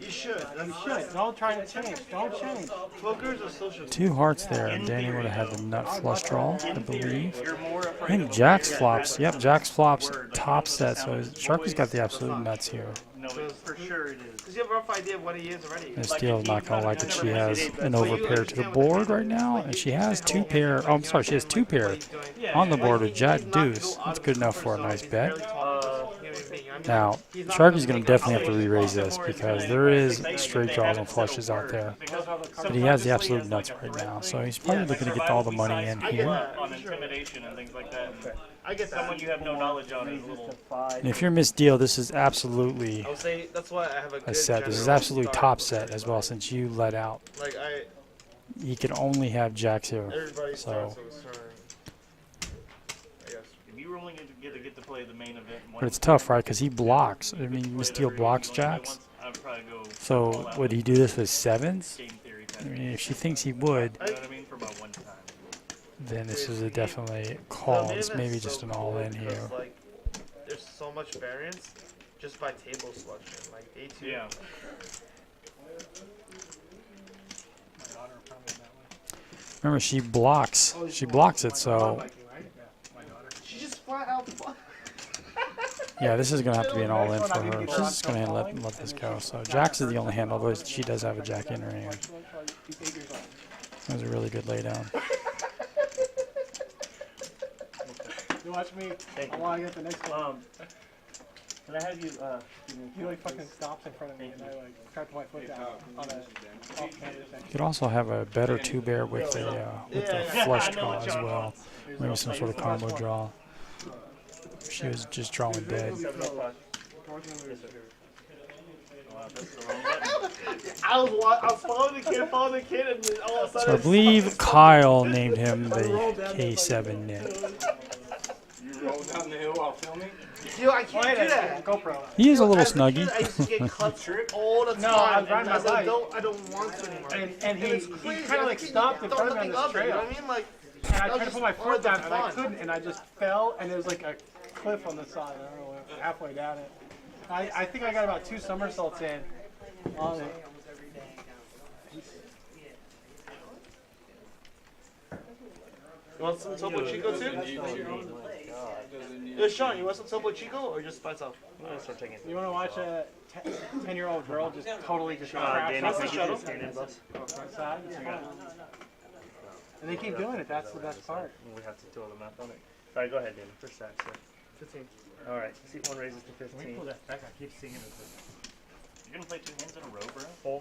You should. You should. Don't try to change. Don't change. Poker's a social. 2 hearts there, and Danny would have had the nut flush draw, I believe. You're more I afraid think of Jack's flops. Yep, Jack's flops top set, so Sharky's got the absolute nuts here. No, for sure it is. Because you have a rough idea of what he is already. Miss Steele's not gonna like that she has an overpair to the board right now, and she has 2 pair. Oh, I'm sorry, she has 2 pair on the board with Jack Deuce. That's good enough for a nice bet. Now, Sharky's gonna definitely have to re-raise this because there is straight draws and flushes out there, but he has the absolute nuts right now, so he's probably looking to get all the money in here. On intimidation and things like that. I get Someone you have no knowledge on is a little. And if you're Miss Deal, this is absolutely I would say that's why I have a a good set. This is general absolutely start. top set as well, since you let out. Like He can only have jacks here. everybody So starts with a turn. I guess. If you were only going to get to play the main event. But it's tough, right? Because he blocks. I mean, Miss Deal blocks jacks. I'd probably go. So would he do this with sevens? Game theory. I mean, if she thinks he would, You know what I mean? For about one time. then this is a definitely call. The main It's maybe event's just so an cool all-in because, here. Like, there's so much variance just by table selection. Like A2. Yeah. Remember, she blocks. She blocks it, so She just flat out. yeah, this is gonna have to be an all-in for her. She's just gonna let this go. So Jacks is the only hand, although she does have a jack in her hand. That was a really good laydown. You watch me. I want to get the next one. Can I have you, He like fucking stops in front of me and I like try to put my foot down on a off-camera section. You could also have a better two-bear with a flush draw as well. Maybe some sort of combo draw. She was just drawing dead. I was following the kid, and then all of a sudden. So I believe Kyle named him the K7 Nick. You roll down the hill while filming? Dude, I can't do that. GoPro. He is a little As a kid, snuggy. I used to get cuts all the time. No, I was riding my as an bike. adult, I don't want to anymore. And he it's crazy. kind of like As a kid, stopped you in front of me on don't this think of it, you know trail. what I mean? Like, And I that tried was to put my just part foot of the down and I fun. couldn't, and I just fell, and there was like a cliff on the side. I don't know, halfway down it. I think I got about 2 somersaults in on it. You want some Topo Chico too? Yo, Sean, you want some Topo Chico or just by itself? You want to watch a 10-year-old girl just totally just crash Danny, off the thank you shuttle? for standing bus. Outside? And they keep doing it. That's the best part. We have to do all the math on it. Alright, go ahead, Danny. First set, sir. 15. Alright, seat 1 raises to 15. You're gonna play 2 hands in a row, bro?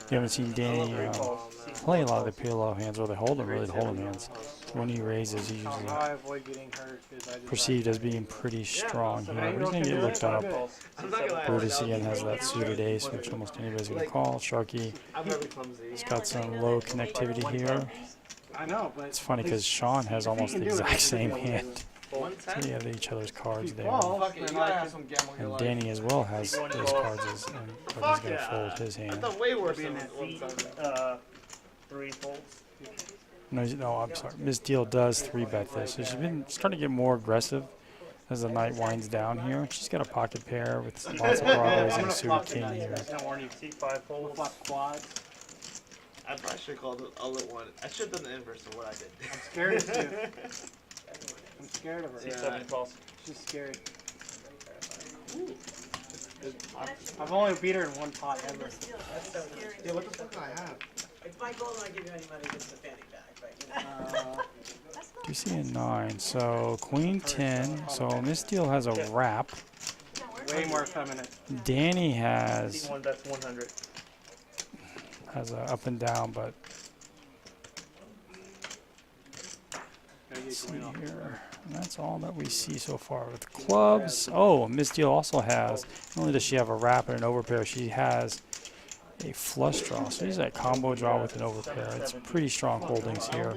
You haven't seen Danny play a lot of the PLO hands, or they hold them, really hold them hands. When he raises, he's usually How I avoid getting hurt is I just perceived as being pretty strong here. But he's going to get looked up. I'm not gonna lie. Brutus again has that suited ace, which almost anybody's going to call. Sharky, I'm very clumsy. he's got some low connectivity here. I know, but It's funny because Sean has almost the exact same hand. So 110? they have each other's cards there. well, You gotta have some gamble in your And life. Danny as well has those cards, but he's going to fold his I hand. thought way worse than Seat, 110. 3 folds. No, I'm sorry. Miss Deal does 3-bet this. So she's been starting to get more aggressive as the night winds down here. She's got a pocket pair with lots of broadways and a suited king here. Don't warn Seat 5 folds. flop quads. I probably should have called it all at one. I should have done the inverse of what I did. I'm scared of you. I'm scared of her. Seat 7 calls. She's scary. I've only beat her in one pot ever. That's so scary. Yeah, what the fuck do I have? It's my goal when I give you any money, it's a fanny pack, right? You see a 9. So Queen 10. So Miss Deal has a wrap. Way more feminine. Danny Seat has 1, that's 100. a up and down, but let's see here. And that's all that we see so far with clubs. Oh, Miss Deal also has, not only does she have a wrap and an overpair, she has a flush draw. So she's that combo draw with an overpair. It's pretty strong holdings here.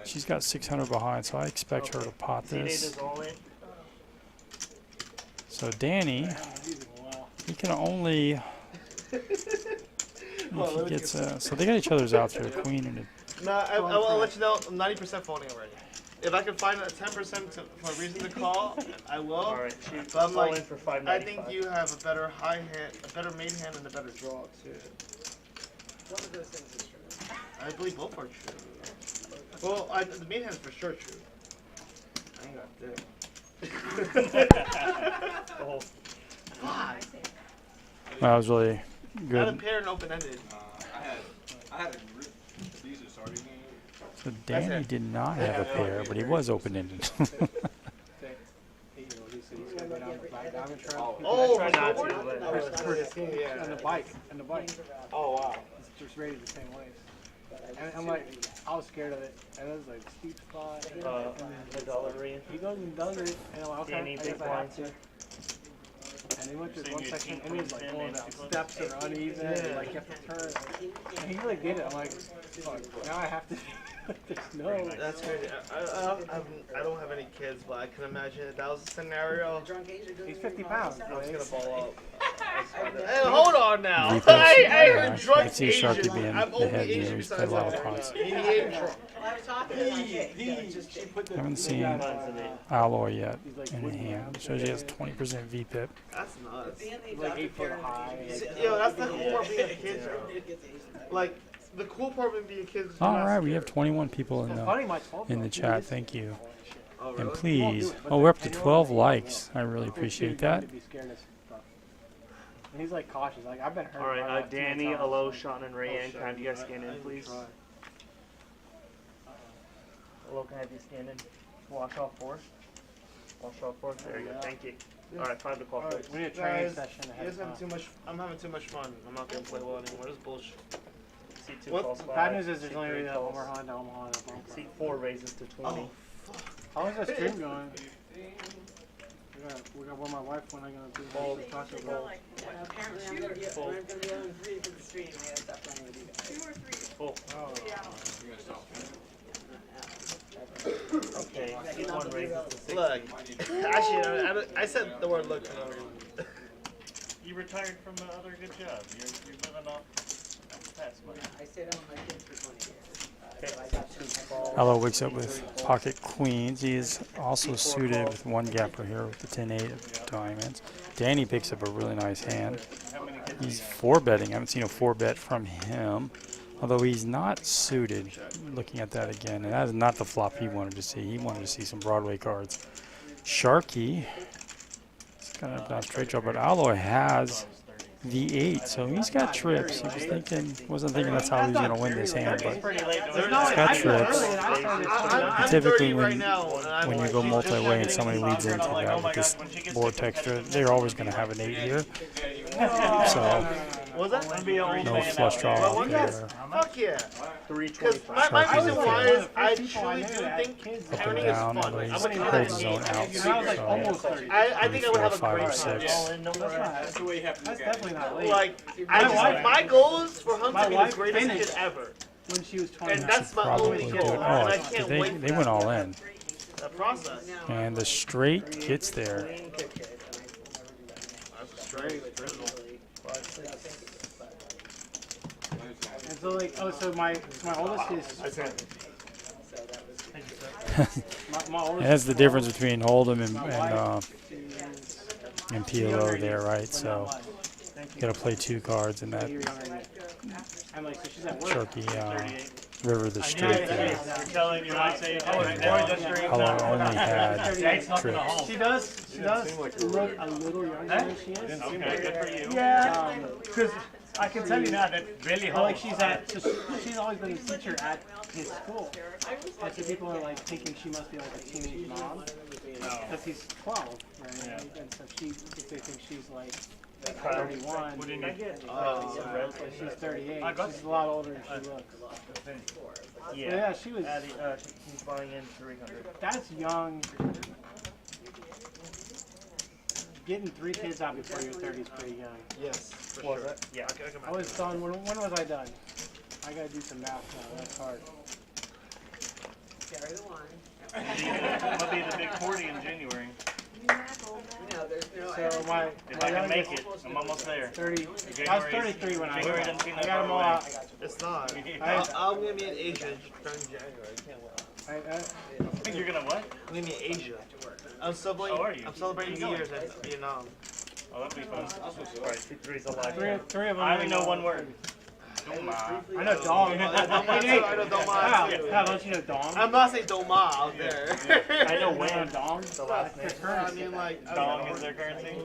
She's got 600 behind, so I expect her to pot Seat 8 this. is all in. So Danny, he can only, if he gets so they got each other's outs here, queen and a, No, I will let you know, I'm 90% folding already. If I can find a 10% for a reason to call, I will. Alright, sheet But I'm all like, in for I 595. think you have a better high hand, a better main hand, and a better draw too. One of those things is true. I believe both are true. Well, the main hand is for sure true. I ain't got dick. Oh, Why? that was really I had a good. pair and open-ended. I had a decent starting game. So Danny did not have a pair, but he was open-ended. Oh, try not to, yeah. And the bike. And the bike. Oh, wow. It's just rated the same way. And I'm like, I was scared of it. And it was like steep spot. the dollar ring. He goes and does it. And I'm like, okay, Danny, I big guess I have blind. to. and he went through one section, and he was like going down steps that are uneven, and like you have to turn. And he like did it. I'm like, fuck, now I have to. There's no. That's crazy. I don't have any kids, but I can imagine if that was a scenario. He's 50 pounds. I was gonna ball up. Hey, hold on now. VPS, I heard I drunk see Sharky Asian. being I'm the only head Asian here. He's played besides a lot of that. pots. I was talking about Haven't seen Alloy yet in hand. Shows he has 20% VPIP. That's nuts. Like 8 foot high. Yo, that's the cool part being a kid. Like the cool part of being a kid. All right, we have 21 people in the chat. Thank you. And please, oh, we're up to 12 likes. I really appreciate that. And he's like cautious. Like I've been hurt. All right, Danny, Alo, Sean, and Rayanne, can I have you guys scan in, please? Alo, can I have you scan in? Wash off 4. Wash off 4. There you go. Thank you. All right, 5 o'clock. Right, we need a training session. You guys having too much. I'm having too much fun. I'm not gonna play well anymore. This is bullshit. Seat 2 What? falls 5. Bad news is there's Seat only 3 that falls. Omaha and Omaha and Omaha. Seat 4 raises to 20. Oh, fuck. How's that stream going? We got one my wife when I gonna do the taco bowl. apparently I'm gonna be on 3 for the stream. I gotta stop playing with you guys. 2 or 3. Full. Oh. Okay, seat 1 raises to 60. Look, actually, I said the word look. You retired from another good job. You're living off past money. I stayed on with my kids for 20 years. Allo wakes up with pocket queens. He is also suited with one gapper here with the 10-8 of diamonds. Danny picks up a really nice hand. He's 4-betting. I haven't seen a 4-bet from him. Although he's not suited, looking at that again, and that is not the flop he wanted to see. He wanted to see some Broadway cards. Sharky, he's kind of not straight draw, but Alloy has the 8, so he's got trips. He wasn't thinking that's how he was going to win this hand, but he's got trips. Typically, when you go multi-way and somebody leads into that with this board texture, they're always going to have an 8 here. So. No flush draw out there. Fuck yeah. Because my reason why is I truly do think parenting is fun. I'm gonna holds his own out. So I think I would have a great time. That's the way you have to That's look at definitely it. not late. Like, my goal is for Hunt to be the greatest kid ever. When she was 20. And that's my only goal. And I can't wait for they went all in. the process. And the straight gets there. That's straight. And so like, oh, so my oldest is. my oldest. That's the difference between Hold'em and PLO there, right? So you gotta play 2 cards in that Sharky River the Straight there. How long only had trips. She does look a little younger than she is. Okay, good for you. Yeah, because I can tell you now that really like she's always been a teacher at his school. And so people are like thinking she must be like a teenage mom because he's 12, right? And so if they think she's like 31, she's 38. She's a lot older than she looks. Yeah, she was. He's buying in 300. That's young. Getting 3 kids out before you're 30 is pretty young. Yes, for sure. Yeah. I was done. When was I done? I gotta do some math now. That's hard. Carry the wine. I'll be the big 40 in January. No, there's no. So my If I can make it, I'm almost there. 30. I was 33 when I January got doesn't seem I that got them far all away. out. It's not. I'm gonna be in Asia during January. I can't wait. You're gonna what? I'm gonna be in Asia. I'm celebrating New Year's in Vietnam. Oh, that'd be fun. Right, 3's a lot. Three of them. I only know one word. Doma. I know Dom. I know Doma. How don't you know Dom? I'm not saying Doma out there. I know when. Dom. The last name. I mean, like, Dong is their currency.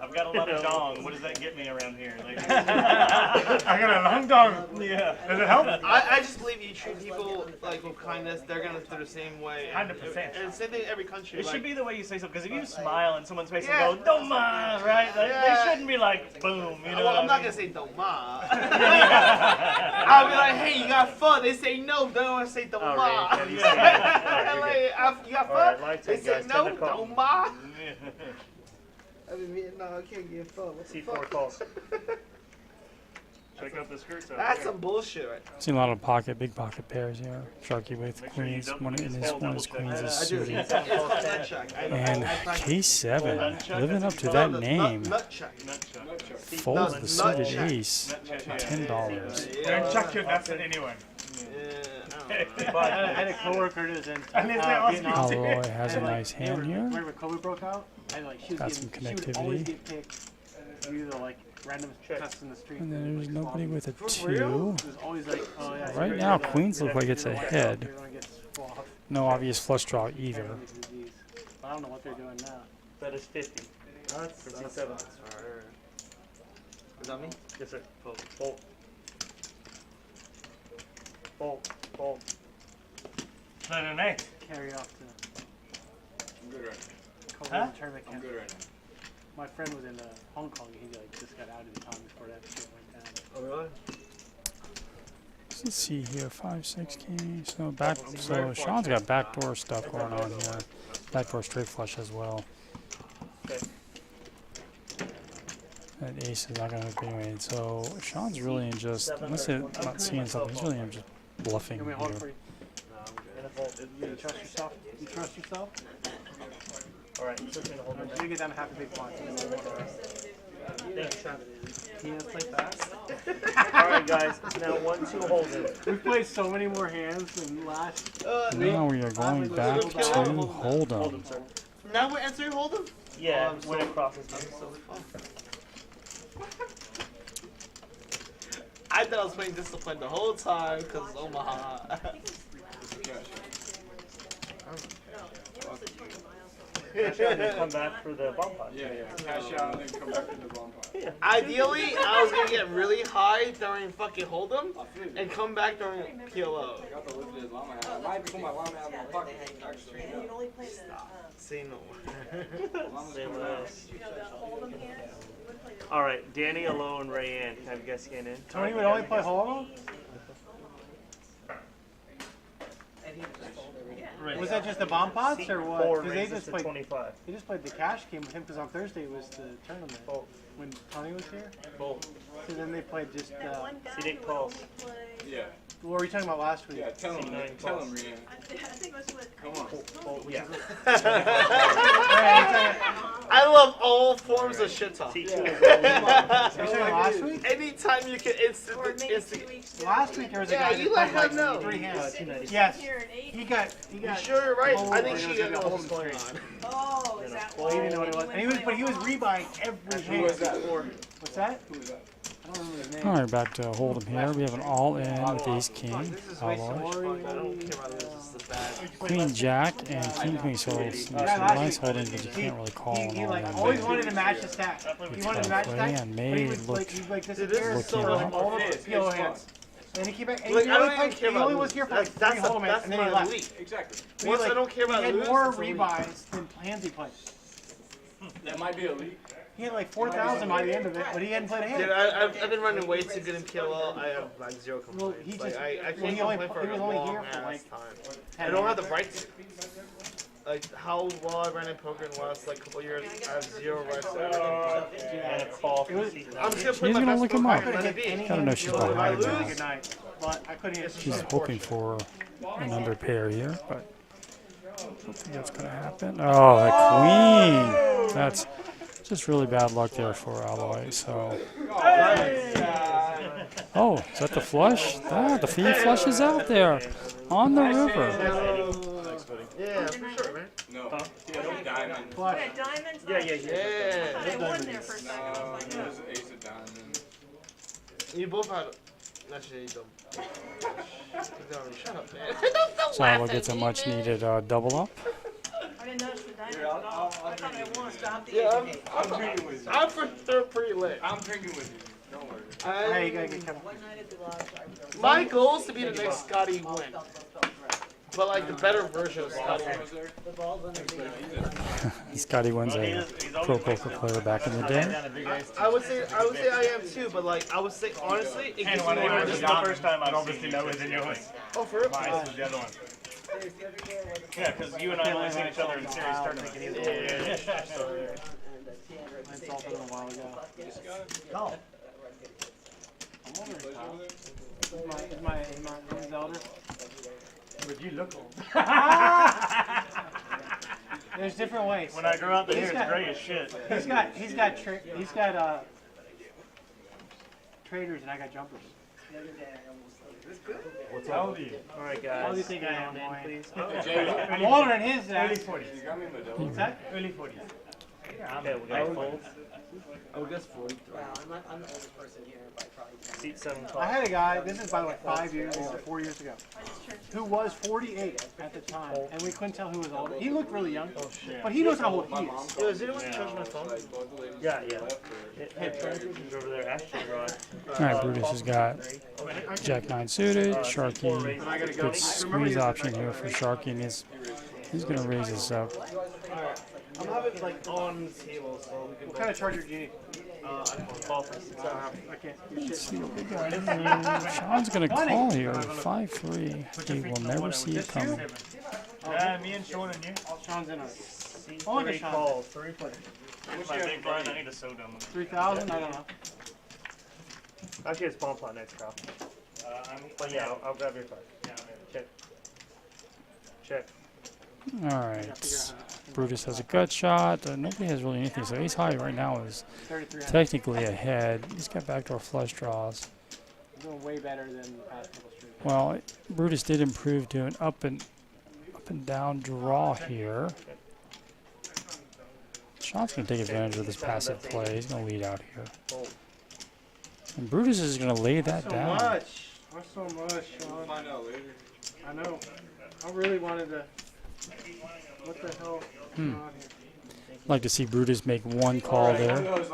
I've got a lot of dong. What does that get me around here? Like, I got a long dong. yeah. Does it help? I just believe you treat people like with kindness, they're gonna do the same way. 100%. And same thing in every country. It like, should be the way you say something, because if you smile in someone's face and go, Doma, right? Like, they shouldn't be like, boom, you know. Well, I'm not gonna say Doma. I'll be like, hey, you got fun. They say no, they don't want to say Doma. Oh, really? Yeah, like, you got fun? All right, they say no, Doma. I've been meeting now. I can't get phone. What the C4 fuck? calls. Check out the skirts out That's there. some bullshit right Seen a lot of big pocket pairs here. Sharky with queens, one in his queens is suited. And K7 living up to that name. Folds the suited ace for $10. Don't chuck your nuts at anyone. I had a coworker who was in Vietnam. Alloy has a nice hand here. Whenever COVID broke out, and like she was Got some getting, she would always connectivity. get picked due to like random cuts in the street. And then there's nobody with a It 2. was always like, oh yeah. Right now, queens look like it's ahead. No obvious flush draw either. I don't know what they're doing now. That is 50. That's For that's C7. Is that me? Yes, sir. Fold. Fold. Not a night. Carry off to I'm good right COVID Huh? tournament now. I'm camp. good right now. My friend was in Hong Kong. He like just got out in time before that shit went down. Oh really? Let's see here, 5-6 king. So Sean's got backdoor stuff going on here. Backdoor straight flush as well. Okay. That ace is not going to hook anyway. So Sean's really in just, unless I'm not seeing something, he's really in just bluffing You want me to hold it for here. you? You trust yourself? You trust yourself? Alright, switch me to hold You get down to half a big blind. He has played fast. Alright, guys. It's now 1-2 holding. We've played so many more hands than last. Now we are going back to Hold'em. Sir. Now we're entering Hold'em? Yeah, I'm when so- it crosses me. I thought I was playing Discipline the whole time because it's Omaha. Cash out and then come back for the bomb pot. Yeah. Cash out and then come back in the bomb pot. Ideally, I was gonna get really high during fucking Hold'em and come back during PLO. I got the lift in his llama hat. I might pull my llama out of my pocket. Actually, And you'd only play the, Say no. Same with us. You know, the Hold'em hands, we would play the Alright, Danny, Alo, and Rayanne. Can I have you guys scan in? Tony would only play Hold'em? and he would just fold everything. Was that just the bomb pots or what? Four 'Cause they raises just to played. 25. They just played the cash game with him because on Thursday was the tournament Fold. when Tony was here. Fold. So then they played just. That one guy See, Dick who calls. only played, yeah. What were you talking about last week? Yeah, tell him, C9 tell plus. him, Rianne. I think it was with. Come on. Fold. Yeah. I love all forms of shit talk. C2 is Were you talking last week? Anytime you can Or maybe instant. 2 weeks. Last week there was a Yeah, guy you that let played him know. like 3 hands. 290. Yes, Here at 8. he got. You sure you're right? I think Hold'em, she it got was no like a what's going Hold'em on. Oh, is that He why? didn't know what it was, and he was, but he was rebuying every Who was hand. that? What's that? Who was that? I don't remember his name. Alright, back to Hold'em here. We have an all-in with ace king, This is way so alloy, much fun. I don't care about this. This is bad. queen jack, and king queen. So it's some nice holdings, but you can't really call He them all like in. always wanted to match the stack. He wanted to match the stack, And but he May would look like he'd like Dude, this disappear is so looking much up. more all the fun. PO hands. And he came back. And Like, he I only don't even played- care he about only was losing. here for like That's 3 the- Hold'em that's and then he my left. elite. Exactly. He, Once like, I don't care about he had losing, more it's elite. rebuys than hands he played. That might be elite. He had like 4,000 by the end of it, but he hadn't played a hand. Dude, I've been running way too good in PLO. I have like zero Well, complaints. he Like, just- I well, can't he only- complain for he was a only long here for, ass like, time. 10 I don't have the minutes. bright. Like how well I ran in poker in the last like couple years, I have zero rights. And a call It from was- C9. I'm just gonna play He's my gonna best look him poker up. and let it Hit be. any Gotta know hand she's you wanted. behind If I now. lose, Good night. But I couldn't hit. She's hoping for an under pair here, but I don't think that's gonna happen. Oh, the queen! That's just really bad luck there for Alloy. So, oh, is that the flush? Ah, the feed flush is out there on the river. yeah, for sure, man. No. He has a diamond. Flush. Yeah, diamonds. Yeah. I thought I won there for a second. I was like, He oh. has an ace of diamond. You both had. Actually, you don't. Shut up, man. Don't So laugh Alloy at gets a me, much man. needed double up. I didn't notice the diamonds at all. I thought I won. Stop the Yeah, I'm drinking with you. I'm for sure pretty lit. I'm drinking with you. Don't worry. Hey, you gotta get kind One night at the lodge, I My goal is to be the next Scotty win, but like the better version of Scotty win. Was there? the balls underneath. Scotty wins a pro poker player back in the day. I would say I am too, but like I would say honestly, it gives me more. This is the first time I'd obviously know it was in yours. Oh, for real? Mine was the other one. Yeah, because you and I have only seen each other in series tournaments. Yeah. I insulted him a while ago. No. I'm older than Kyle. Is my elder? But you look old. There's different ways. When I grow out the hair, He's it's got- gray as shit. He's got traders and I got jumpers. What's how old are you? Alright guys. How old do you think I am, Down in, boy? please. I'm older than his Early dad. 40s. What's that? Early 40s. Okay, we got folds. I would guess 43. Wow, I'm the oldest person here by probably 10. Seat 7 I call. had a guy, this is by the way 5 years ago, 4 years ago, who was 48 at the time, and we couldn't tell who was older. He looked really young, but he knows how old he is. Yo, is anyone charging my phone? Yeah. He's over there, Ashton Garage. Alright, Brutus has got Jack 9 suited, Sharky, good squeeze option here for Sharky, and he's going to raise this up. I'm having like on the table, so we can. What kind of charger do you need? I can't. Let's see what we got. Sean's going to call here, 5-3. He will never see it coming. Yeah, me and Sean and you. Sean's in a Seat Oh, look at 3 Sean. call. 3 play. My big Brian, I need a soda. 3,000. I don't know. Actually, it's palm pot next, Kyle. But yeah, I'll grab your card. Check. Check. Alright. Brutus has a gut shot. Nobody has really anything, so ace high right now is 3,300. technically ahead. He's got backdoor flush draws. Doing way better than the past couple streets. Well, Brutus did improve to an up and down draw here. Sean's going to take advantage of this passive play. He's going to lead out here. And Brutus is going to lay that down. What's so much, Sean? Find out later. I know. I really wanted to. What the hell is going on here? Like to see Brutus make one call there. I'm done with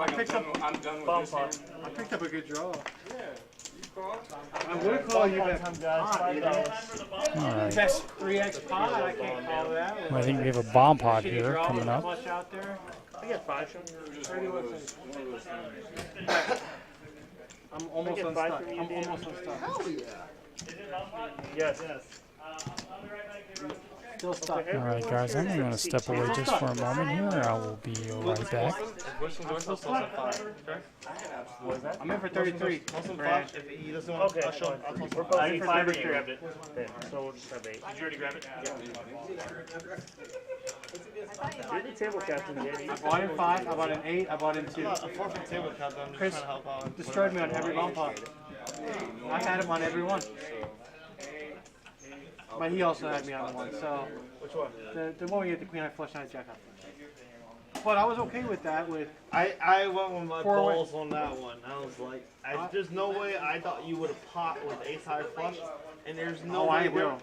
this. I picked up a good draw. Yeah. You call? I would call you back. Alright. Best 3x pot. I can't call that. I think we have a bomb pot Shitty here draw coming with up. flush out there. I got 5 Sean. 31 cents. I'm almost unstuck. I'm almost unstuck. Hell yeah. Yes. Still stuck. Alright guys, I'm going to step away just for a moment here. I will be right back. I'm in for 33. Brad. If he doesn't want Okay, to, I'll show him. I'll toss him. I need 5 or you grabbed it. Okay, so we'll just have 8. Did you already grab it? Yeah. You're the table captain, Danny. I bought in 5. I bought in 8. I bought in 2. A forfeit table count. I'm just Chris trying to help out. destroyed me on every bomb pot. I had him on every one. But he also had me on one. So Which one? the one we get the queen high flush and I jack high flush. But I was okay with that. With I went with my 4 balls on that one. I was like, there's no way I thought you would have pot with ace high flush, and there's no way. I will.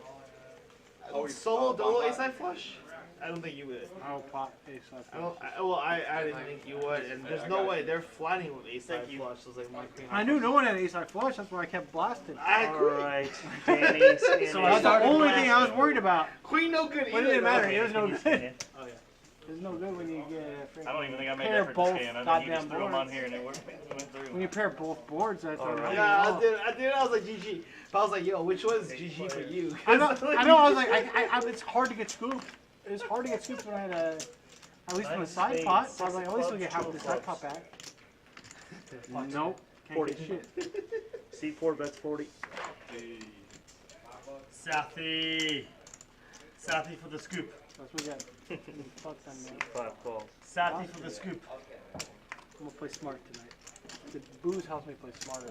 Solo dolo ace high flush? I don't think you would. I'll pop ace high flush. I didn't think you would, and there's no way they're flatting with ace high flush. I was like, my queen. I knew no one had ace high flush. That's why I kept blasting. I agree. Alright, Danny. So that's the only thing I was worried about. Queen no good But it either. didn't matter. though. It was no Danny, good. Danny. It's no good when you get I don't even think I made pair that for both the scan. I think you goddamn just threw them on boards. here and it went through. When you pair both boards, that's alright. Yeah, I did. I was like GG, but I was like, yo, which one's GG for you? I know. I was like, it's hard to get scooped. It was hard to get scooped when I had at least on the side pot. So I was like, at least we'll get half the side pot back. Nope. Can't get shit. C4 bets 40. Southie. Southie for the scoop. That's what we got. Fuck them, man. 5 calls. Southie for the scoop. I'm gonna play smart tonight. The booze helps me play smarter.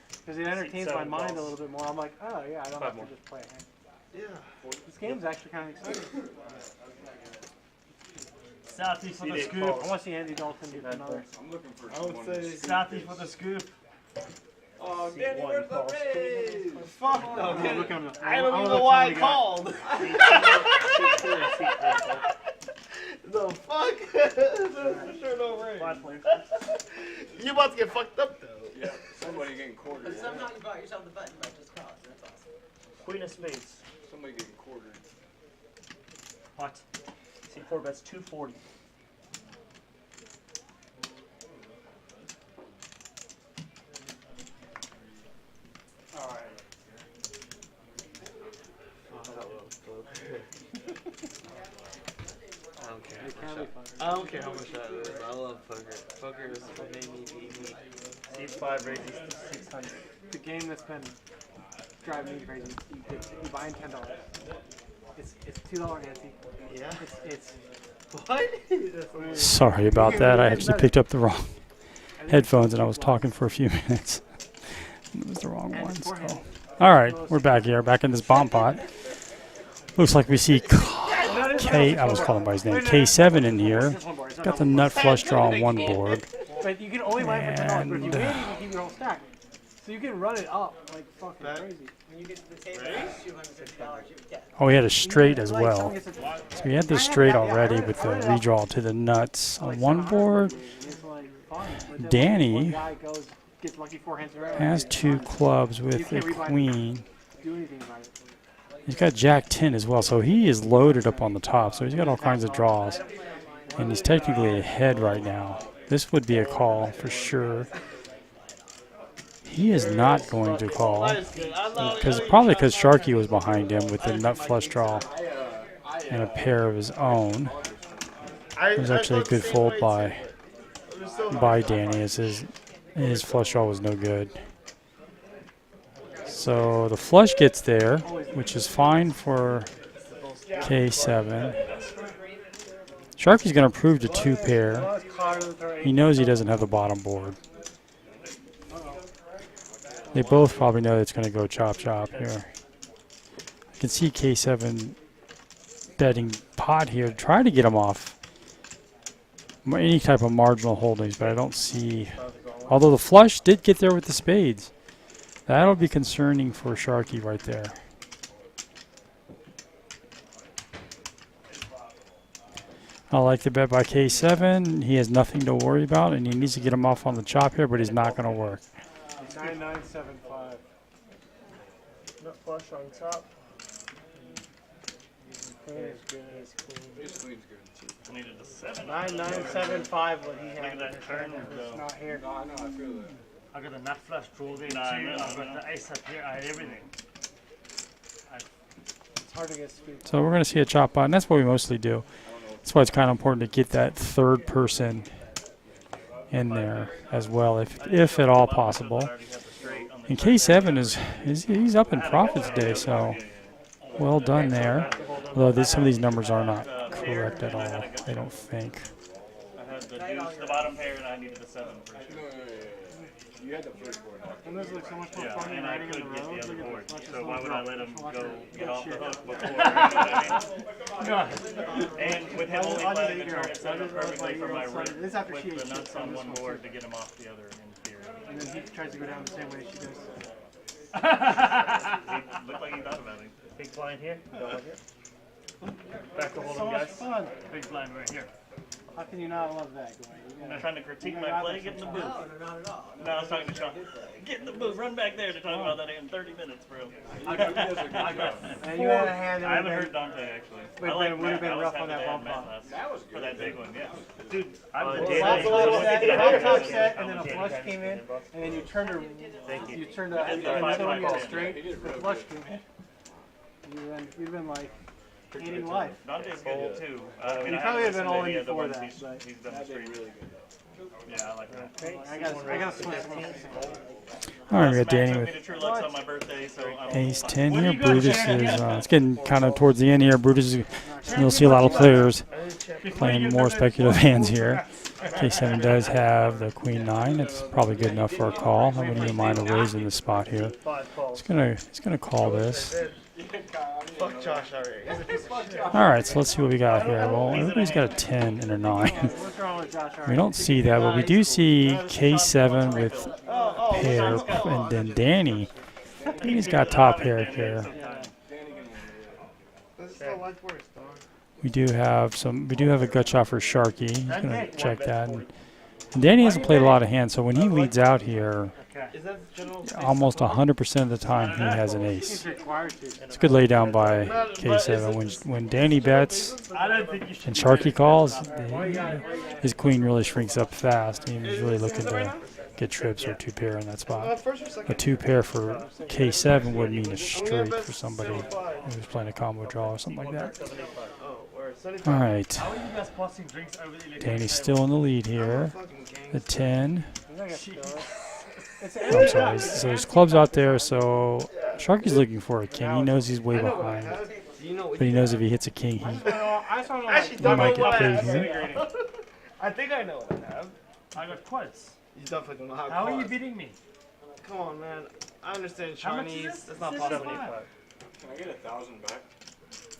Because it entertains my mind a little bit more. I'm like, oh yeah, I don't have to just play a hand. Yeah. This game's actually kind of exciting. Southie for the C8 scoop. calls. I want to see Andy Dalton get another. I'm looking for I would say. Southie for the scoop. Oh, Danny, where's the raise? Fuck no, I'm dude. looking on the- I don't I'm even gonna know why I look Tony called. The fuck? There's for sure no raise. 5 players. You about to get fucked up though. Yeah, somebody getting quartered. But somehow you bought yourself the button by just cross. That's awesome. Queen of spades. Somebody getting quartered. What? C4 bets 240. I don't care. It can be fun. I don't care how much I lose. I love poker. Poker is what made me beat me. Seed 5 raises to 600. The game that's been driving me crazy. You buy in $10. It's $2 ante. Yeah. It's What? Sorry about that. I actually picked up the wrong headphones and I was talking for a few minutes. It was the wrong one. So. All right, we're back here, back in this bomb pot. Looks like we see I was calling by his name, K7 in here. Got the nut flush draw on one board. But you can only buy it for $10. But if you win, you can keep your whole stack. So you can run it up like fucking crazy. When you get to the table, it's $206 you get. Oh, he had a straight as well. So he had the straight already with the redraw to the nuts on one board. Danny has 2 clubs with a queen. He's got Jack 10 as well, so he is loaded up on the top. So he's got all kinds of draws. And he's technically ahead right now. This would be a call for sure. He is not going to call, probably because Sharky was behind him with the nut flush draw and a pair of his own. It was actually a good fold by Danny, as his flush draw was no good. So the flush gets there, which is fine for K7. Sharky's going to prove to 2 pair. He knows he doesn't have the bottom board. They both probably know it's going to go chop chop here. I can see K7 betting pot here to try to get him off any type of marginal holdings, but I don't see. Although the flush did get there with the spades. That'll be concerning for Sharky right there. I like the bet by K7. He has nothing to worry about, and he needs to get him off on the chop here, but he's not going to work. 9975. Nut flush on top. I needed a 7. 9975. What he Look had. at that turn, though. It's not here. I got the nut flush drawn in too. I know. I got the ace up here. I had everything. It's hard to get speed. So we're going to see a chop pot, and that's what we mostly do. That's why it's kind of important to get that third person in there as well, if at all possible. And K7 he's up in profits today, so well done there. Although some of these numbers are not correct at all, I don't think. I had the deuce, the bottom pair, and I needed a 7 for sure. You had the first board. And there's like so much more Yeah, fun than and I riding on could the get road. the other board. Look at So why would I let him go get off the shit. hook before? You know what I mean? And with him only playing the turn, it set up perfectly for my rip This after she with ate the nuts shit on this one one, board too. to get him off the other in theory. And then he tries to go down the same way she does. He looked like he thought about it. Big blind here. Back to hold So him, much guys. fun. Big blind right here. How can you not love that, Gwen? I'm not trying to critique my play, get in the booth. No, not at all. No, I was talking to Sean. Get in the booth, run back there to talk about that in 30 minutes, bro. And you had a hand. I haven't heard Dante actually. Would I like would have Matt. been I was rough on happy that to bump have pot. Matt last for that big one, yeah. Dude, I'm Well, Danny. that's the I way want that to you get had out top of set, here. and then a flush came in, and then you turned her. Thank you. You turned the did the another one 5-5 all too. straight. The flush came in. You'd been like hating life. Dante's good too. I mean, You I probably haven't have been all listened to any in of the before ones that, he's but- done straight really good. Yeah, I like that. I got to switch. All right, we got Matt Danny took with me to True Luck's on my birthday, so I'm Ace 10 here. Brutus is, it's getting kind of towards the end here. Brutus is, you'll see a lot of players playing more speculative hands here. K7 does have the Queen 9. It's probably good enough for a call. I wouldn't even mind a raise in this spot here. It's gonna call this. Fuck Josh already. All right, so let's see what we got here. Well, everybody's got a 10 and a 9. What's wrong with Josh? We don't see that, but we do see K7 with pair, and then Danny. Danny's got top pair here. We do have a gut shot for Sharky. He's gonna check that. And Danny hasn't played a lot of hands, so when he leads out here, almost 100% of the time he has an ace. It's a good lay down by K7. When Danny bets and Sharky calls, his queen really shrinks up fast. He's really looking to get trips or 2 pair in that spot. A 2 pair for K7 would mean a straight for somebody who's playing a combo draw or something like that. 75. All right. How are you guys passing drinks over the electric Danny's table? still in the lead I'm a here. fucking The gangster. 10. It's Oh, I'm sorry. So there's clubs out there. So Sharky's looking for a king. He knows he's way I know what I behind. have. Do you know what But he you knows have? if he hits a king, I just want to Actually, he don't might know get what I paid have. here. I think I know what I have. I got quotes. You definitely don't know how. How are you cost. beating me? Come on, man. I understand How much is Chinese. this? That's not This is possible. 75. Can I get 1,000 back?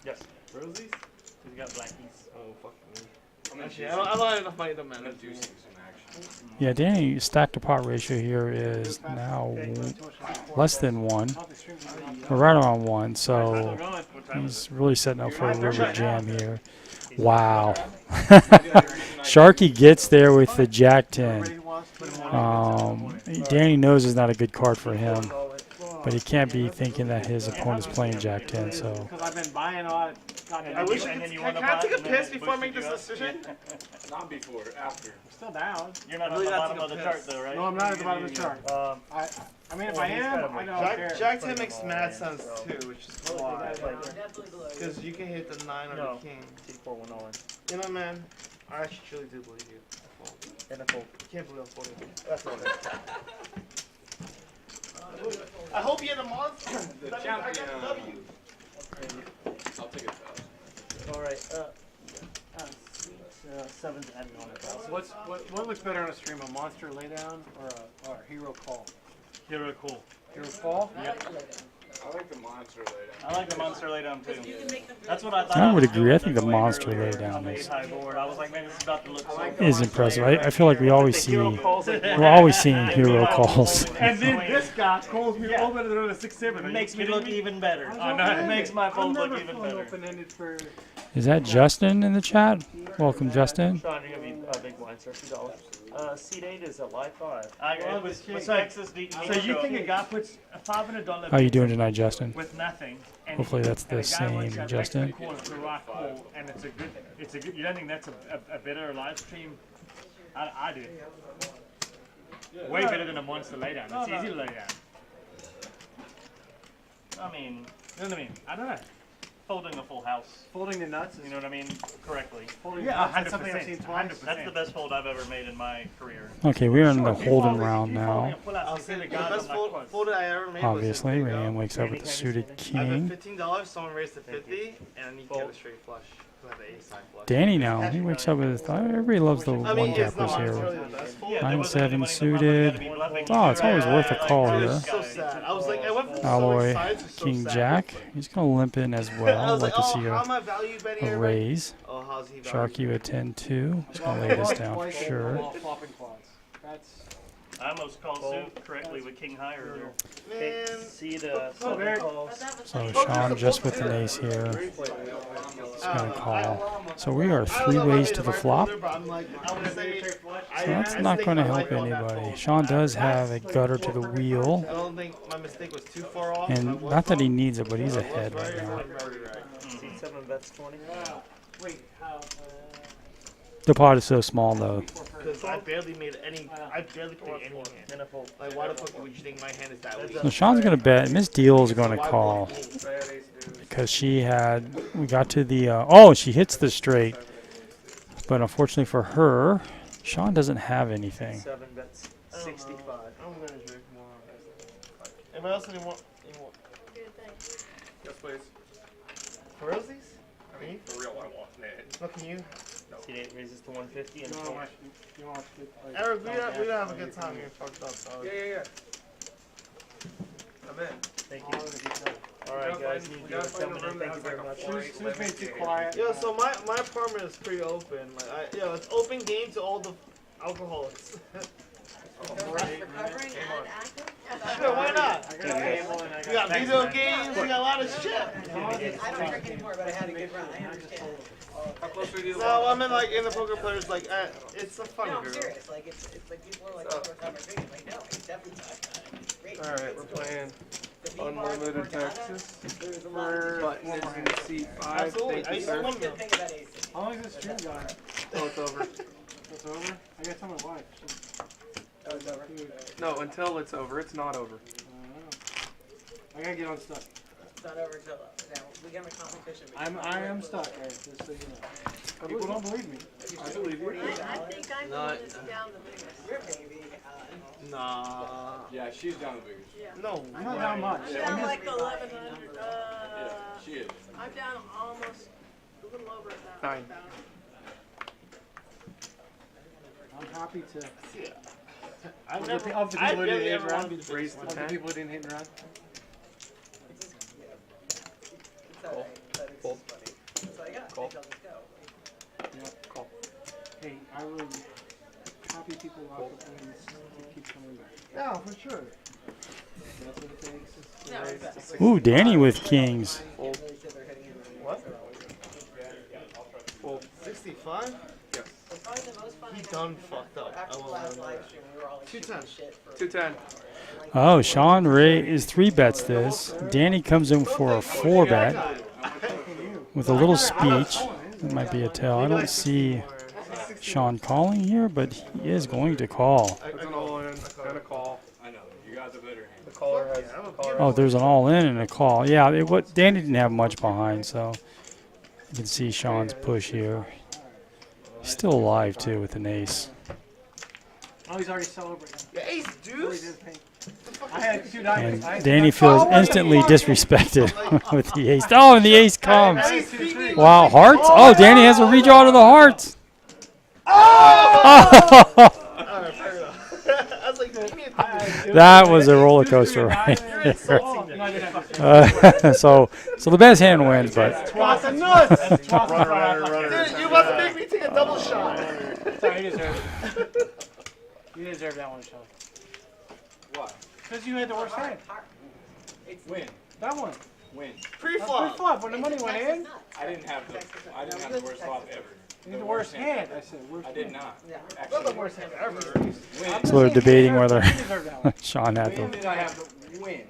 Yes. Rosies? You got blackies. Oh, fuck me. I'm Actually, I don't have enough money to I'm manage. gonna do some action. Yeah, Danny stack to pot ratio here is now less than 1. Or right around 1. So he's really setting up for a river jam here. Wow. Sharky gets there with the Jack 10. Danny knows is not a good card for him, but he can't be thinking that his opponent's playing Jack 10. So because I've been buying a lot. I wish I could. Can I take a piss before I make this decision? Not before, after. I'm still down. You're not Really at the not bottom of the taking a chart, though, right? No, I'm not at the bottom of the chart. I mean, if I am, I don't care. Jack 10 makes mad sense too, which is why. Because you can hit the 9 or the king. You know, man, I actually truly do believe you. And I can't believe I'm folding. That's not it. I hope you had a monster. That means I got the W. I'll take 1,000. Alright, 7's adding on it. What looks better on a stream, a monster laydown or a hero call? Hero cool. Hero call? Yep. I like the monster laydown. I like the monster laydown too. That's what I thought. I would was agree. doing I think the way monster earlier laydown on the is- high board. I was like, man, this is about to look so is impressive. I feel like we always see we're always seeing hero calls. And then this guy calls me open to the 6-7. It makes me look even better. It makes my fold look even better. Open-ended for. Is that Justin in the chat? Welcome, Justin. Sean, you're gonna be a big blind, sir. $2. Seat 8 is a live 5. With Texas, So you think a guy puts a $500 How you doing tonight, Justin? with nothing? And Hopefully that's the and a guy same wants that Justin. back to the corner for a right call, and it's a good. You don't think that's a better live stream? I do. Way better than a monster laydown. It's easy to lay down. I mean, you know what I mean? I don't know. Folding a full house. Folding the nuts. You know what I mean? Correctly. Folding the nuts. That's something I've seen twice. That's the best fold I've ever made in my career. Okay, we're in the hold'em round now. I'll say the best fold I ever made Obviously, was Rayan wakes up with the suited I bet king. $15, someone raised to 50, and you get a straight flush. Who had the ace sign flush. Danny now, he wakes up with, everybody loves the I one mean, it's gappers not here. really the best fold. 9-7 suited. Oh, it's always worth a call I here. was so sad. I was like, I went from so Alloy, excited to so King sad. Jack. He's gonna limp in as I well. was Like like, to oh, see how am I value betting a everybody? raise. Oh, how's he value? Sharky with 10-2. Just gonna lay this down for sure. Flopping quads. That's. I almost called suit correctly with king high earlier. Man. See the very- calls. So Sean just with an ace here. He's gonna call. So we are 3 ways to the flop. So that's not going to help anybody. Sean does have a gutter to the wheel, I don't think my mistake was too far off. and not that he needs it, but he's ahead right now. Seat 7 bets 20. Wait, how? The pot is so small though. Because I barely made any. I barely played any hand. Like, why the fuck would you think my hand is that weak? So Sean's gonna bet, Miss Deal's gonna call because we got to the. Oh, she hits the straight, but unfortunately for her, Sean doesn't have anything. 7 bets 65. I'm gonna drink more. Anybody else any more? Yes, please. For realsies? Me? For real, I want it. No, can you? Seat 8 raises to 150 and You 12. want to Eric, we don't have a good time here. Fucked up, dog. Yeah. I'm in. Thank you. Alright, guys, you do it. Thank you very much. Sue's being too quiet. Yo, so my apartment is pretty open. Like, it's open game to all the alcoholics. Recovering and active? Sure, why not? I got a table and I We got video games. We got a lot of shit. I don't drink anymore, but I had a good run. I understand. How close are you? No, I mean like in the poker players, like it's a fun No, I'm group. serious. Like it's like people are like, oh, we're coming drinking. Like no, it's definitely not. Great. Alright, we're playing The B bar, Unlimited Morgana, Texas. there's a lot of Button is in seat 5. Absolutely. Thank I you, used to sir. love good thing about AC. How long is this stream going? Oh, it's over. It's over? I gotta tell my wife. Oh, it's over. No, until it's over. It's not over. I gotta get on stuff. not over till now. We got a competition. I am stuck, Eric, just so you know. People don't believe me. I believe you. I think I'm the one that's down the biggest. Your baby. Nah. Yeah, she's down the biggest. Yeah. No. Not that much. I'm down like 1,100. Yeah, she is. I'm down almost a little over 1,000. 9. I'm happy to. I've Of never. the people I've who barely didn't hit ever and run, wanted to be the raise biggest the one. of the 10. people who didn't hit and run. It's alright, but it's Fold. funny. That's all I got. Call. I'll just go. Yeah, call. Hey, I really happy people rock the planes keep coming back. Yeah, for sure. That's what it takes. No, Raise to 60. Ooh, Danny with kings. Fold. What? Fold. 65? Yes. Probably the most fun He I had done fucked up. after I the will last remember live that. stream, we were all like 210. shooting shit for 210. Oh, Sean Ray is 3-bets this. Danny comes in for a 4-bet with a little speech. That might be a tell. I don't see Sean calling here, but he is going to call. That's an all-in and a call. I know. You got the better hand. The caller has. Oh, there's an all-in and a call. Yeah, Danny didn't have much behind, so you can see Sean's push here. He's still alive, too, with an ace. Oh, he's already celebrating. Yeah, ace deuce? I had 2 diamonds. And Danny feels instantly disrespected with the ace. Oh, and the ace comes. Wow, hearts? Oh, Danny has a redraw to the hearts. Oh! I was like, give me a That was a roller coaster right there. So the best hand wins, but Twat the nuts! Dude, you about to make me take a double shot. Sorry, you deserve it. You deserve that one, Sean. Why? Because you had the worst hand. Win. That one. Win. Pre-flop. Pre-flop, when the money went in, I didn't have the worst flop ever. you had the worst hand. I said, worst I did not. Not Actually, the worst hand ever. win. so they're debating whether You deserve that one. Sean had When the, did I have the win?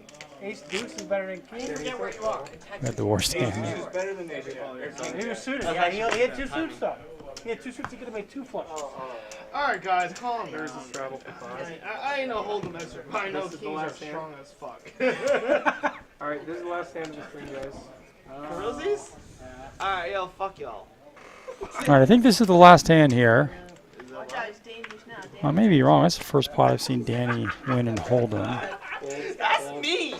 Ace deuce is better than king. Forget where you are. had the worst This hand. is better than this. Yeah. He was suited. Yeah, he had 2 suits though. He had 2 suits. He could have made 2 flush. Alright, guys, calm down. There's a straddle for 5. I ain't no hold'em expert, but I know This is the kings are last hand. strong as fuck. Alright, this is the last hand of the stream, guys. For realsies? Alright, yo, fuck y'all. All right, I think this is the last hand here. Watch out, it's dangerous now. I may be wrong. That's the first pot I've seen Danny win and hold him. That's me!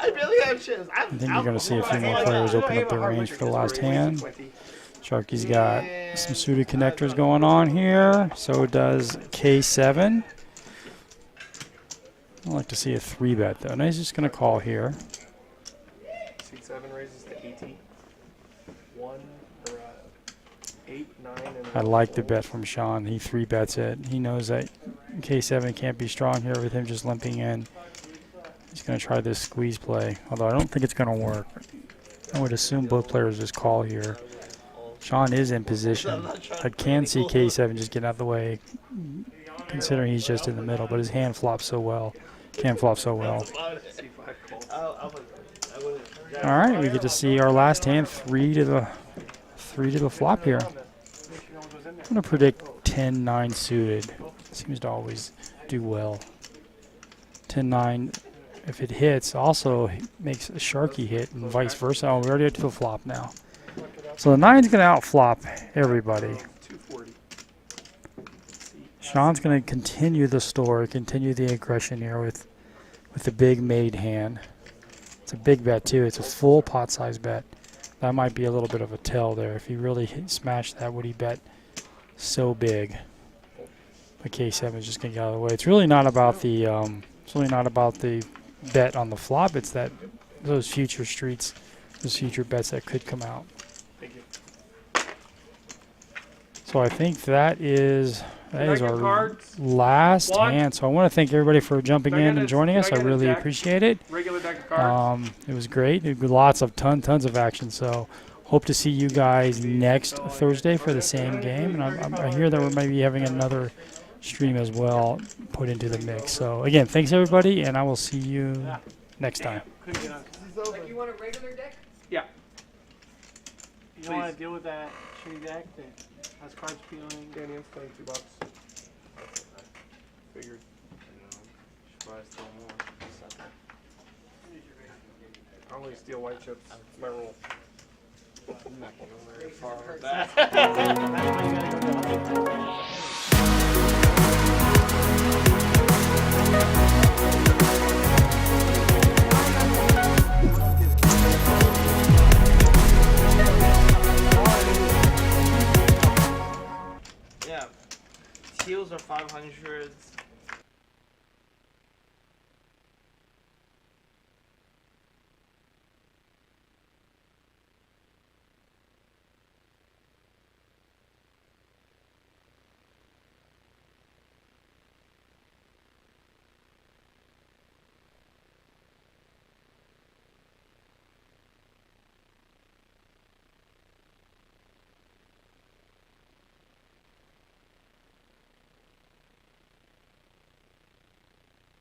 I barely have chins. I think you're going to see a few more players open up their range for the last hand. Sharky's got some suited connectors going on here. So does K7. I'd like to see a 3-bet though. And he's just going to call here. Seat 7 raises to 18. 8, 9, and I like the bet from Sean. He 3-bets it. He knows that K7 can't be strong here with him just limping in. He's going to try this squeeze play, although I don't think it's going to work. I would assume both players just call here. Sean is in position. I can see K7 just getting out of the way, considering he's just in the middle, but his hand flops so well. Can flop so well. All right, we get to see our last hand, 3 to the flop here. I'm going to predict 10-9 suited. Seems to always do well. 10-9, if it hits, also makes a Sharky hit and vice versa. Oh, we already have to the flop now. So the 9's going to outflop everybody. 240. Sean's going to continue the story, continue the aggression here with the big made hand. It's a big bet too. It's a full pot size bet. That might be a little bit of a tell there. If he really smashed that, would he bet so big? But K7 is just going to get out of the way. It's really not about the bet on the flop. It's that those future streets, those future bets that could come out. Thank you. So I think that is our cards? last One. hand. So I want to thank everybody for jumping Can I in get and a- joining can us. I I get a really deck? appreciate it. Regular deck of cards. It was great. It was lots of tons of action. So hope to see you guys next Thursday for the same game. And I hear that we're maybe having another stream as well put into the mix. So again, thanks everybody, and I will see you next time. Like you want a regular deck? Yeah. You don't want to deal with that shitty deck that has cards peeling. Danny, I'm playing $2. Figured. Should probably still more. I only steal white chips. It's my rule. I'm not going very far with That's that. why you gotta go to 100. Yeah, teals are 500s.